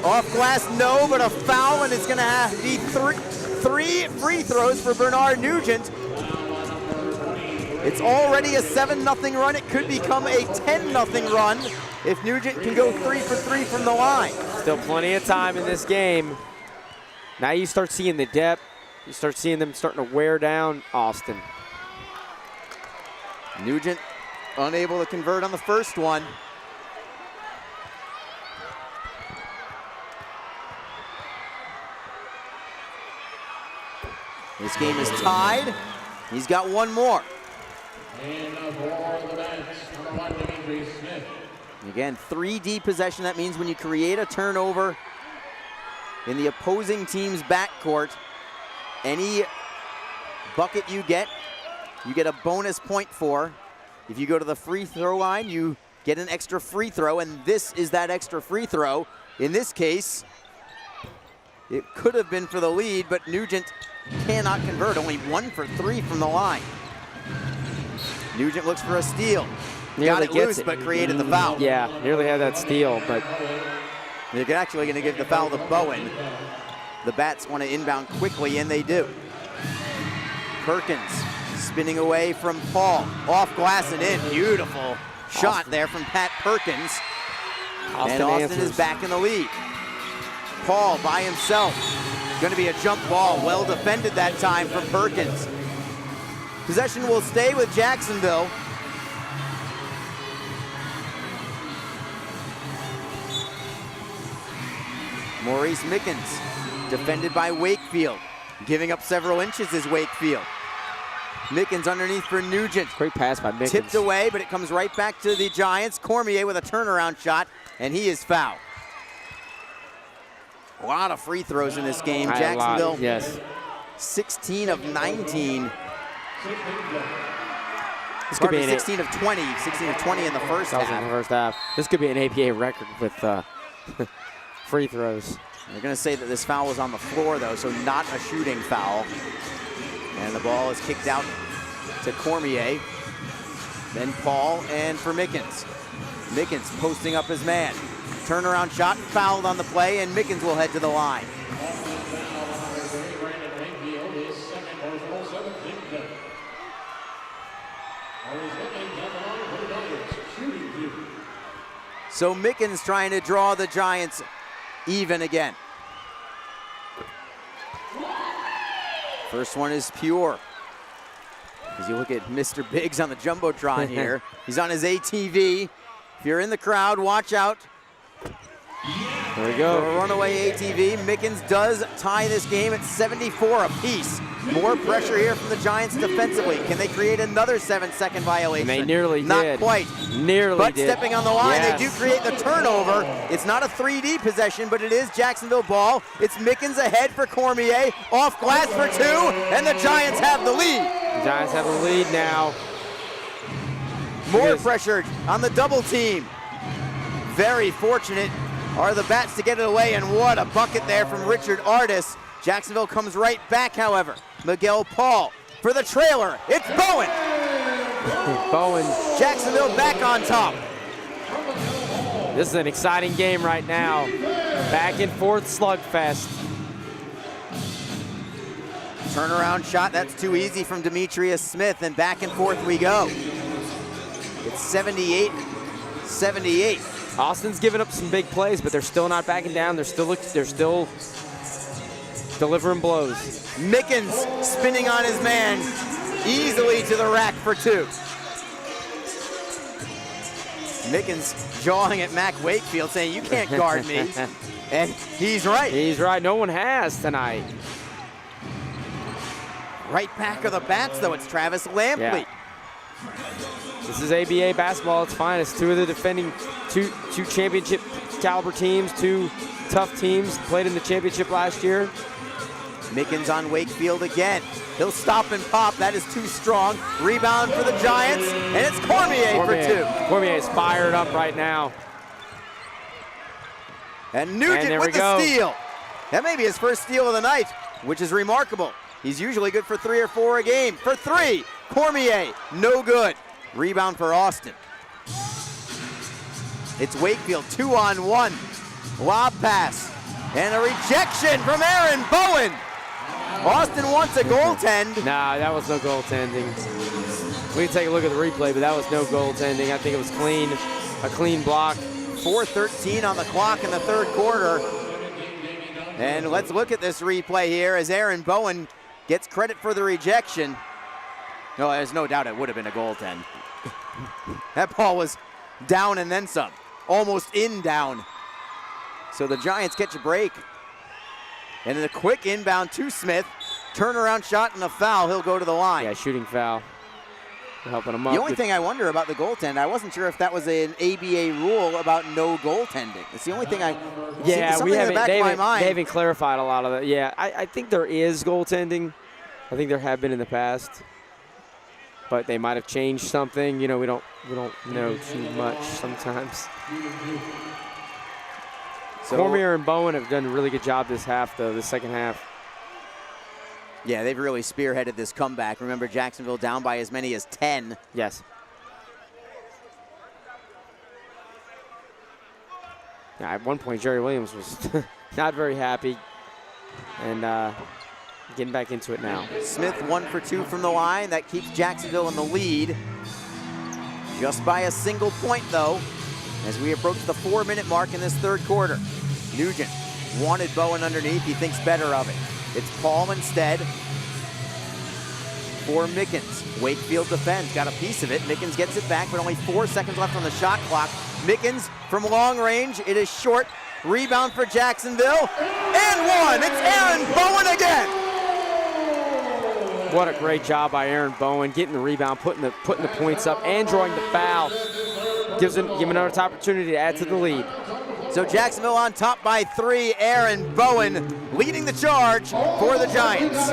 [SPEAKER 2] Off glass, no, but a foul, and it's going to have to be three free throws for Bernard Nugent. It's already a 7-0 run. It could become a 10-0 run if Nugent can go 3 for 3 from the line.
[SPEAKER 3] Still plenty of time in this game. Now you start seeing the depth. You start seeing them starting to wear down Austin.
[SPEAKER 2] Nugent unable to convert on the first one. This game is tied. He's got one more. Again, 3D possession. That means when you create a turnover in the opposing team's backcourt, any bucket you get a bonus point for. If you go to the free throw line, you get an extra free throw, and this is that extra free throw. In this case, it could have been for the lead, but Nugent cannot convert. Only 1 for 3 from the line. Nugent looks for a steal. Got it loose, but created the foul.
[SPEAKER 3] Yeah, nearly had that steal, but
[SPEAKER 2] they're actually going to give the foul to Bowen. The Bats want to inbound quickly, and they do. Perkins spinning away from Paul. Off glass and in. Beautiful shot there from Pat Perkins. And Austin is back in the lead. Paul by himself. Going to be a jump ball. Well defended that time from Perkins. Possession will stay with Jacksonville. Maurice Mickens, defended by Wakefield. Giving up several inches is Wakefield. Mickens underneath for Nugent.
[SPEAKER 3] Great pass by Mickens.
[SPEAKER 2] Tipped away, but it comes right back to the Giants. Cormier with a turnaround shot, and he is fouled. A lot of free throws in this game. Jacksonville, 16 of 19. This could be 16 of 20. 16 of 20 in the first half.
[SPEAKER 3] This could be an APA record with free throws.
[SPEAKER 2] They're going to say that this foul was on the floor, though, so not a shooting foul. And the ball is kicked out to Cormier. Then Paul, and for Mickens. Mickens posting up his man. Turnaround shot, fouled on the play, and Mickens will head to the line. So Mickens trying to draw the Giants even again. First one is pure. As you look at Mr. Biggs on the Jumbotron here, he's on his ATV. If you're in the crowd, watch out.
[SPEAKER 3] There we go.
[SPEAKER 2] For a runaway ATV, Mickens does tie this game at 74 apiece. More pressure here from the Giants defensively. Can they create another 7-second violation?
[SPEAKER 3] And they nearly did.
[SPEAKER 2] Not quite.
[SPEAKER 3] Nearly
[SPEAKER 2] but
[SPEAKER 3] did.
[SPEAKER 2] Stepping on the line, they do create the turnover. It's not a 3D possession, but it is Jacksonville ball. It's Mickens ahead for Cormier. Off glass for 2, and the Giants have the lead.
[SPEAKER 3] The Giants have the lead now.
[SPEAKER 2] More pressure on the double team. Very fortunate are the Bats to get it away, and what a bucket there from Richard Artis. Jacksonville comes right back, however. Miguel Paul for the trailer. It's Bowen.
[SPEAKER 3] Bowen.
[SPEAKER 2] Jacksonville back on top.
[SPEAKER 3] This is an exciting game right now. Back and forth slugfest.
[SPEAKER 2] Turnaround shot, that's too easy from Demetrius Smith, and back and forth we go. It's 78-78.
[SPEAKER 3] Austin's given up some big plays, but they're still not backing down. They're still delivering blows.
[SPEAKER 2] Mickens spinning on his man, easily to the rack for two. Mickens jawing at Mac Wakefield, saying, "You can't guard me." And he's right.
[SPEAKER 3] He's right. No one has tonight.
[SPEAKER 2] Right back of the Bats, though, it's Travis Lampley.
[SPEAKER 3] Yeah. This is ABA basketball at its finest. Two of the defending, two championship caliber teams, two tough teams, played in the championship last year.
[SPEAKER 2] Mickens on Wakefield again. He'll stop and pop. That is too strong. Rebound for the Giants, and it's Cormier for two.
[SPEAKER 3] Cormier is fired up right now.
[SPEAKER 2] And Nugent with the steal. That may be his first steal of the night, which is remarkable. He's usually good for 3 or 4 a game. For 3, Cormier, no good. Rebound for Austin. It's Wakefield, 2-on-1. Lob pass, and a rejection from Aaron Bowen. Austin wants a goaltend.
[SPEAKER 3] Nah, that was no goaltending. We can take a look at the replay, but that was no goaltending. I think it was clean, a clean block.
[SPEAKER 2] 4:13 on the clock in the third quarter. And let's look at this replay here as Aaron Bowen gets credit for the rejection. No, there's no doubt it would have been a goaltend. That ball was down and then some, almost in down. So the Giants catch a break. And then a quick inbound to Smith. Turnaround shot and a foul. He'll go to the line.
[SPEAKER 3] Yeah, shooting foul. Helping him up.
[SPEAKER 2] The only thing I wonder about the goaltend, I wasn't sure if that was an ABA rule about no goaltending. It's the only thing I.
[SPEAKER 3] Yeah,
[SPEAKER 2] we haven't.
[SPEAKER 3] They haven't clarified a lot of that. Yeah, I think there is goaltending. I think there have been in the past, but they might have changed something. You know, we don't know too much sometimes. So, Cormier and Bowen have done a really good job this half, though, the second half.
[SPEAKER 2] Yeah, they've really spearheaded this comeback. Remember, Jacksonville down by as many as 10.
[SPEAKER 3] Yes. Yeah, at one point, Jerry Williams was not very happy. And getting back into it now.
[SPEAKER 2] Smith 1 for 2 from the line. That keeps Jacksonville in the lead. Just by a single point, though, as we approach the 4-minute mark in this third quarter. Nugent wanted Bowen underneath. He thinks better of it. It's Paul instead for Mickens. Wakefield defends, got a piece of it. Mickens gets it back, but only 4 seconds left on the shot clock. Mickens from long range, it is short. Rebound for Jacksonville, and one. It's Aaron Bowen again.
[SPEAKER 3] What a great job by Aaron Bowen, getting the rebound, putting the points up, and drawing the foul. Gives him another opportunity to add to the lead.
[SPEAKER 2] So Jacksonville on top by 3. Aaron Bowen leading the charge for the Giants.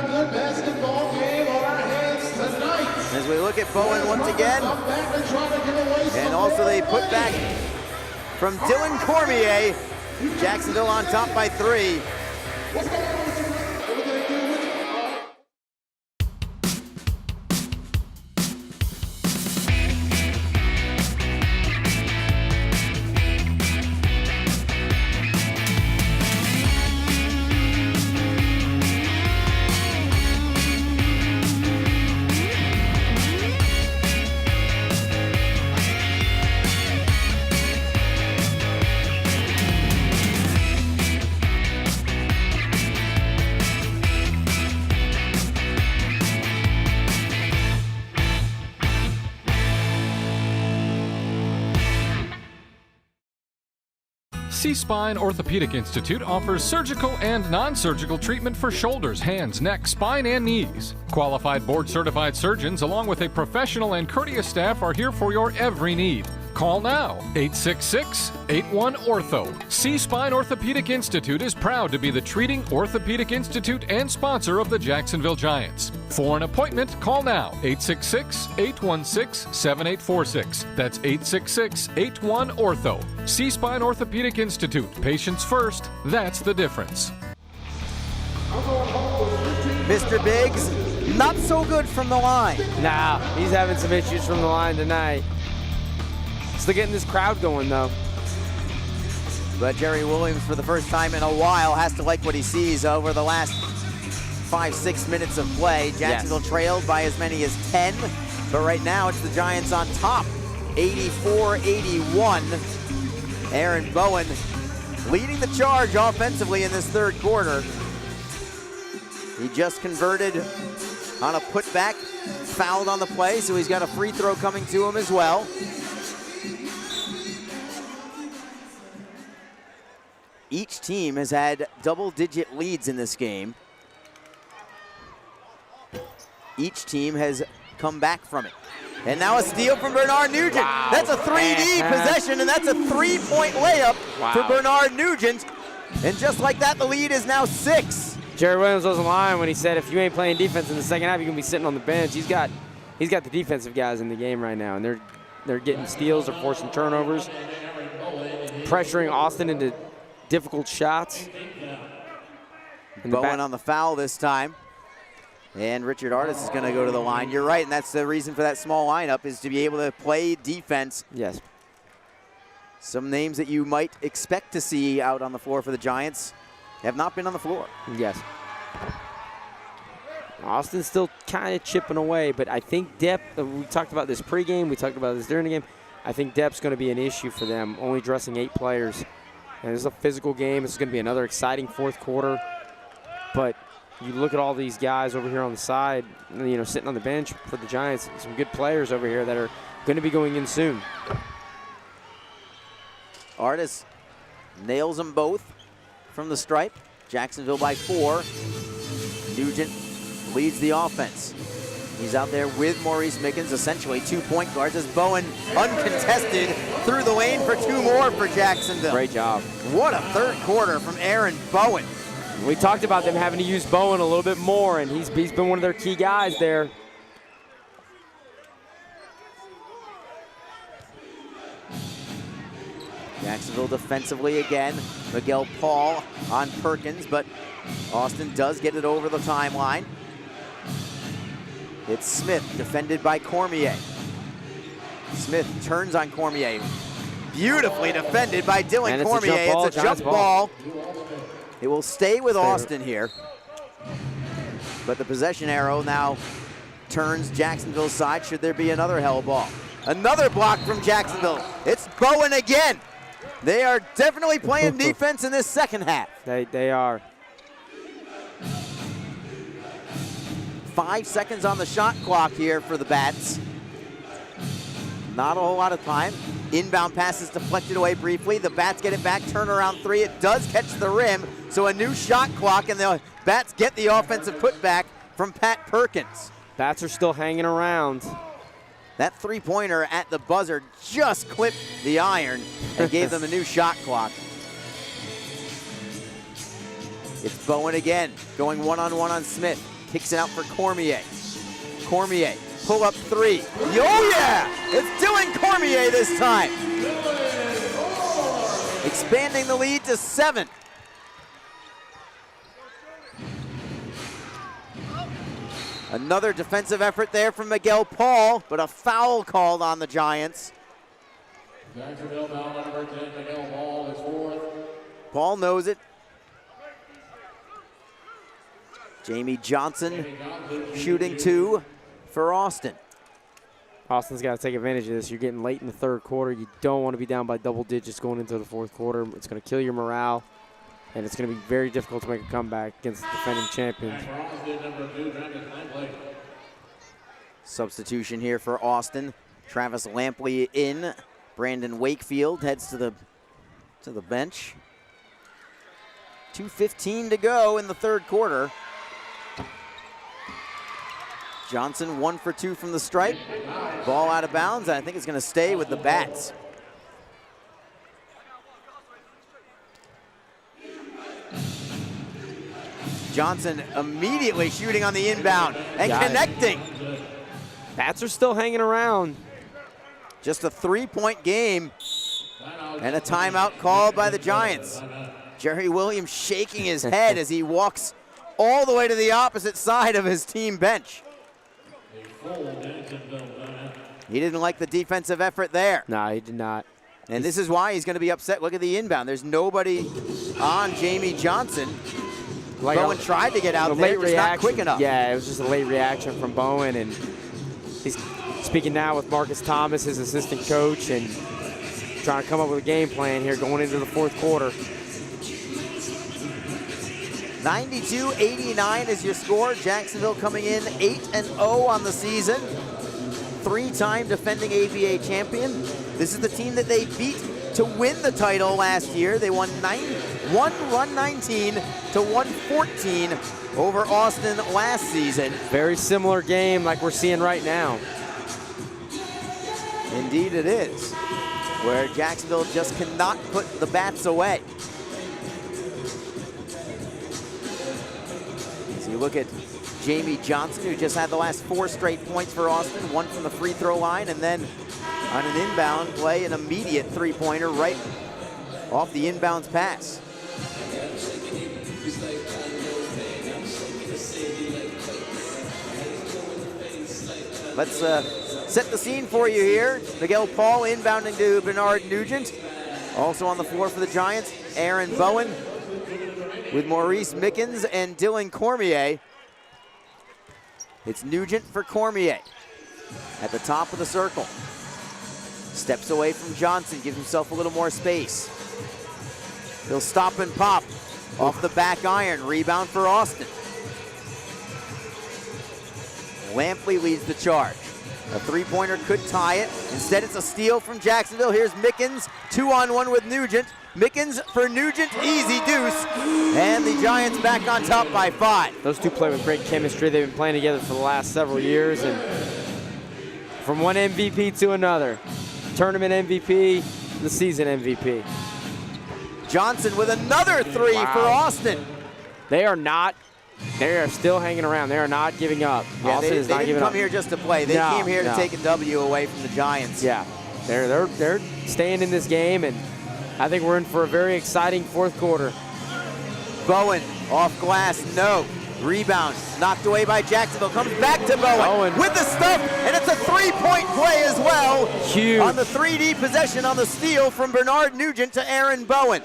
[SPEAKER 2] As we look at Bowen once again, and also they put back from Dylan Cormier. Jacksonville on top by 3.
[SPEAKER 8] C-Spine Orthopedic Institute offers surgical and non-surgical treatment for shoulders, hands, neck, spine, and knees. Qualified board-certified surgeons along with a professional and courteous staff are here for your every need. Call now, 866-81-ORTHO. C-Spine Orthopedic Institute is proud to be the treating orthopedic institute and sponsor of the Jacksonville Giants. For an appointment, call now, 866-816-7846. That's 866-81-ORTHO. C-Spine Orthopedic Institute. Patients first. That's the difference.
[SPEAKER 2] Mr. Biggs, not so good from the line.
[SPEAKER 3] Nah, he's having some issues from the line tonight. Still getting this crowd going, though.
[SPEAKER 2] But Jerry Williams, for the first time in a while, has to like what he sees over the last 5-6 minutes of play. Jacksonville trailed by as many as 10, but right now it's the Giants on top, 84-81. Aaron Bowen leading the charge offensively in this third quarter. He just converted on a putback, fouled on the play, so he's got a free throw coming to him as well. Each team has had double-digit leads in this game. Each team has come back from it. And now a steal from Bernard Nugent. Wow. That's a 3D possession, and that's a three-point layup for Bernard Nugent. And just like that, the lead is now 6.
[SPEAKER 3] Jerry Williams wasn't lying when he said if you ain't playing defense in the second half, you're going to be sitting on the bench. He's got the defensive guys in the game right now, and they're getting steals, they're forcing turnovers, pressuring Austin into difficult shots.
[SPEAKER 2] Bowen on the foul this time. And Richard Artis is going to go to the line. You're right, and that's the reason for that small lineup, is to be able to play defense.
[SPEAKER 3] Yes.
[SPEAKER 2] Some names that you might expect to see out on the floor for the Giants have not been on the floor.
[SPEAKER 3] Yes. Austin's still kind of chipping away, but I think depth, we talked about this pregame, we talked about this during the game, I think depth's going to be an issue for them, only dressing 8 players. And this is a physical game. This is going to be another exciting fourth quarter. But you look at all these guys over here on the side, you know, sitting on the bench for the Giants, some good players over here that are going to be going in soon.
[SPEAKER 2] Artis nails them both from the stripe. Jacksonville by 4. Nugent leads the offense. He's out there with Maurice Mickens, essentially 2 point guards, as Bowen uncontested through the lane for 2 more for Jacksonville.
[SPEAKER 3] Great job.
[SPEAKER 2] What a third quarter from Aaron Bowen.
[SPEAKER 3] We talked about them having to use Bowen a little bit more, and he's been one of their key guys there.
[SPEAKER 2] Jacksonville defensively again. Miguel Paul on Perkins, but Austin does get it over the timeline. It's Smith, defended by Cormier. Smith turns on Cormier. Beautifully defended by Dylan Cormier. It's a jump ball. It will stay with Austin here. But the possession arrow now turns Jacksonville's side should there be another hell ball. Another block from Jacksonville. It's Bowen again. They are definitely playing defense in this second half.
[SPEAKER 3] They are.
[SPEAKER 2] 5 seconds on the shot clock here for the Bats. Not a whole lot of time. Inbound pass is deflected away briefly. The Bats get it back, turnaround 3. It does catch the rim, so a new shot clock, and the Bats get the offensive putback from Pat Perkins.
[SPEAKER 3] Bats are still hanging around.
[SPEAKER 2] That three-pointer at the buzzer just clipped the iron and gave them a new shot clock. It's Bowen again, going one-on-one on Smith. Kicks it out for Cormier. Cormier, pull up 3. Oh yeah! It's Dylan Cormier this time. Expanding the lead to 7. Another defensive effort there from Miguel Paul, but a foul called on the Giants.
[SPEAKER 1] Jacksonville foul number 10, Miguel Paul is 4th.
[SPEAKER 2] Paul knows it. Jamie Johnson shooting 2 for Austin.
[SPEAKER 3] Austin's got to take advantage of this. You're getting late in the third quarter. You don't want to be down by double digits going into the fourth quarter. It's going to kill your morale, and it's going to be very difficult to make a comeback against the defending champions.
[SPEAKER 2] Substitution here for Austin. Travis Lampley in. Brandon Wakefield heads to the bench. 2:15 to go in the third quarter. Johnson 1 for 2 from the stripe. Ball out of bounds, and I think it's going to stay with the Bats. Johnson immediately shooting on the inbound and connecting.
[SPEAKER 3] Bats are still hanging around.
[SPEAKER 2] Just a 3-point game and a timeout called by the Giants. Jerry Williams shaking his head as he walks all the way to the opposite side of his team bench. He didn't like the defensive effort there.
[SPEAKER 3] No, he did not.
[SPEAKER 2] And this is why he's going to be upset. Look at the inbound. There's nobody on Jamie Johnson. Bowen tried to get out there, just not quick enough.
[SPEAKER 3] Yeah, it was just a late reaction from Bowen, and he's speaking now with Marcus Thomas, his assistant coach, and trying to come up with a game plan here going into the fourth quarter.
[SPEAKER 2] 92-89 is your score. Jacksonville coming in 8-0 on the season. 3-time defending ABA champion. This is the team that they beat to win the title last year. They won 119 to 114 over Austin last season.
[SPEAKER 3] Very similar game like we're seeing right now.
[SPEAKER 2] Indeed it is, where Jacksonville just cannot put the bats away. So you look at Jamie Johnson, who just had the last 4 straight points for Austin, 1 from the free throw line, and then on an inbound play, an immediate 3-pointer right off the inbounds pass. Let's set the scene for you here. Miguel Paul inbounding to Bernard Nugent. Also on the floor for the Giants, Aaron Bowen with Maurice Mickens and Dylan Cormier. It's Nugent for Cormier at the top of the circle. Steps away from Johnson, gives himself a little more space. He'll stop and pop off the back iron. Rebound for Austin. Lampley leads the charge. A 3-pointer could tie it. Instead, it's a steal from Jacksonville. Here's Mickens, 2-on-1 with Nugent. Mickens for Nugent, easy deuce. And the Giants back on top by 5.
[SPEAKER 3] Those two play with great chemistry. They've been playing together for the last several years. And from one MVP to another. Tournament MVP, the season MVP.
[SPEAKER 2] Johnson with another 3 for Austin.
[SPEAKER 3] They are still hanging around. They are not giving up.
[SPEAKER 2] Yeah,
[SPEAKER 3] Austin is not
[SPEAKER 2] they
[SPEAKER 3] giving
[SPEAKER 2] didn't
[SPEAKER 3] up.
[SPEAKER 2] come here just to play. They came here to take a W away from the Giants.
[SPEAKER 3] Yeah, they're staying in this game, and I think we're in for a very exciting fourth quarter.
[SPEAKER 2] Bowen off glass, no. Rebound knocked away by Jacksonville. Comes back to Bowen with the stuff, and it's a 3-point play as well.
[SPEAKER 3] Huge.
[SPEAKER 2] On the 3D possession on the steal from Bernard Nugent to Aaron Bowen.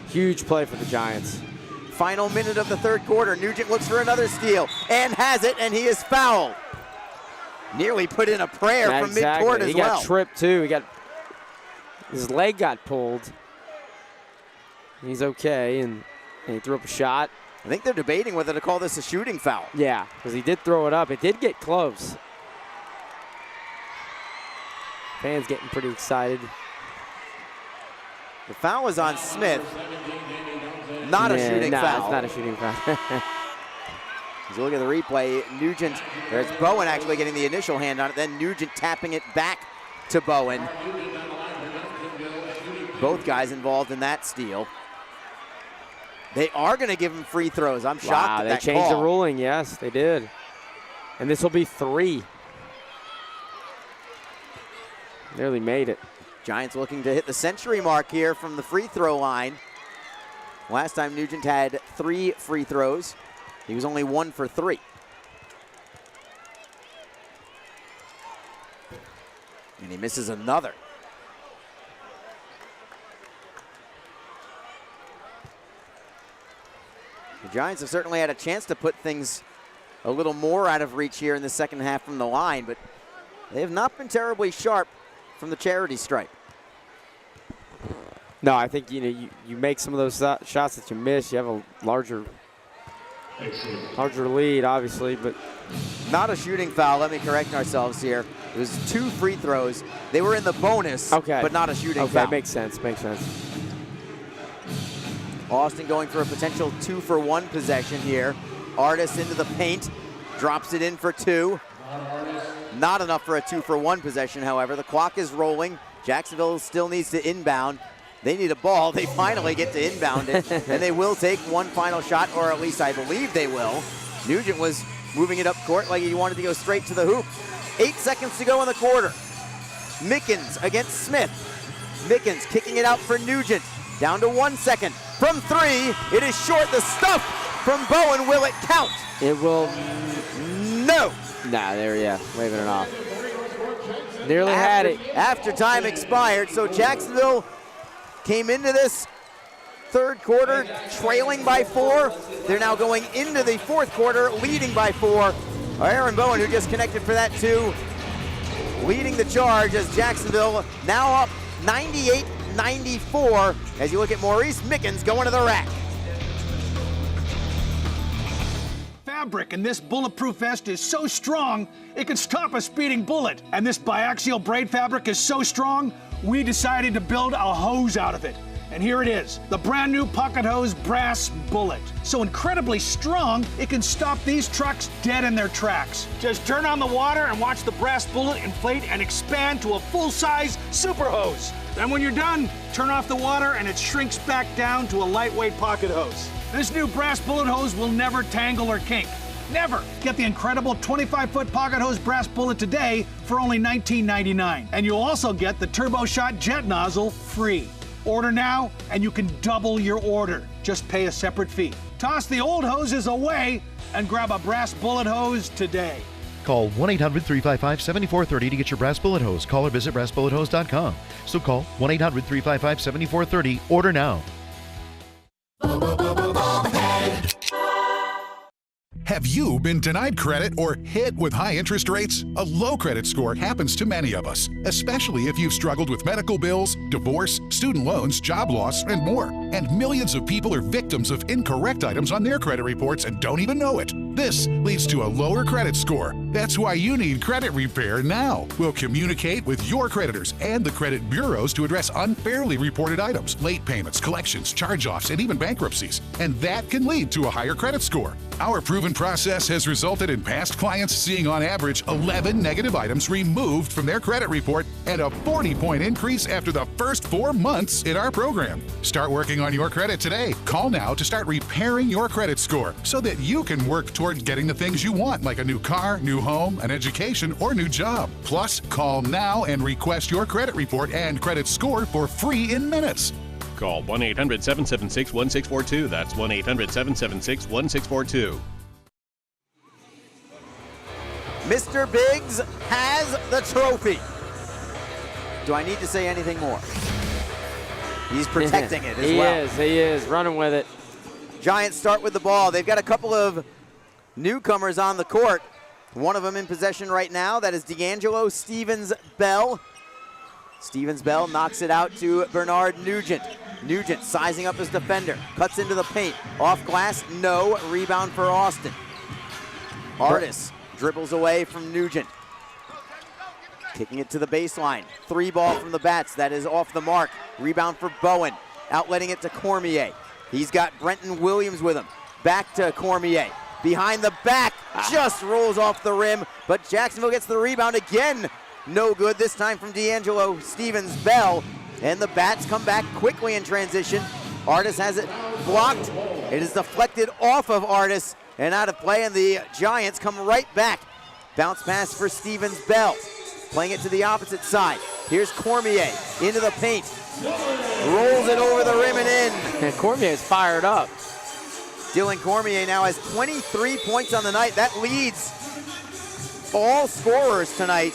[SPEAKER 3] Huge play for the Giants.
[SPEAKER 2] Final minute of the third quarter. Nugent looks for another steal and has it, and he is fouled. Nearly put in a prayer from midcourt as well.
[SPEAKER 3] He got tripped too. His leg got pulled. He's okay, and he threw up a shot.
[SPEAKER 2] I think they're debating whether to call this a shooting foul.
[SPEAKER 3] Yeah, because he did throw it up. It did get close. Fans getting pretty excited.
[SPEAKER 2] The foul was on Smith. Not a shooting foul.
[SPEAKER 3] It's not a shooting foul.
[SPEAKER 2] As you look at the replay, Nugent, there's Bowen actually getting the initial hand on it, then Nugent tapping it back to Bowen. Both guys involved in that steal. They are going to give him free throws. I'm shocked at that
[SPEAKER 3] they changed
[SPEAKER 2] call.
[SPEAKER 3] the ruling. Yes, they did. And this will be 3. Nearly made it.
[SPEAKER 2] Giants looking to hit the century mark here from the free throw line. Last time Nugent had 3 free throws. He was only 1 for 3. And he misses another. The Giants have certainly had a chance to put things a little more out of reach here in the second half from the line, but they have not been terribly sharp from the charity stripe.
[SPEAKER 3] No, I think you make some of those shots that you miss. You have a larger lead, obviously, but
[SPEAKER 2] not a shooting foul. Let me correct ourselves here. It was 2 free throws. They were in the bonus, but not a shooting foul.
[SPEAKER 3] Okay, makes sense. Makes sense.
[SPEAKER 2] Austin going for a potential 2-for-1 possession here. Artis into the paint, drops it in for 2. Not enough for a 2-for-1 possession, however. The clock is rolling. Jacksonville still needs to inbound. They need a ball. They finally get to inbound it, and they will take one final shot, or at least I believe they will. Nugent was moving it up court like he wanted to go straight to the hoop. 8 seconds to go in the quarter. Mickens against Smith. Mickens kicking it out for Nugent. Down to 1 second. From 3, it is short. The stuff from Bowen. Will it count?
[SPEAKER 3] It will.
[SPEAKER 2] No.
[SPEAKER 3] Nah, there, yeah, waving it off. Nearly had it.
[SPEAKER 2] After time expired, so Jacksonville came into this third quarter trailing by 4. They're now going into the fourth quarter leading by 4. Aaron Bowen, who just connected for that 2, leading the charge as Jacksonville now up 98-94 as you look at Maurice Mickens going to the rack.
[SPEAKER 10] Fabric in this bulletproof vest is so strong, it can stop a speeding bullet. And this biaxial braid fabric is so strong, we decided to build a hose out of it. And here it is, the brand new Pocket Hose Brass Bullet. So incredibly strong, it can stop these trucks dead in their tracks. Just turn on the water and watch the brass bullet inflate and expand to a full-size super hose. Then when you're done, turn off the water and it shrinks back down to a lightweight pocket hose. This new brass bullet hose will never tangle or kink. Never! Get the incredible 25-foot Pocket Hose Brass Bullet today for only $19.99. And you'll also get the Turbo Shot Jet Nozzle free. Order now and you can double your order. Just pay a separate fee. Toss the old hoses away and grab a brass bullet hose today.
[SPEAKER 11] Call 1-800-355-7430 to get your brass bullet hose. Call or visit brassbullethose.com. So call 1-800-355-7430. Order now.
[SPEAKER 12] Have you been denied credit or hit with high interest rates? A low credit score happens to many of us, especially if you've struggled with medical bills, divorce, student loans, job loss, and more. And millions of people are victims of incorrect items on their credit reports and don't even know it. This leads to a lower credit score. That's why you need Credit Repair now. We'll communicate with your creditors and the credit bureaus to address unfairly reported items, late payments, collections, charge-offs, and even bankruptcies. And that can lead to a higher credit score. Our proven process has resulted in past clients seeing on average 11 negative items removed from their credit report and a 40-point increase after the first 4 months in our program. Start working on your credit today. Call now to start repairing your credit score so that you can work toward getting the things you want, like a new car, new home, an education, or new job. Plus, call now and request your credit report and credit score for free in minutes.
[SPEAKER 13] Call 1-800-776-1642. That's 1-800-776-1642.
[SPEAKER 2] Mr. Biggs has the trophy. Do I need to say anything more? He's protecting it as well.
[SPEAKER 3] He is, running with it.
[SPEAKER 2] Giants start with the ball. They've got a couple of newcomers on the court. One of them in possession right now. That is D'Angelo Stevens-Bell. Stevens-Bell knocks it out to Bernard Nugent. Nugent sizing up his defender. Cuts into the paint. Off glass, no. Rebound for Austin. Artis dribbles away from Nugent. Kicking it to the baseline. 3 ball from the Bats. That is off the mark. Rebound for Bowen. Outletting it to Cormier. He's got Brenton Williams with him. Back to Cormier. Behind the back. Just rolls off the rim. But Jacksonville gets the rebound again. No good. This time from D'Angelo Stevens-Bell. And the Bats come back quickly in transition. Artis has it blocked. It is deflected off of Artis and out of play, and the Giants come right back. Bounce pass for Stevens-Bell. Playing it to the opposite side. Here's Cormier into the paint. Rolls it over the rim and in.
[SPEAKER 3] And Cormier's fired up.
[SPEAKER 2] Dylan Cormier now has 23 points on the night. That leads all scorers tonight.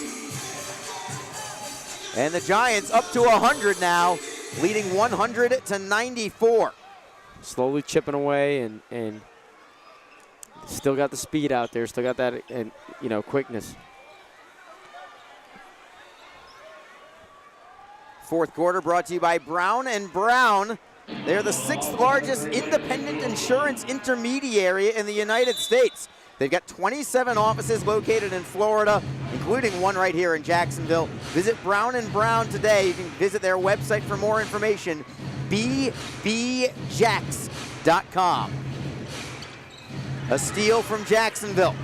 [SPEAKER 2] And the Giants up to 100 now, leading 100-94.
[SPEAKER 3] Slowly chipping away and still got the speed out there. Still got that, and quickness.
[SPEAKER 2] Fourth quarter brought to you by Brown & Brown. They're the 6th largest independent insurance intermediary in the United States. They've got 27 offices located in Florida, including one right here in Jacksonville. Visit Brown & Brown today. You can visit their website for more information, bbjax.com. A steal from Jacksonville.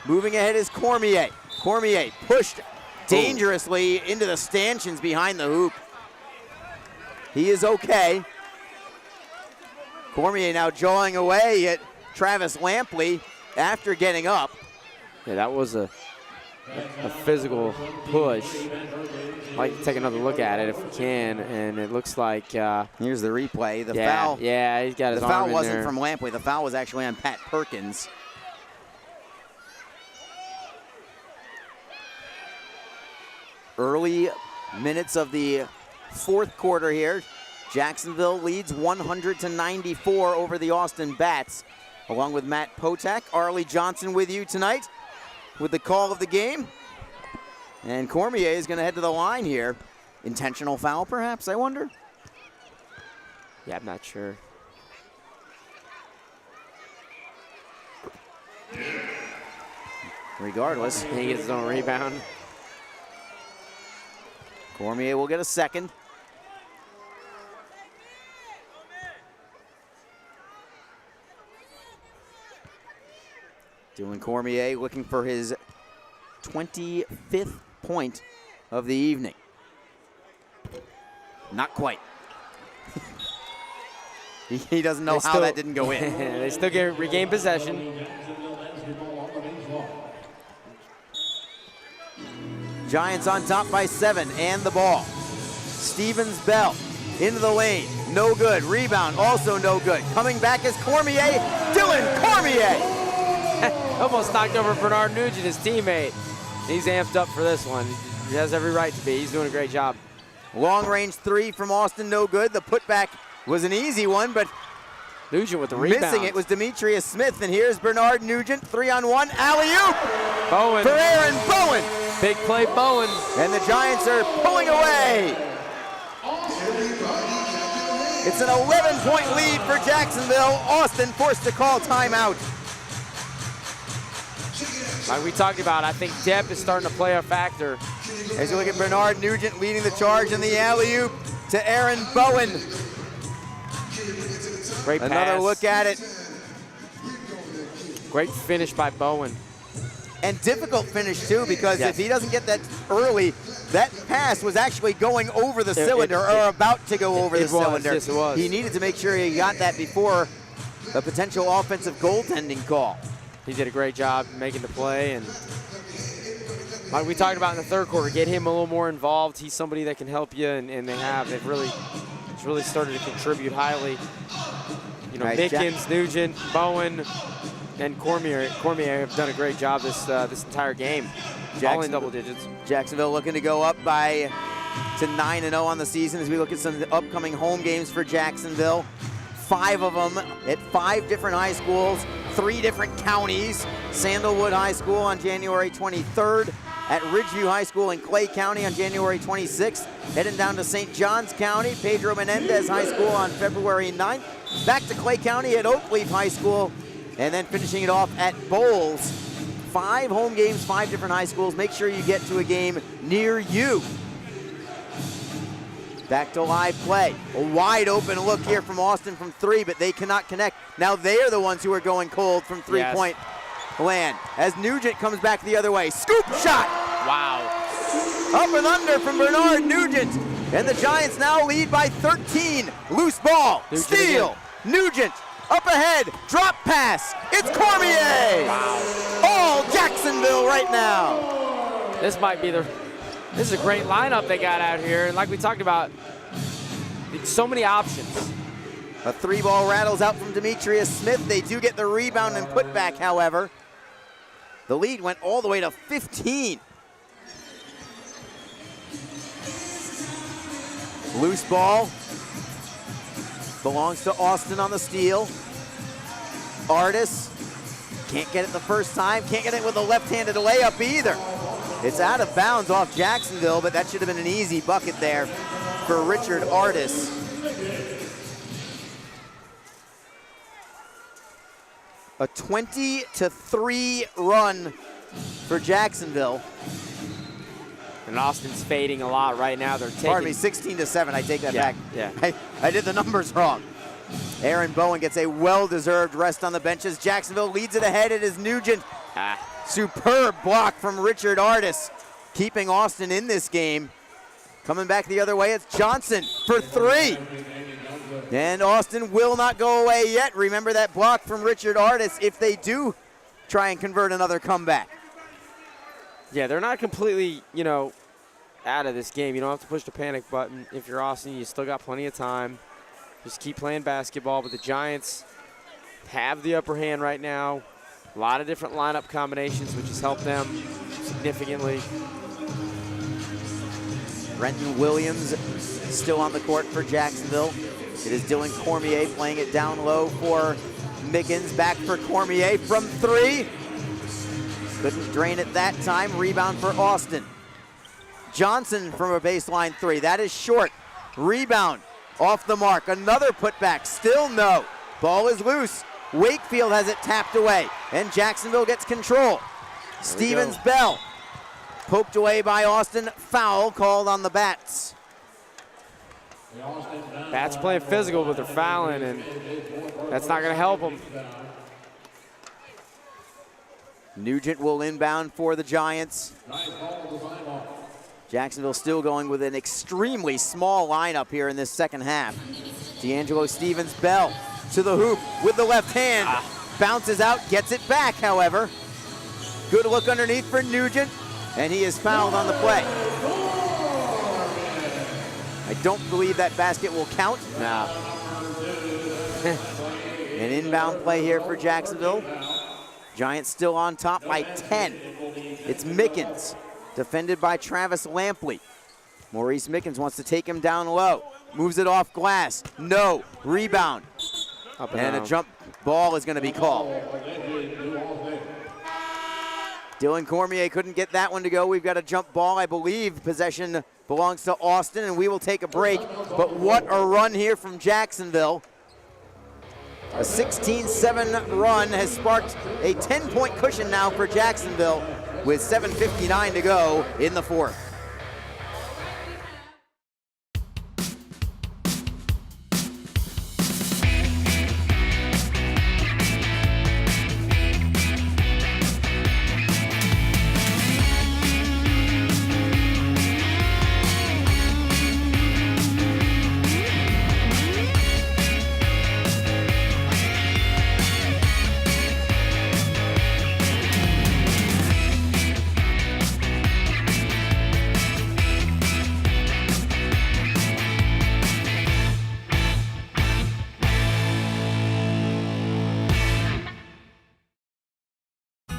[SPEAKER 2] Moving ahead is Cormier. Cormier pushed dangerously into the stanchions behind the hoop. He is okay. Cormier now jawing away at Travis Lampley after getting up.
[SPEAKER 3] Yeah, that was a physical push. I'd like to take another look at it if we can, and it looks like
[SPEAKER 2] here's the replay. The
[SPEAKER 3] yeah,
[SPEAKER 2] foul.
[SPEAKER 3] Yeah, he's got his arm in there.
[SPEAKER 2] The foul wasn't from Lampley. The foul was actually on Pat Perkins. Early minutes of the fourth quarter here. Jacksonville leads 100-94 over the Austin Bats. Along with Matt Potak, Arlie Johnson with you tonight with the call of the game. And Cormier is going to head to the line here. Intentional foul, perhaps, I wonder?
[SPEAKER 3] Yeah, I'm not sure.
[SPEAKER 2] Regardless,
[SPEAKER 3] he gets his own rebound.
[SPEAKER 2] Cormier will get a second. Dylan Cormier looking for his 25th point of the evening. Not quite. He doesn't know how that didn't go in.
[SPEAKER 3] They still regain possession.
[SPEAKER 2] Giants on top by 7 and the ball. Stevens Bell into the lane. No good. Rebound also no good. Coming back is Cormier. Dylan Cormier.
[SPEAKER 3] Almost knocked over Bernard Nugent, his teammate. He's amped up for this one. He has every right to be. He's doing a great job.
[SPEAKER 2] Long range 3 from Austin, no good. The putback was an easy one, but
[SPEAKER 3] Nugent with the rebound.
[SPEAKER 2] Missing it was Demetrius Smith, and here's Bernard Nugent, 3-on-1, alley-oop!
[SPEAKER 3] Bowen.
[SPEAKER 2] For Aaron Bowen.
[SPEAKER 3] Big play, Bowen.
[SPEAKER 2] And the Giants are pulling away. It's an 11-point lead for Jacksonville. Austin forced to call timeout.
[SPEAKER 3] Like we talked about, I think depth is starting to play a factor.
[SPEAKER 2] As you look at Bernard Nugent leading the charge in the alley-oop to Aaron Bowen.
[SPEAKER 3] Great pass.
[SPEAKER 2] Another look at it.
[SPEAKER 3] Great finish by Bowen.
[SPEAKER 2] And difficult finish too, because if he doesn't get that early, that pass was actually going over the cylinder, or about to go over the cylinder.
[SPEAKER 3] Yes, it was.
[SPEAKER 2] He needed to make sure he got that before a potential offensive goaltending call.
[SPEAKER 3] He did a great job making the play, and like we talked about in the third quarter, get him a little more involved. He's somebody that can help you, and they have. It's really started to contribute highly. You know, Mickens, Nugent, Bowen, and Cormier have done a great job this entire game. All in double digits.
[SPEAKER 2] Jacksonville looking to go up to 9-0 on the season as we look at some upcoming home games for Jacksonville. 5 of them at 5 different high schools, 3 different counties. Sandalwood High School on January 23rd, at Ridgeview High School in Clay County on January 26th, heading down to St. Johns County, Pedro Menendez High School on February 9th, back to Clay County at Oakleaf High School, and then finishing it off at Bowles. 5 home games, 5 different high schools. Make sure you get to a game near you. Back to live play. A wide open look here from Austin from 3, but they cannot connect. Now they are the ones who are going cold from three-point land. As Nugent comes back the other way. Scoop shot!
[SPEAKER 3] Wow.
[SPEAKER 2] Up and under from Bernard Nugent. And the Giants now lead by 13. Loose ball.
[SPEAKER 3] Nugent
[SPEAKER 2] Steal.
[SPEAKER 3] Again.
[SPEAKER 2] Nugent. Up ahead. Drop pass. It's Cormier.
[SPEAKER 3] Wow.
[SPEAKER 2] All Jacksonville right now.
[SPEAKER 3] This is a great lineup they got out here. And like we talked about, so many options.
[SPEAKER 2] A 3-ball rattles out from Demetrius Smith. They do get the rebound and put back, however. The lead went all the way to 15. Loose ball. Belongs to Austin on the steal. Artis can't get it the first time. Can't get it with a left-handed layup either. It's out of bounds off Jacksonville, but that should have been an easy bucket there for Richard Artis. A 20-3 run for Jacksonville.
[SPEAKER 3] And Austin's fading a lot right now. They're taking.
[SPEAKER 2] Pardon me, 16-7. I take that back.
[SPEAKER 3] Yeah.
[SPEAKER 2] I did the numbers wrong. Aaron Bowen gets a well-deserved rest on the benches. Jacksonville leads it ahead. It is Nugent. Superb block from Richard Artis, keeping Austin in this game. Coming back the other way, it's Johnson for 3. And Austin will not go away yet. Remember that block from Richard Artis if they do try and convert another comeback.
[SPEAKER 3] Yeah, they're not completely, out of this game. You don't have to push the panic button. If you're Austin, you still got plenty of time. Just keep playing basketball. But the Giants have the upper hand right now. A lot of different lineup combinations, which has helped them significantly.
[SPEAKER 2] Brenton Williams still on the court for Jacksonville. It is Dylan Cormier playing it down low for Mickens. Back for Cormier from 3. Couldn't drain it that time. Rebound for Austin. Johnson from a baseline 3. That is short. Rebound off the mark. Another putback. Still no. Ball is loose. Wakefield has it tapped away. And Jacksonville gets control. Stevens-Bell poked away by Austin. Foul called on the Bats.
[SPEAKER 3] Bats playing physical, but they're fouling, and that's not going to help them.
[SPEAKER 2] Nugent will inbound for the Giants. Jacksonville still going with an extremely small lineup here in this second half. D'Angelo Stevens-Bell to the hoop with the left hand. Bounces out, gets it back, however. Good look underneath for Nugent, and he is fouled on the play. I don't believe that basket will count.
[SPEAKER 3] No.
[SPEAKER 2] An inbound play here for Jacksonville. Giants still on top by 10. It's Mickens, defended by Travis Lampley. Maurice Mickens wants to take him down low. Moves it off glass. No. Rebound. And a jump ball is going to be called. Dylan Cormier couldn't get that one to go. We've got a jump ball. I believe possession belongs to Austin, and we will take a break. But what a run here from Jacksonville. A 16-7 run has sparked a 10-point cushion now for Jacksonville with 7:59 to go in the fourth.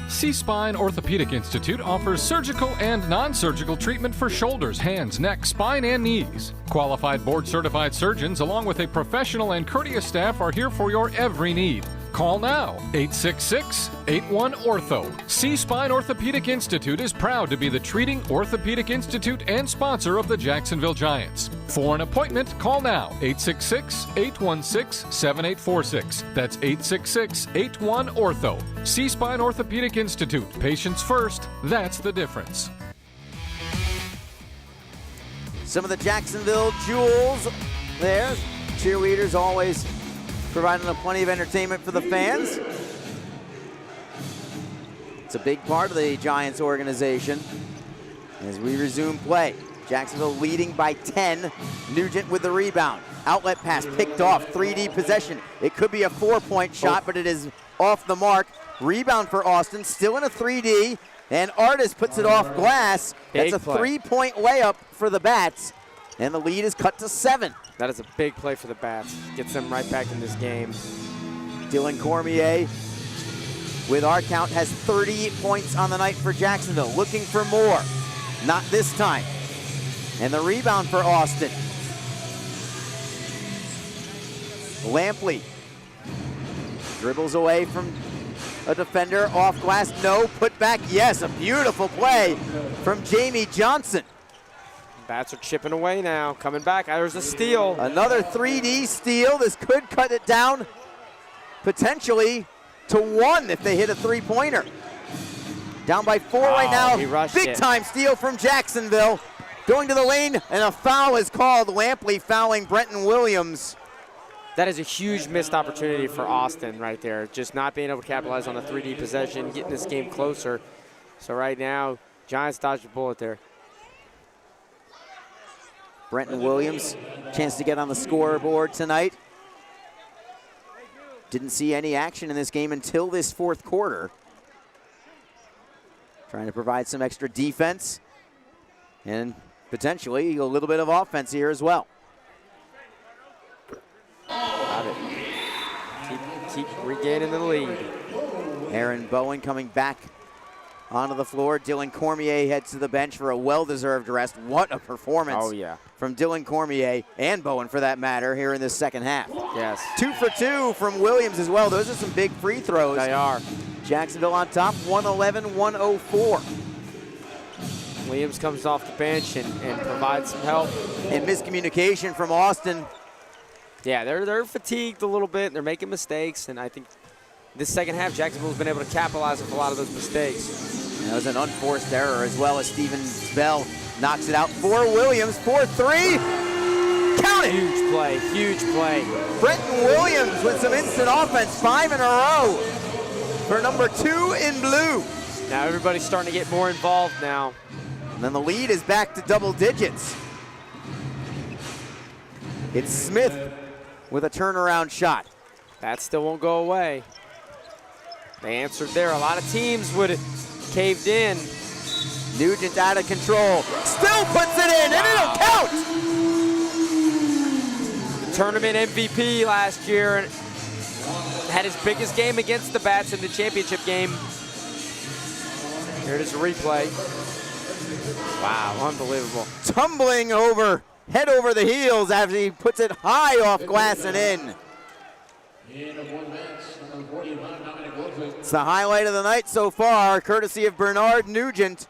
[SPEAKER 8] C-Spine Orthopedic Institute offers surgical and non-surgical treatment for shoulders, hands, neck, spine, and knees. Qualified board-certified surgeons along with a professional and courteous staff are here for your every need. Call now, 866-81-ORTHO. C-Spine Orthopedic Institute is proud to be the treating orthopedic institute and sponsor of the Jacksonville Giants. For an appointment, call now, 866-816-7846. That's 866-81-ORTHO. C-Spine Orthopedic Institute. Patients first, that's the difference.
[SPEAKER 2] Some of the Jacksonville jewels there. Cheerleaders always providing plenty of entertainment for the fans. It's a big part of the Giants organization as we resume play. Jacksonville leading by 10. Nugent with the rebound. Outlet pass picked off. 3D possession. It could be a 4-point shot, but it is off the mark. Rebound for Austin. Still in a 3D. And Artis puts it off glass. That's a 3-point layup for the Bats. And the lead is cut to 7.
[SPEAKER 3] That is a big play for the Bats. Gets them right back in this game.
[SPEAKER 2] Dylan Cormier, with our count, has 30 points on the night for Jacksonville. Looking for more. Not this time. And the rebound for Austin. Lampley dribbles away from a defender. Off glass, no. Put back, yes. A beautiful play from Jamie Johnson.
[SPEAKER 3] Bats are chipping away now. Coming back. There's a steal.
[SPEAKER 2] Another 3D steal. This could cut it down potentially to 1 if they hit a three-pointer. Down by 4 right now. Big time steal from Jacksonville. Going to the lane, and a foul is called. Lampley fouling Brenton Williams.
[SPEAKER 3] That is a huge missed opportunity for Austin right there. Just not being able to capitalize on a 3D possession, getting this game closer. So right now, Giants dodged a bullet there.
[SPEAKER 2] Brenton Williams, chance to get on the scoreboard tonight. Didn't see any action in this game until this fourth quarter. Trying to provide some extra defense and potentially a little bit of offense here as well.
[SPEAKER 3] Got it. Keep regaining the lead.
[SPEAKER 2] Aaron Bowen coming back onto the floor. Dylan Cormier heads to the bench for a well-deserved rest. What a performance from Dylan Cormier and Bowen, for that matter, here in this second half.
[SPEAKER 3] Yes.
[SPEAKER 2] 2 for 2 from Williams as well. Those are some big free throws.
[SPEAKER 3] They are.
[SPEAKER 2] Jacksonville on top, 111-104.
[SPEAKER 3] Williams comes off the bench and provides some help.
[SPEAKER 2] And miscommunication from Austin.
[SPEAKER 3] Yeah, they're fatigued a little bit. They're making mistakes, and I think this second half, Jacksonville's been able to capitalize on a lot of those mistakes.
[SPEAKER 2] That was an unforced error as well as Steven Bell knocks it out for Williams. 4-3. Count it.
[SPEAKER 3] Huge play, huge play.
[SPEAKER 2] Brenton Williams with some instant offense, 5 in a row for number 2 in blue.
[SPEAKER 3] Now everybody's starting to get more involved now.
[SPEAKER 2] And then the lead is back to double digits. It's Smith with a turnaround shot.
[SPEAKER 3] That still won't go away. They answered there. A lot of teams would have caved in.
[SPEAKER 2] Nugent out of control. Still puts it in, and it'll count!
[SPEAKER 3] The tournament MVP last year and had his biggest game against the Bats in the championship game. Here it is, a replay. Wow, unbelievable.
[SPEAKER 2] Tumbling over, head over the heels after he puts it high off glass and in. It's the highlight of the night so far, courtesy of Bernard Nugent.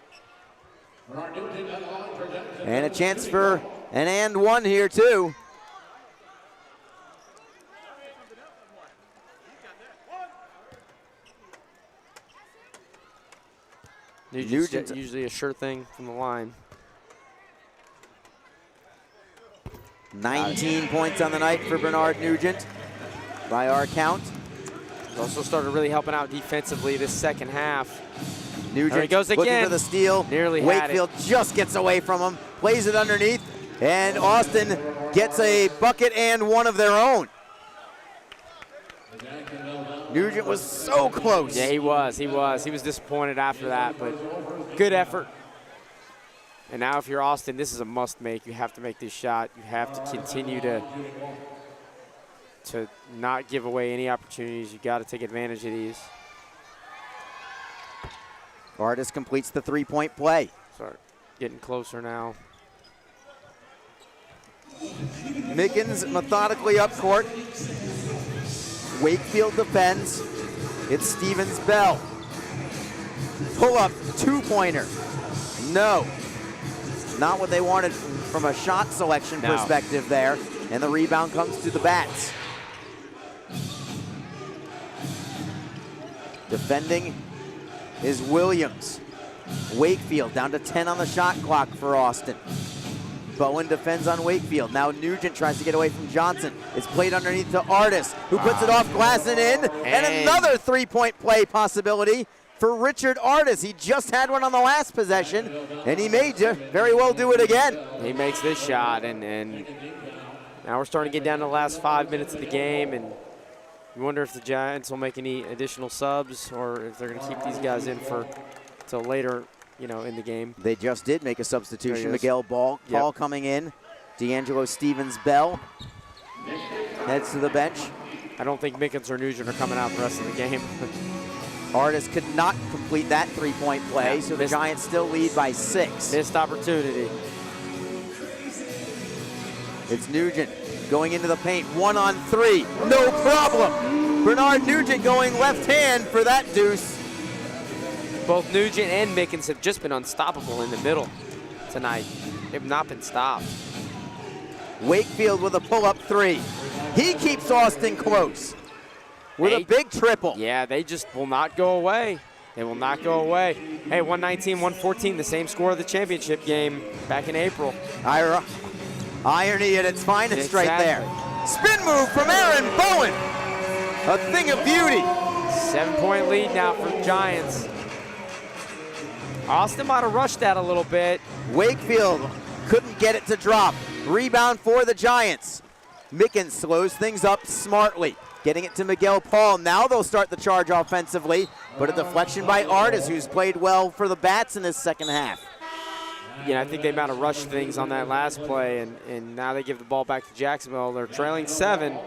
[SPEAKER 2] And a chance for an and one here too.
[SPEAKER 3] Nugent's usually a sure thing from the line.
[SPEAKER 2] 19 points on the night for Bernard Nugent by our count.
[SPEAKER 3] He's also started really helping out defensively this second half.
[SPEAKER 2] Nugent
[SPEAKER 3] there he goes again.
[SPEAKER 2] Looking for the steal.
[SPEAKER 3] Nearly
[SPEAKER 2] Wakefield
[SPEAKER 3] had it.
[SPEAKER 2] Just gets away from him, plays it underneath, and Austin gets a bucket and one of their own. Nugent was so close.
[SPEAKER 3] Yeah, he was. He was disappointed after that, but good effort. And now if you're Austin, this is a must make. You have to make this shot. You have to continue to not give away any opportunities. You got to take advantage of these.
[SPEAKER 2] Artis completes the three-point play.
[SPEAKER 3] Start getting closer now.
[SPEAKER 2] Mickens methodically up court. Wakefield defends. It's Stevens Bell. Pull up, two-pointer. No. Not what they wanted from a shot selection perspective there. And the rebound comes to the Bats. Defending is Williams. Wakefield down to 10 on the shot clock for Austin. Bowen defends on Wakefield. Now Nugent tries to get away from Johnson. It's played underneath to Artis, who puts it off glass and in. And another three-point play possibility for Richard Artis. He just had one on the last possession, and he may very well do it again.
[SPEAKER 3] He makes this shot, and now we're starting to get down to the last 5 minutes of the game, and you wonder if the Giants will make any additional subs or if they're going to keep these guys in for till later, in the game.
[SPEAKER 2] They just did make a substitution. Miguel Paul coming in. D'Angelo Stevens Bell heads to the bench.
[SPEAKER 3] I don't think Mickens or Nugent are coming out the rest of the game.
[SPEAKER 2] Artis could not complete that three-point play, so the Giants still lead by 6.
[SPEAKER 3] Missed opportunity.
[SPEAKER 2] It's Nugent going into the paint, 1-on-3, no problem. Bernard Nugent going left hand for that deuce.
[SPEAKER 3] Both Nugent and Mickens have just been unstoppable in the middle tonight. They've not been stopped.
[SPEAKER 2] Wakefield with a pull-up three. He keeps Austin close with a big triple.
[SPEAKER 3] Yeah, they just will not go away. They will not go away. Hey, 119-114, the same score of the championship game back in April.
[SPEAKER 2] Irony at its finest right there. Spin move from Aaron Bowen. A thing of beauty.
[SPEAKER 3] 7-point lead now for the Giants. Austin might have rushed that a little bit.
[SPEAKER 2] Wakefield couldn't get it to drop. Rebound for the Giants. Mickens slows things up smartly, getting it to Miguel Paul. Now they'll start the charge offensively, but a deflection by Artis, who's played well for the Bats in this second half.
[SPEAKER 3] Yeah, I think they might have rushed things on that last play, and now they give the ball back to Jacksonville. They're trailing 7,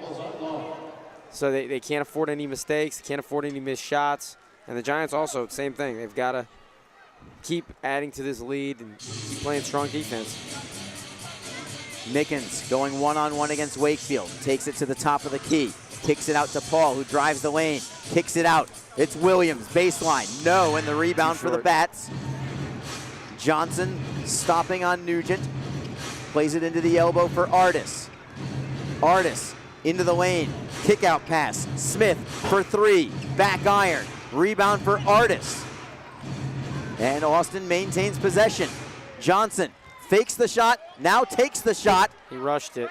[SPEAKER 3] so they can't afford any mistakes, can't afford any missed shots. And the Giants also, same thing. They've got to keep adding to this lead and keep playing strong defense.
[SPEAKER 2] Mickens going one-on-one against Wakefield. Takes it to the top of the key. Kicks it out to Paul, who drives the lane. Kicks it out. It's Williams, baseline. No, and the rebound for the Bats. Johnson stopping on Nugent. Plays it into the elbow for Artis. Artis into the lane. Kick out pass. Smith for 3. Back iron. Rebound for Artis. And Austin maintains possession. Johnson fakes the shot, now takes the shot.
[SPEAKER 3] He rushed it.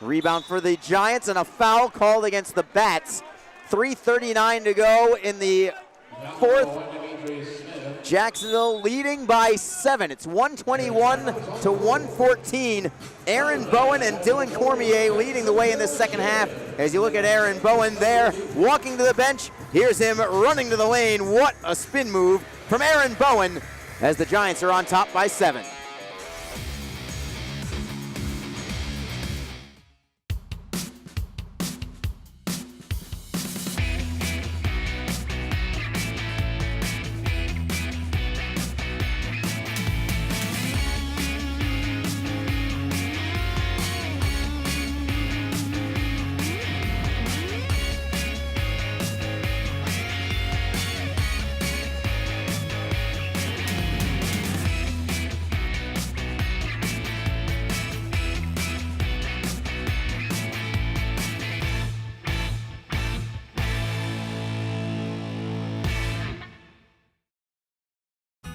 [SPEAKER 2] Rebound for the Giants and a foul called against the Bats. 3:39 to go in the fourth. Jacksonville leading by 7. It's 121 to 114. Aaron Bowen and Dylan Cormier leading the way in this second half. As you look at Aaron Bowen there, walking to the bench. Here's him running to the lane. What a spin move from Aaron Bowen as the Giants are on top by 7.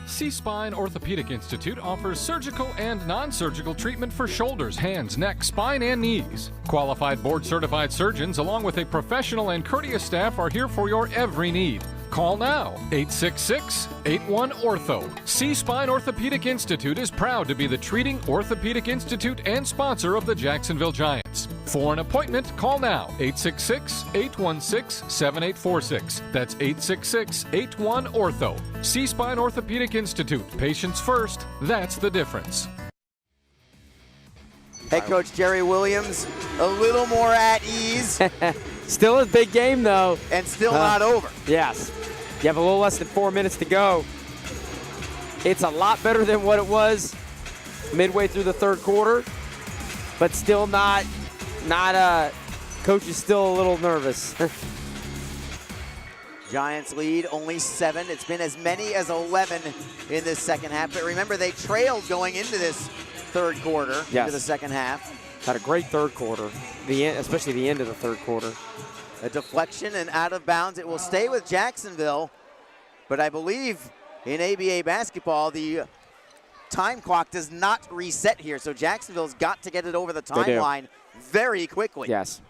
[SPEAKER 8] C-Spine Orthopedic Institute offers surgical and non-surgical treatment for shoulders, hands, neck, spine, and knees. Qualified board-certified surgeons along with a professional and courteous staff are here for your every need. Call now, 866-81-ORTHO. C-Spine Orthopedic Institute is proud to be the treating orthopedic institute and sponsor of the Jacksonville Giants. For an appointment, call now, 866-816-7846. That's 866-81-ORTHO. C-Spine Orthopedic Institute. Patients first, that's the difference.
[SPEAKER 2] Head coach Jerry Williams, a little more at ease.
[SPEAKER 3] Still a big game, though.
[SPEAKER 2] And still not over.
[SPEAKER 3] Yes. You have a little less than 4 minutes to go. It's a lot better than what it was midway through the third quarter, but still not coach is still a little nervous.
[SPEAKER 2] Giants lead only 7. It's been as many as 11 in this second half. But remember, they trailed going into this third quarter, into the second half.
[SPEAKER 3] Had a great third quarter, especially the end of the third quarter.
[SPEAKER 2] A deflection and out of bounds. It will stay with Jacksonville, but I believe in ABA basketball, the time clock does not reset here, so Jacksonville's got to get it over the timeline very quickly.
[SPEAKER 3] Yes.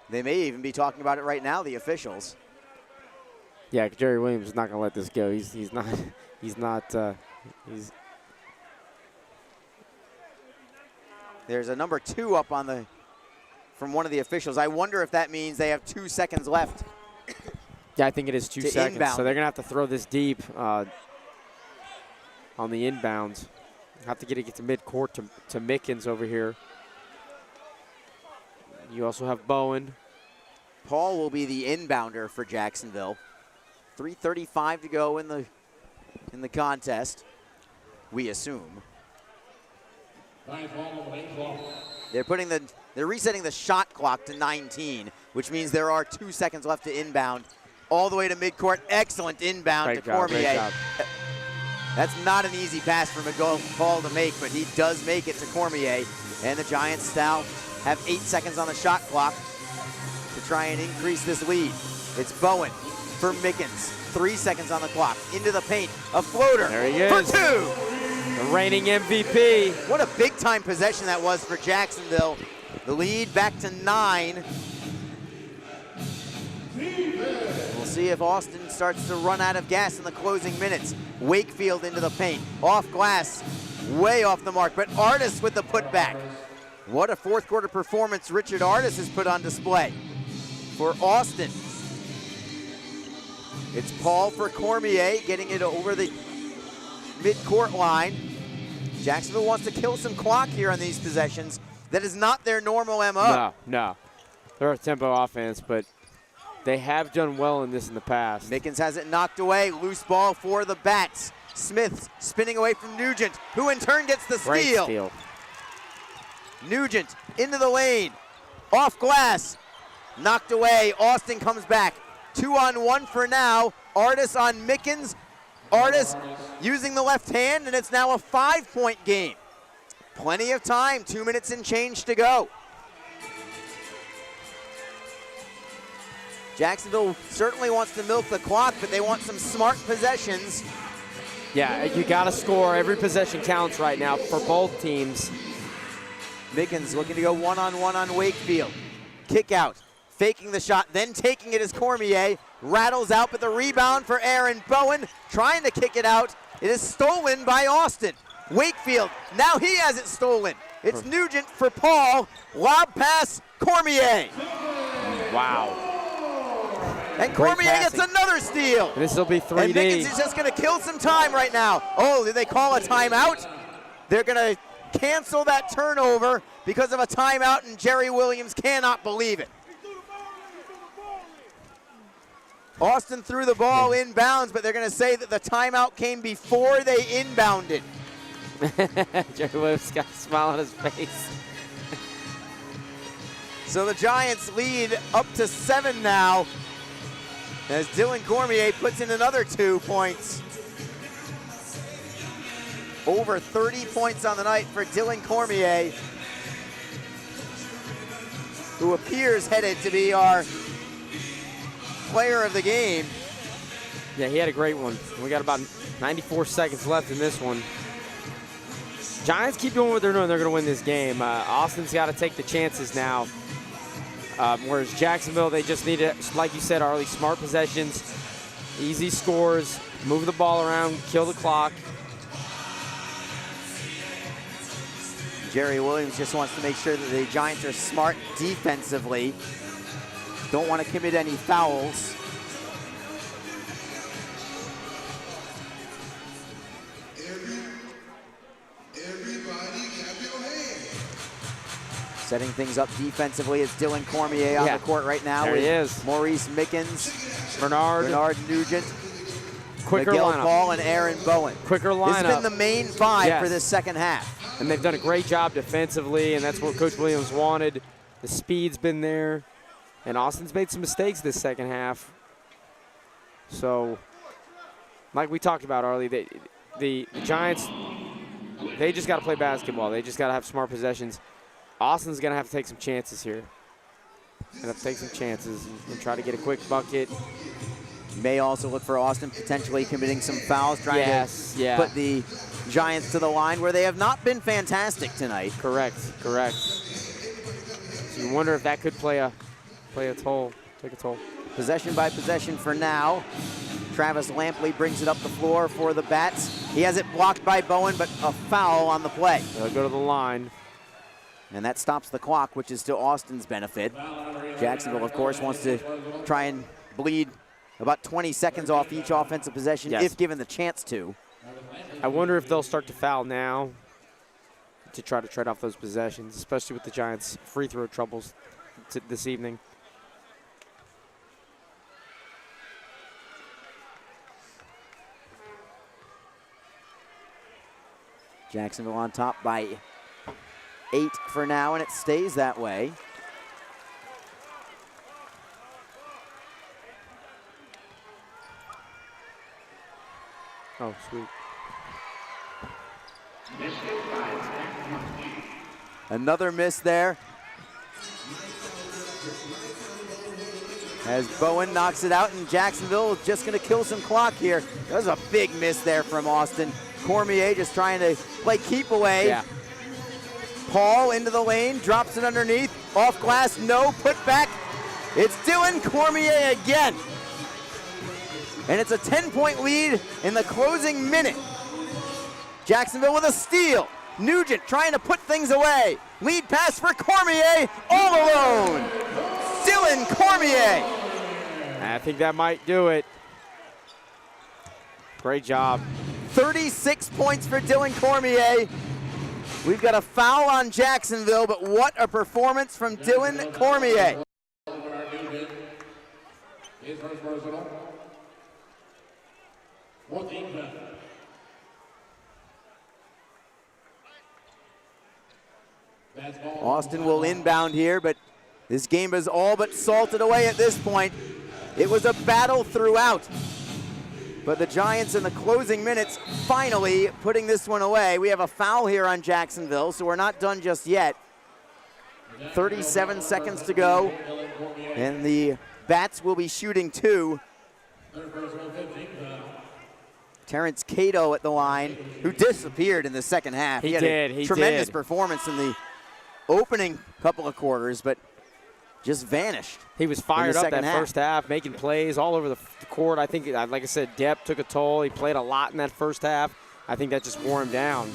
[SPEAKER 2] They may even be talking about it right now, the officials.
[SPEAKER 3] Yeah, Jerry Williams is not going to let this go.
[SPEAKER 2] There's a number 2 up on from one of the officials. I wonder if that means they have 2 seconds left.
[SPEAKER 3] Yeah, I think it is 2 seconds.
[SPEAKER 2] Inbound.
[SPEAKER 3] So they're going to have to throw this deep on the inbounds. Have to get it to midcourt to Mickens over here. You also have Bowen.
[SPEAKER 2] Paul will be the inbounder for Jacksonville. 3:35 to go in the contest, we assume. They're resetting the shot clock to 19, which means there are 2 seconds left to inbound. All the way to midcourt. Excellent inbound to Cormier. That's not an easy pass for Miguel Paul to make, but he does make it to Cormier. And the Giants now have 8 seconds on the shot clock to try and increase this lead. It's Bowen for Mickens. 3 seconds on the clock. Into the paint. A floater.
[SPEAKER 3] There he is.
[SPEAKER 2] For 2.
[SPEAKER 3] The reigning MVP.
[SPEAKER 2] What a big-time possession that was for Jacksonville. The lead back to 9. We'll see if Austin starts to run out of gas in the closing minutes. Wakefield into the paint. Off glass, way off the mark, but Artis with the putback. What a fourth quarter performance Richard Artis has put on display for Austin. It's Paul for Cormier, getting it over the mid-court line. Jacksonville wants to kill some clock here on these possessions. That is not their normal MO.
[SPEAKER 3] No. They're a tempo offense, but they have done well in this in the past.
[SPEAKER 2] Mickens has it knocked away. Loose ball for the Bats. Smith spinning away from Nugent, who in turn gets the steal.
[SPEAKER 3] Great steal.
[SPEAKER 2] Nugent into the lane. Off glass. Knocked away. Austin comes back. 2-on-1 for now. Artis on Mickens. Artis using the left hand, and it's now a 5-point game. Plenty of time. 2 minutes and change to go. Jacksonville certainly wants to milk the clock, but they want some smart possessions.
[SPEAKER 3] Yeah, you got to score. Every possession counts right now for both teams.
[SPEAKER 2] Mickens looking to go one-on-one on Wakefield. Kick out, faking the shot, then taking it as Cormier. Rattles out, but the rebound for Aaron Bowen. Trying to kick it out. It is stolen by Austin. Wakefield, now he has it stolen. It's Nugent for Paul. Lob pass, Cormier.
[SPEAKER 3] Wow.
[SPEAKER 2] And Cormier gets another steal.
[SPEAKER 3] This will be 3D.
[SPEAKER 2] And Mickens is just going to kill some time right now. Oh, did they call a timeout? They're going to cancel that turnover because of a timeout, and Jerry Williams cannot believe it. Austin threw the ball inbounds, but they're going to say that the timeout came before they inbounded.
[SPEAKER 3] Jerry Williams got a smile on his face.
[SPEAKER 2] So the Giants lead up to 7 now, as Dylan Cormier puts in another 2 points. Over 30 points on the night for Dylan Cormier, who appears headed to be our player of the game.
[SPEAKER 3] Yeah, he had a great one. We got about 94 seconds left in this one. Giants keep doing what they're doing. They're going to win this game. Austin's got to take the chances now. Whereas Jacksonville, they just need to, like you said, Arlie, smart possessions, easy scores, move the ball around, kill the clock.
[SPEAKER 2] Jerry Williams just wants to make sure that the Giants are smart defensively. Don't want to commit any fouls. Setting things up defensively is Dylan Cormier on the court right now.
[SPEAKER 3] There he is.
[SPEAKER 2] Maurice Mickens,
[SPEAKER 3] Bernard
[SPEAKER 2] Nugent,
[SPEAKER 3] Quicker
[SPEAKER 2] Miguel
[SPEAKER 3] lineup.
[SPEAKER 2] Paul, and Aaron Bowen.
[SPEAKER 3] Quicker lineup.
[SPEAKER 2] This has been the main 5 for this second half.
[SPEAKER 3] And they've done a great job defensively, and that's what Coach Williams wanted. The speed's been there, and Austin's made some mistakes this second half. So, like we talked about, Arlie, the Giants, they just got to play basketball. They just got to have smart possessions. Austin's going to have to take some chances here. Going to have to take some chances and try to get a quick bucket.
[SPEAKER 2] May also look for Austin potentially committing some fouls, trying to put the Giants to the line where they have not been fantastic tonight.
[SPEAKER 3] Correct. So you wonder if that could play a toll, take a toll.
[SPEAKER 2] Possession by possession for now. Travis Lampley brings it up the floor for the Bats. He has it blocked by Bowen, but a foul on the play.
[SPEAKER 3] They'll go to the line.
[SPEAKER 2] And that stops the clock, which is to Austin's benefit. Jacksonville, of course, wants to try and bleed about 20 seconds off each offensive possession if given the chance to.
[SPEAKER 3] I wonder if they'll start to foul now to try to trade off those possessions, especially with the Giants' free throw troubles this evening.
[SPEAKER 2] Jacksonville on top by 8 for now, and it stays that way.
[SPEAKER 3] Oh, sweet.
[SPEAKER 2] Another miss there. As Bowen knocks it out, and Jacksonville is just going to kill some clock here. That was a big miss there from Austin. Cormier just trying to play keep away.
[SPEAKER 3] Yeah.
[SPEAKER 2] Paul into the lane, drops it underneath. Off glass, no, put back. It's Dylan Cormier again. and it's a 10-point lead in the closing minute. Jacksonville with a steal. Nugent trying to put things away. Lead pass for Cormier, all alone. Dylan Cormier.
[SPEAKER 3] I think that might do it. Great job.
[SPEAKER 2] 36 points for Dylan Cormier. We've got a foul on Jacksonville, but what a performance from Dylan Cormier. Austin will inbound here, but this game is all but salted away at this point. It was a battle throughout, but the Giants in the closing minutes finally putting this one away. We have a foul here on Jacksonville, so we're not done just yet. 37 seconds to go, and the Bats will be shooting 2. Terrence Cato at the line, who disappeared in the second half. He had a tremendous performance in the opening couple of quarters, but just vanished.
[SPEAKER 3] He was fired up that first half, making plays all over the court. I think, like I said, depth took a toll. He played a lot in that first half. I think that just wore him down.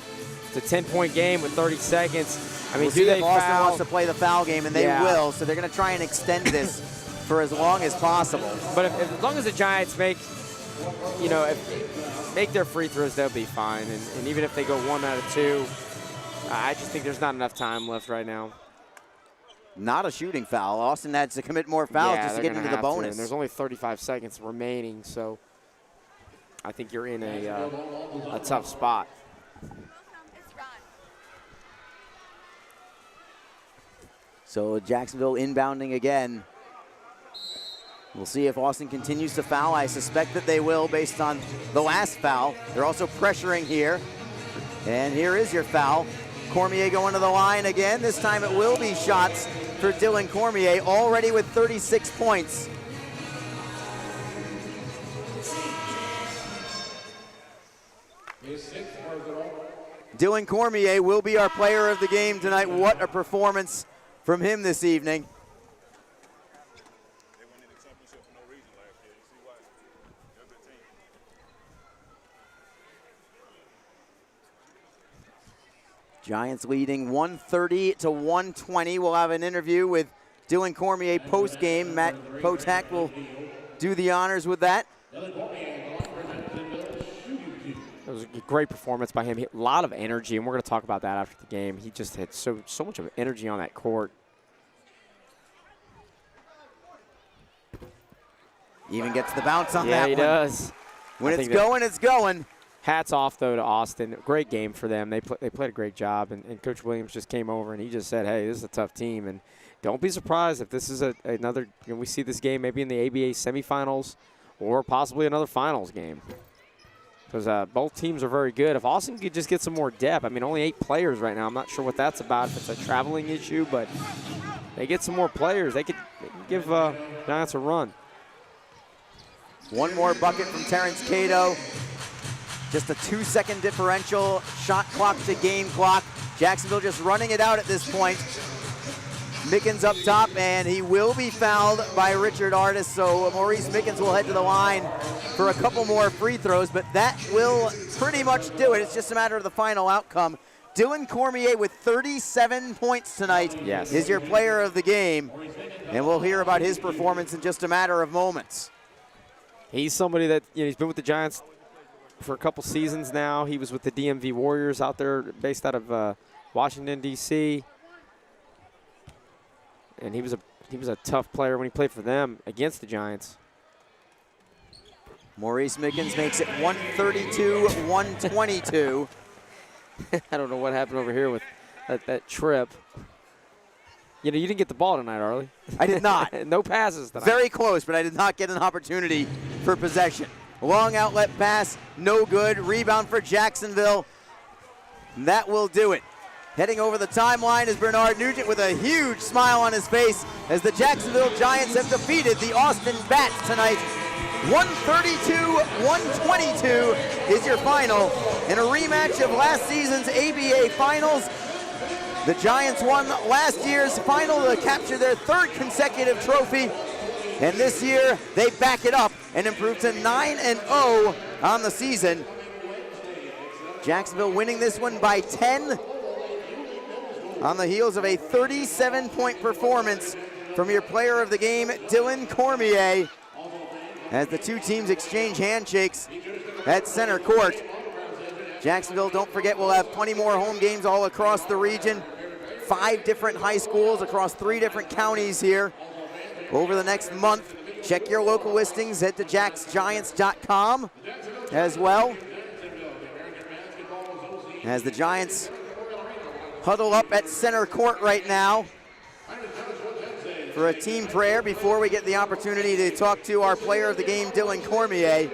[SPEAKER 3] It's a 10-point game with 30 seconds. I mean,
[SPEAKER 2] we'll see if Austin wants to play the foul game, and they will, so they're going to try and extend this for as long as possible.
[SPEAKER 3] But as long as the Giants make, make their free throws, they'll be fine. And even if they go 1 out of 2, I just think there's not enough time left right now.
[SPEAKER 2] Not a shooting foul. Austin had to commit more fouls just to get into the bonus.
[SPEAKER 3] And there's only 35 seconds remaining, so I think you're in a tough spot.
[SPEAKER 2] So Jacksonville inbounding again. We'll see if Austin continues to foul. I suspect that they will based on the last foul. They're also pressuring here. And here is your foul. Cormier going to the line again. This time it will be shots for Dylan Cormier, already with 36 points. Dylan Cormier will be our player of the game tonight. What a performance from him this evening. Giants leading 130 to 120. We'll have an interview with Dylan Cormier post-game. Matt Potak will do the honors with that.
[SPEAKER 3] It was a great performance by him. A lot of energy, and we're going to talk about that after the game. He just had so much of energy on that court.
[SPEAKER 2] Even gets the bounce on that one.
[SPEAKER 3] Yeah, he does.
[SPEAKER 2] When it's going, it's going.
[SPEAKER 3] Hats off, though, to Austin. Great game for them. They played a great job, and Coach Williams just came over, and he just said, hey, this is a tough team, and don't be surprised if this is another – we see this game maybe in the ABA semifinals or possibly another finals game, because both teams are very good. If Austin could just get some more depth, I mean, only 8 players right now. I'm not sure what that's about, if it's a traveling issue, but they get some more players. They could give Giants a run.
[SPEAKER 2] One more bucket from Terrence Cato. Just a 2-second differential, shot clock to game clock. Jacksonville just running it out at this point. Mickens up top, and he will be fouled by Richard Artis, so Maurice Mickens will head to the line for a couple more free throws, but that will pretty much do it. It's just a matter of the final outcome. Dylan Cormier with 37 points tonight is your player of the game, and we'll hear about his performance in just a matter of moments.
[SPEAKER 3] He's somebody that, he's been with the Giants for a couple seasons now. He was with the DMV Warriors out there, based out of Washington, D.C. And he was a tough player when he played for them against the Giants.
[SPEAKER 2] Maurice Mickens makes it 132-122.
[SPEAKER 3] I don't know what happened over here with that trip. You didn't get the ball tonight, Arlie.
[SPEAKER 2] I did not.
[SPEAKER 3] No passes tonight.
[SPEAKER 2] Very close, but I did not get an opportunity for possession. Long outlet pass, no good. Rebound for Jacksonville. That will do it. Heading over the timeline is Bernard Nugent with a huge smile on his face as the Jacksonville Giants have defeated the Austin Bats tonight. 132-122 is your final. In a rematch of last season's ABA Finals, the Giants won last year's final to capture their 3rd consecutive trophy. And this year, they back it up and improve to 9-0 on the season. Jacksonville winning this one by 10 on the heels of a 37-point performance from your player of the game, Dylan Cormier, as the two teams exchange handshakes at center court. Jacksonville, don't forget, will have 20 more home games all across the region. 5 different high schools across 3 different counties here over the next month. Check your local listings. Head to jacksgiants.com as well. As the Giants huddle up at center court right now for a team prayer before we get the opportunity to talk to our player of the game, Dylan Cormier.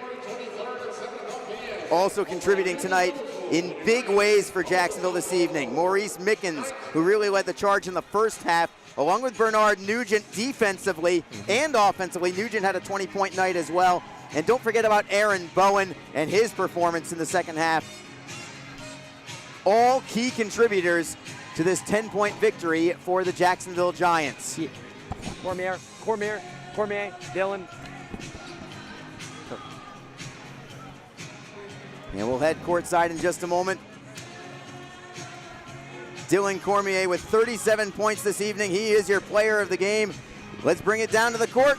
[SPEAKER 2] Also contributing tonight in big ways for Jacksonville this evening, Maurice Mickens, who really led the charge in the first half, along with Bernard Nugent defensively and offensively. Nugent had a 20-point night as well. And don't forget about Aaron Bowen and his performance in the second half. All key contributors to this 10-point victory for the Jacksonville Giants.
[SPEAKER 3] Cormier, Dylan.
[SPEAKER 2] And we'll head courtside in just a moment. Dylan Cormier with 37 points this evening. He is your player of the game. Let's bring it down to the court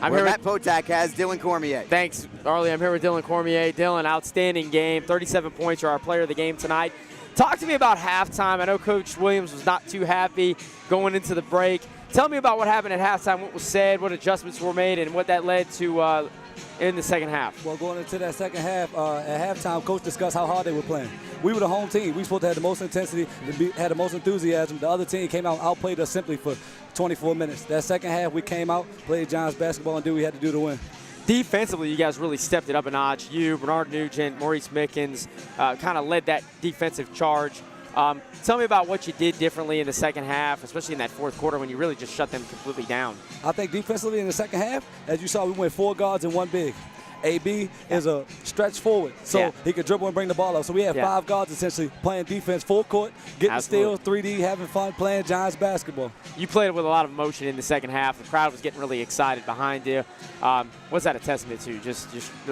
[SPEAKER 2] where Matt Potak has Dylan Cormier.
[SPEAKER 3] Thanks, Arlie. I'm here with Dylan Cormier. Dylan, outstanding game. 37 points. You're our player of the game tonight. Talk to me about halftime. I know Coach Williams was not too happy going into the break. Tell me about what happened at halftime, what was said, what adjustments were made, and what that led to in the second half.
[SPEAKER 16] Well, going into that second half, at halftime, Coach discussed how hard they were playing. We were the home team. We were supposed to have the most intensity, had the most enthusiasm. The other team came out and outplayed us simply for 24 minutes. That second half, we came out, played Giants basketball, and did what we had to do to win.
[SPEAKER 3] Defensively, you guys really stepped it up a notch. You, Bernard Nugent, Maurice Mickens kind of led that defensive charge. Tell me about what you did differently in the second half, especially in that fourth quarter when you really just shut them completely down.
[SPEAKER 16] I think defensively in the second half, as you saw, we went 4 guards and 1 big. AB is a stretch forward, so he could dribble and bring the ball up. So we had 5 guards essentially playing defense, full court, getting steals, 3D, having fun, playing Giants basketball.
[SPEAKER 3] You played with a lot of emotion in the second half. The crowd was getting really excited behind you. What's that a testament to?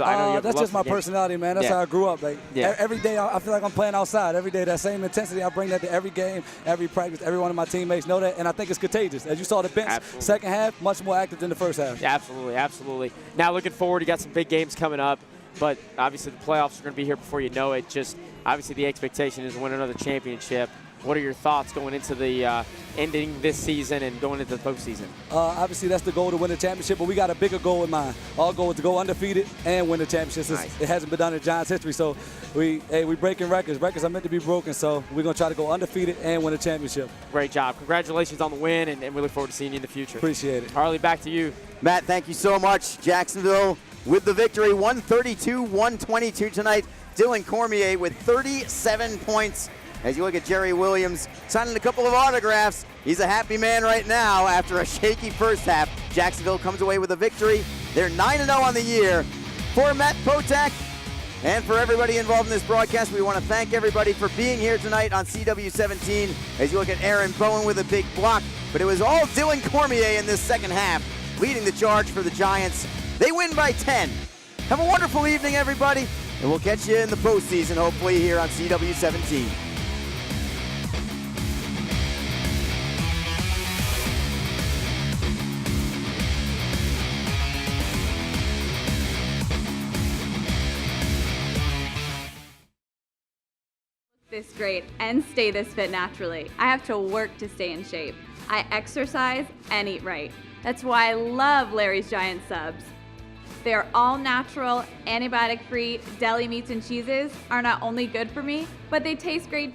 [SPEAKER 3] I know
[SPEAKER 16] that's just my personality, man. That's how I grew up. Like every day, I feel like I'm playing outside. Every day, that same intensity, I bring that to every game, every practice. Every one of my teammates know that, and I think it's contagious. As you saw the bench, second half, much more active than the first half.
[SPEAKER 3] Yeah, absolutely, absolutely. Now looking forward, you got some big games coming up, but obviously the playoffs are going to be here before you know it. Just obviously the expectation is to win another championship. What are your thoughts going into the ending this season and going into the postseason?
[SPEAKER 16] Obviously, that's the goal, to win the championship, but we got a bigger goal in mind. Our goal is to go undefeated and win the championship. Nice. It hasn't been done in Giants history, so we breaking records. Records are meant to be broken, so we're going to try to go undefeated and win the championship.
[SPEAKER 3] Great job. Congratulations on the win, and we look forward to seeing you in the future.
[SPEAKER 16] Appreciate it.
[SPEAKER 3] Harley, back to you.
[SPEAKER 2] Matt, thank you so much. Jacksonville with the victory, 132-122 tonight. Dylan Cormier with 37 points. As you look at Jerry Williams signing a couple of autographs, he's a happy man right now after a shaky first half. Jacksonville comes away with a victory. They're 9-0 on the year. For Matt Potak and for everybody involved in this broadcast, we want to thank everybody for being here tonight on CW17. As you look at Aaron Bowen with a big block, but it was all Dylan Cormier in this second half, leading the charge for the Giants. They win by 10. Have a wonderful evening, everybody, and we'll catch you in the postseason, hopefully, here on CW17.
[SPEAKER 4] This great and stay this fit naturally. I have to work to stay in shape. I exercise and eat right. That's why I love Larry's Giant Subs. Their all-natural, antibiotic-free deli meats and cheeses are not only good for me, but they taste great too.